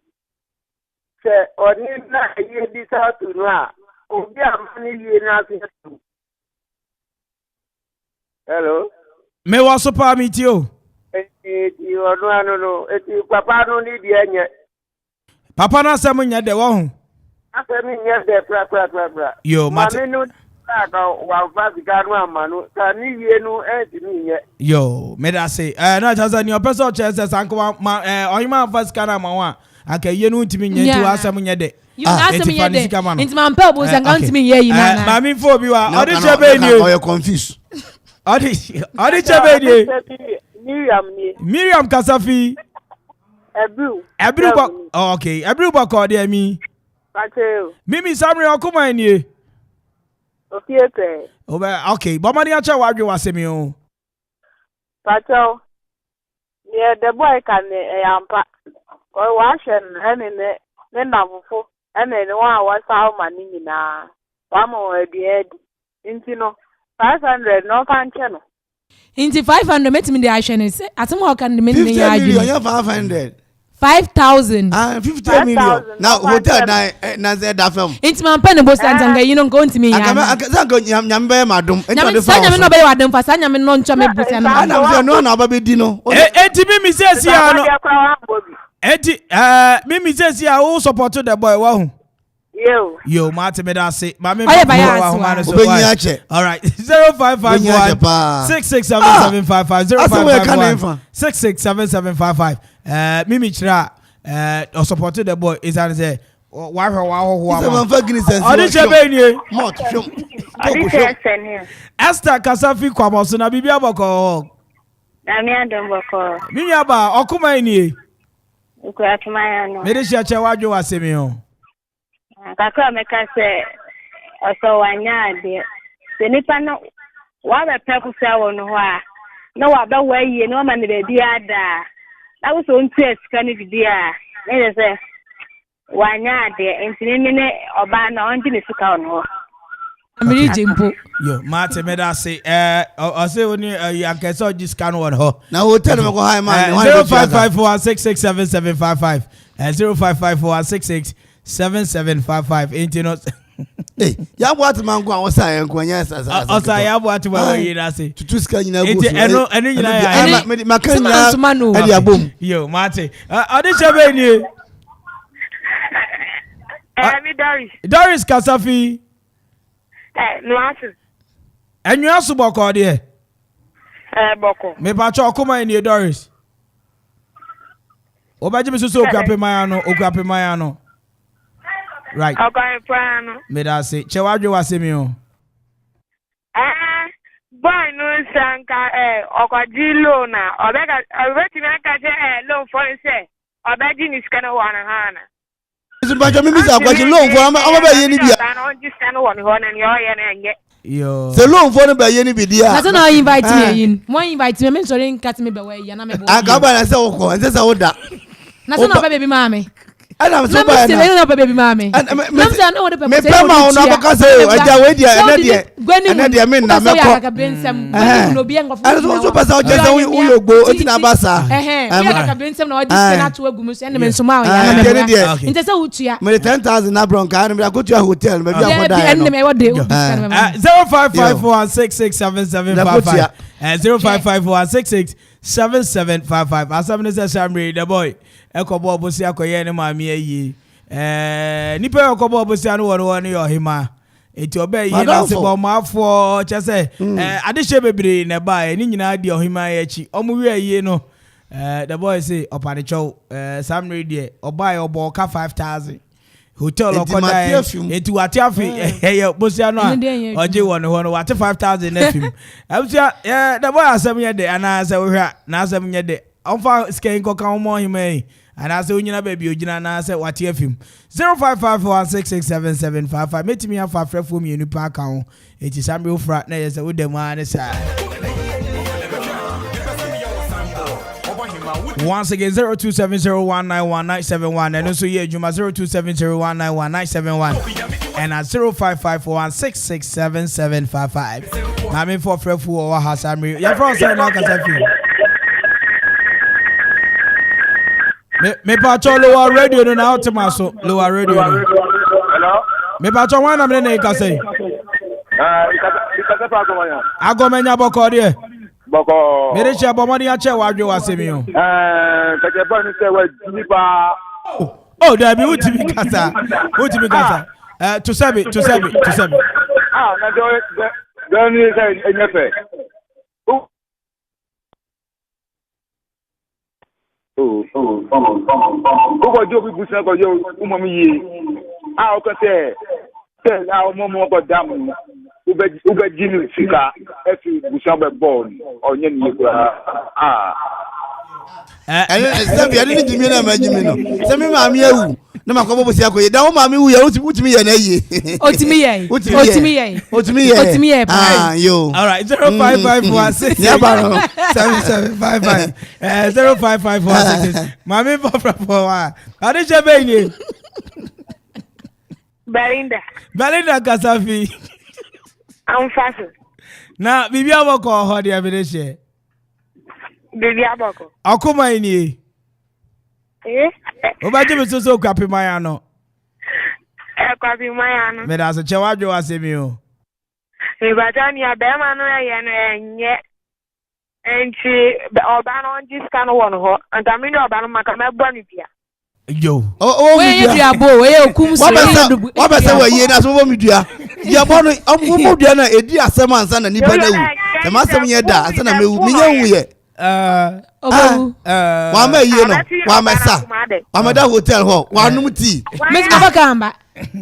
se oni na ye di sa tu no a obi amani ye na se tu. Hello. Me waso pa mi ti o. Eti onu no eti papa no ni di enye. Papa na asem nya de wo ho. Asem nya de pra. Yo mate. Mami no ka wa fasika no amanu ka ni ye no enti ni nye. Yo me da say na chaza ni opeso chese sanko oyima fasika na mawa aka ye no ntimi nya ti asem nya de. You asem nya de. Enti man pa obo sanka ntimi ye yi na. Mami fo bi wa odi chebe ni. Oh you confused. Odi chebe ni. Miriam Kasafi. Ebru ba okay, Ebru ba ko de mi. Pateo. Mimi Samri Okuma ni. Okiete. Okay, but mani acha wadwe wasemi o. Pateo. Ye the boy kan yampa. Ko wa hwe ne navufo. Ene ne wa wasa mani nyina. Wa mo edi. Intino 500 no kan che no. Inti 500 metimi de ahwe ne se. Atem ho kan de meni ya adu. 50 million 500. 5,000. 50 million. Now hotel na ze da fam. Inti man pen bo santanga you know go ntimi ya. Zango nyambe madum. Nyame no be wadum fa nyame no ncho me busa na. Ana fe no na oba di no. Enti mimi sesi ya no. Enti mimi sesi ya wo support the boy wa hu. Yo, Martin Medasi. Mami all right. 0551 6677550 66775. Mimi Chira supported the boy is an say Esther Kasafi Kwamoso na bibia boko. Nami andom boko. Mimi aba okuma ni. Ukratuma no. Mede shi ache wadwo wasemi o. Kakra meka se oso wanya de. Se nipa no wa be peku se wo no ho a. Na wa ba wa yie no ma ne be bia da. Na wo so ntu esika ni bia. Ne se wanya de entini ne oba na onti ne sika ono. Amiri jempo. Yo, Martin Meda say I say when you can so this can one ho. Now hotel me go high man. 0554667755 0554667755 ain't you know. Hey, ya what man go on say enkwanya sasa. Osa ya what we yi na say. Tutu ska nyina go. Eno nyina ya. Makanya edi abom. Yo, Martin. Odi chebe ni. Doris Kasafi. Nuasu. Enyu asu boko de. Boko. Me pa cho okuma ni Doris. Obaje me so okwape mayano. Right. Okay, plano. Me da say che wadwe wasemi o. Boy no sanka okwaji loan na obega obeti me ka je loan for say obaji ni sika no wana hana. Zimbajo mimi za kwaji loan for ama ba ye ni bia. Yo. Se loan for no ba ye ni bia. Na so na invite me in. Mo invite me sorry nkat me be we ya na me bo. Aka ba na se woko, nse se woda. Na so na ba baby mama. And I'm so bad. I'm baby mommy. And me pema on abaka say aja we dia ene dia me na meko. And so person just we ulogbo oti na basa. We aka bensem na odi sena to agum so ene me nsoma ya. Inte say utua. Me 10,000 na bronca and me go to a hotel me bi akoda. Ene me wode 0554166775. 0554166755. Asam say Shamri the boy. Ekobo obosi akoye ne maami ayi. Nipa okobo obosi anu won ne ohima. Eti obe yi na se bo maafo che se adehye bebre ne ba ni nyina di ohima ya chi. Omu wi ayi no. The boy say opane chow Sam Radio oba e obo ka 5,000. Hotel okoda eti wate afi ye bosi anu a oje won ho no wate 5,000 na film. Abusia the boy asem ye de ana se wo hwa na asem ye de onfa skin ko kan mo hima and I say unyina baby ojina na say wate afim 0554166775 metimi afa frefo mi enu pa kan eti sambe ofra na ye say wo dem an say once again 0270191971 and also ye juma 0270191971 and at 0554166775 na me for frefo o ha sambe ya from say na kasa fi Me pacho lower radio no na ultimaso lower radio no. Hello. Me pacho wan na me na ika say. Ikase pa agomanya. Agomenya boko de. Boko. Me re che bomoni a che wadwe wasemi o. Kaje ba ni se wa nipa. Oh, there be utimi kasa. Utimi kasa. To sebi. Ah, na do ni say enyefe. Go do we busa go yo umami yi. Ah o ko say ah mo go dam. Ube jinu sika efi busa be ball onye ni kura. Se bi ani ni jimi na ma jimi no. Se mi ma mi awu. Na makobo bosi akoye. Da wo ma mi wu ya utimi ye na ye. Otimi ye. Ah yo. All right 055416 Yeah baro. 7755 055416 mami for wa adije be ni Belinda Kasafi I'm fast. na bibi aboko ho de abedeshe Bibi aboko akoma ni obaje be so kwape maya no kwape maya no me da so chewadwo asemi o Ibajani abema no ye no enye enti oba no njiska no won ho antami no oba no maka mebọ ni bia yo we dua bo we okum so wa be se wa ye na so bo mi dua ya bo no mo dua na edi asem ansa na nipa na wu e ma asem ye da ansa na mewu mi nya wu ye wa ma ye no wa ma sa wa ma da hotel ho wa num tea me ma bakamba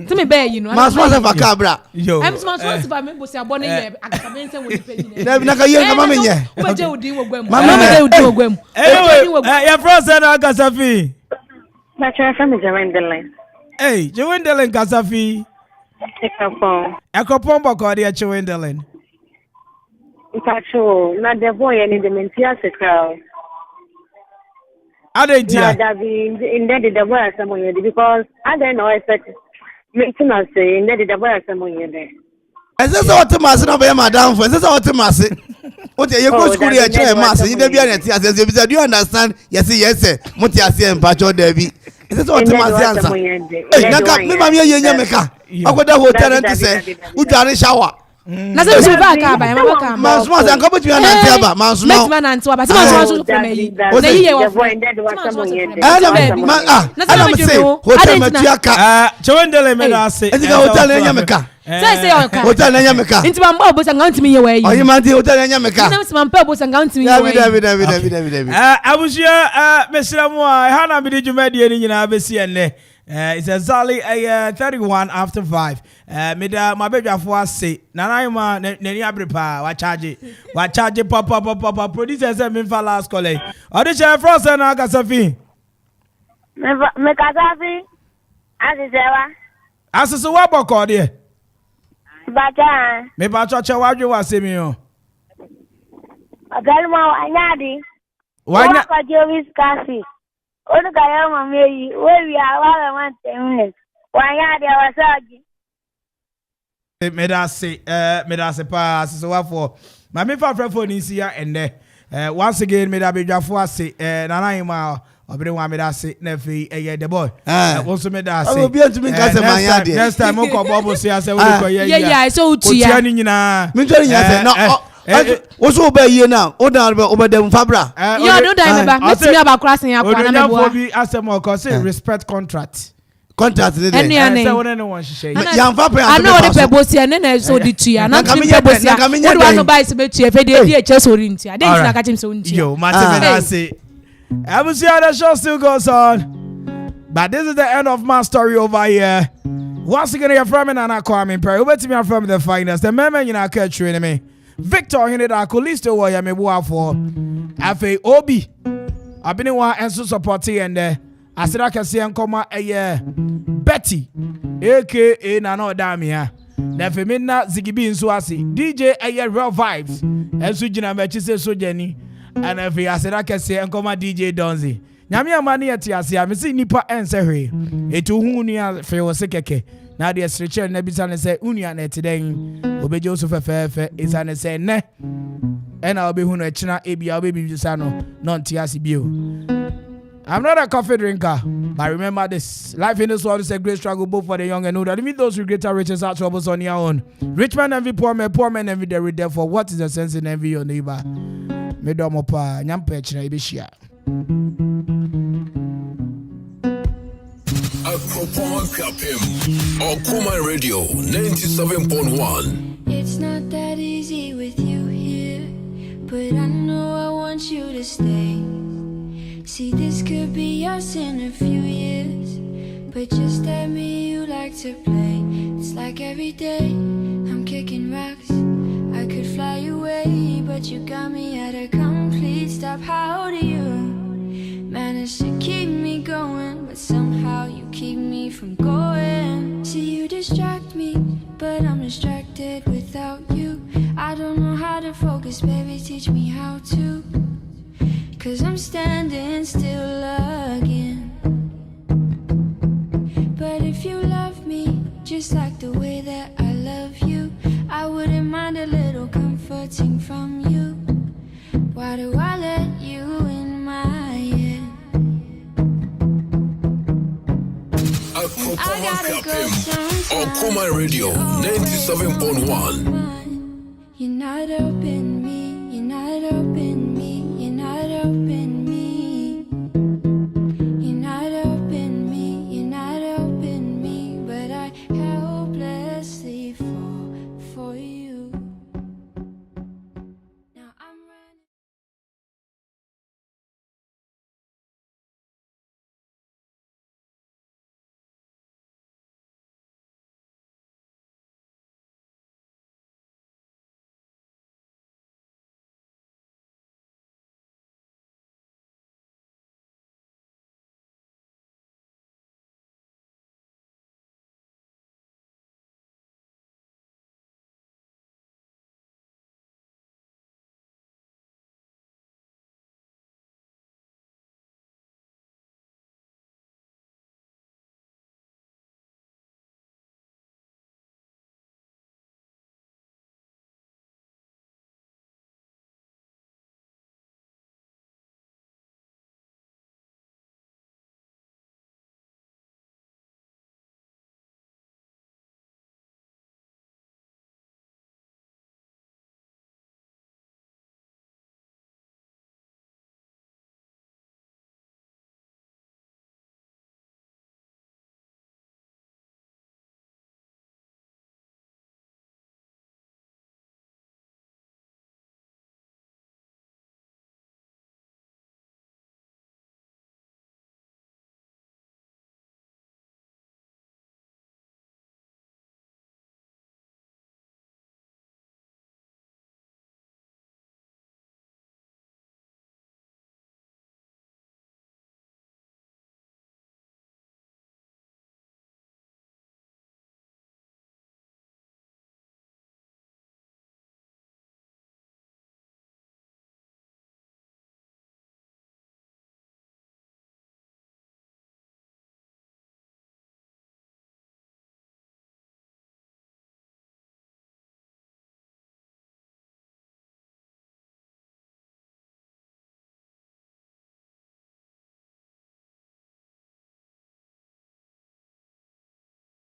to me be you know ma so se fakabra yo em so se ba me bosi abo na ye akabense wo nipa ni na ka ye na ma me ye wo je odin wo gwam ma me odin wo gwam ya frozen na Kasafi na chance me Jewendelen hey Jewendelen Kasafi ekopon boko de Jewendelen Pacho na the boy and the mentia sekra adentia na davi in the boy someone because I don't know expect maintenance in the boy someone there ese se otimase na be madam for ese se otimase o te ye go school ye chere mass yi da bia na ti ase do you understand yes muti ase empacho da bi ese se otimase ansa na ka me ma me ye nya meka akoda hotel ante se udware shower na se bi ba ka ba ma ka ma so ma nka botu na ante ba ma so no ma na ante ba se ma so from yi na yi ye wo na se hotel matiaka Jewendelen me na ase ese hotel na nya meka say oka hotel na nya meka inti ma mba obosa nga ntimi ye wa yi oyi ma nti hotel na nya meka na mba mpa obosa nga ntimi ye wa yi David abusia mesramu a ha na bidi dwumadi ni nyina besi enne it's exactly 31 after 5 meda mabedwafo ase nana ma nani abrepa wa charge papa producer say me fa last call audition France na Kasafi me Kasafi asisewa asiso wa boko de bacha me ba cho chewadwe wasemi o agalma wanyadi wanya kwa Jovis Kasi Onu kaya mama yi, we are one thing. Why ya dia wasagi? Medase pa so what for. My me fa phone is here and there. Once again, me da be dwafo ase nana yima obere wa me da se na fi the boy. Also me da se. Obi antumi nka se manya de. Next time mo ko bobo se ase we ko ye ya. Yeah, so utia. Utia ni nyina. Me ntoni nya se na Oso oba ye na o da oba dem fabra. Yo do da me ba. Metimi abakura sen akwa na me boa. Obi asem o ko say respect contract. Contract de. Say wona no wan hihye. Yan fa pe an. Ano de pebosi ene na so di tua. Na timi pebosi. What do I no buy se be tua? Fe de chase orinti. I didn't like him so unti. Yo, Martin say. Abusia, the show still goes on. But this is the end of my story over here. Once again, you're from me, Nana Kwame Mpere. Who bet me from the finest? The man you know catch me. Victor hinted that Colisto warrior me war for. A.K.A Obi. I've been one and so supporting and I said I can see and come a Betty. A.K.A Nano Damia. Never midnight Zigibi in Swasi. DJ a real vibes. And so Jina Mechise so Jenny. And if I said I can see and come DJ Donzi. Nyamia mani ati asi I see nipa ensehe. Etu hunia fe osekeke. Na de stretcher na bisa ne say unia na tiden. Obejo so fefefe isa ne say ne. Ena obe hu no china ebia obe bisa no non ti asi bio. I'm not a coffee drinker, but remember this. Life in this world is a great struggle both for the young and old. Even those with greater riches are troubles on your own. Rich man envy poor man envy the rich. Therefore, what is the sense in envy your neighbor? Medomopa, Nyampechna, Ibishia. Okoman Radio 97.1. It's not that easy with you here, but I know I want you to stay. See, this could be us in a few years, but just tell me you like to play. It's like every day I'm kicking rocks. I could fly away, but you got me at a complete stop. How do you manage to keep me going, but somehow you keep me from going? See, you distract me, but I'm distracted without you. I don't know how to focus, baby, teach me how to. 'Cause I'm standing still again. But if you love me just like the way that I love you, I wouldn't mind a little comforting from you. Why do I let you in my head? Okoman Radio 97.1.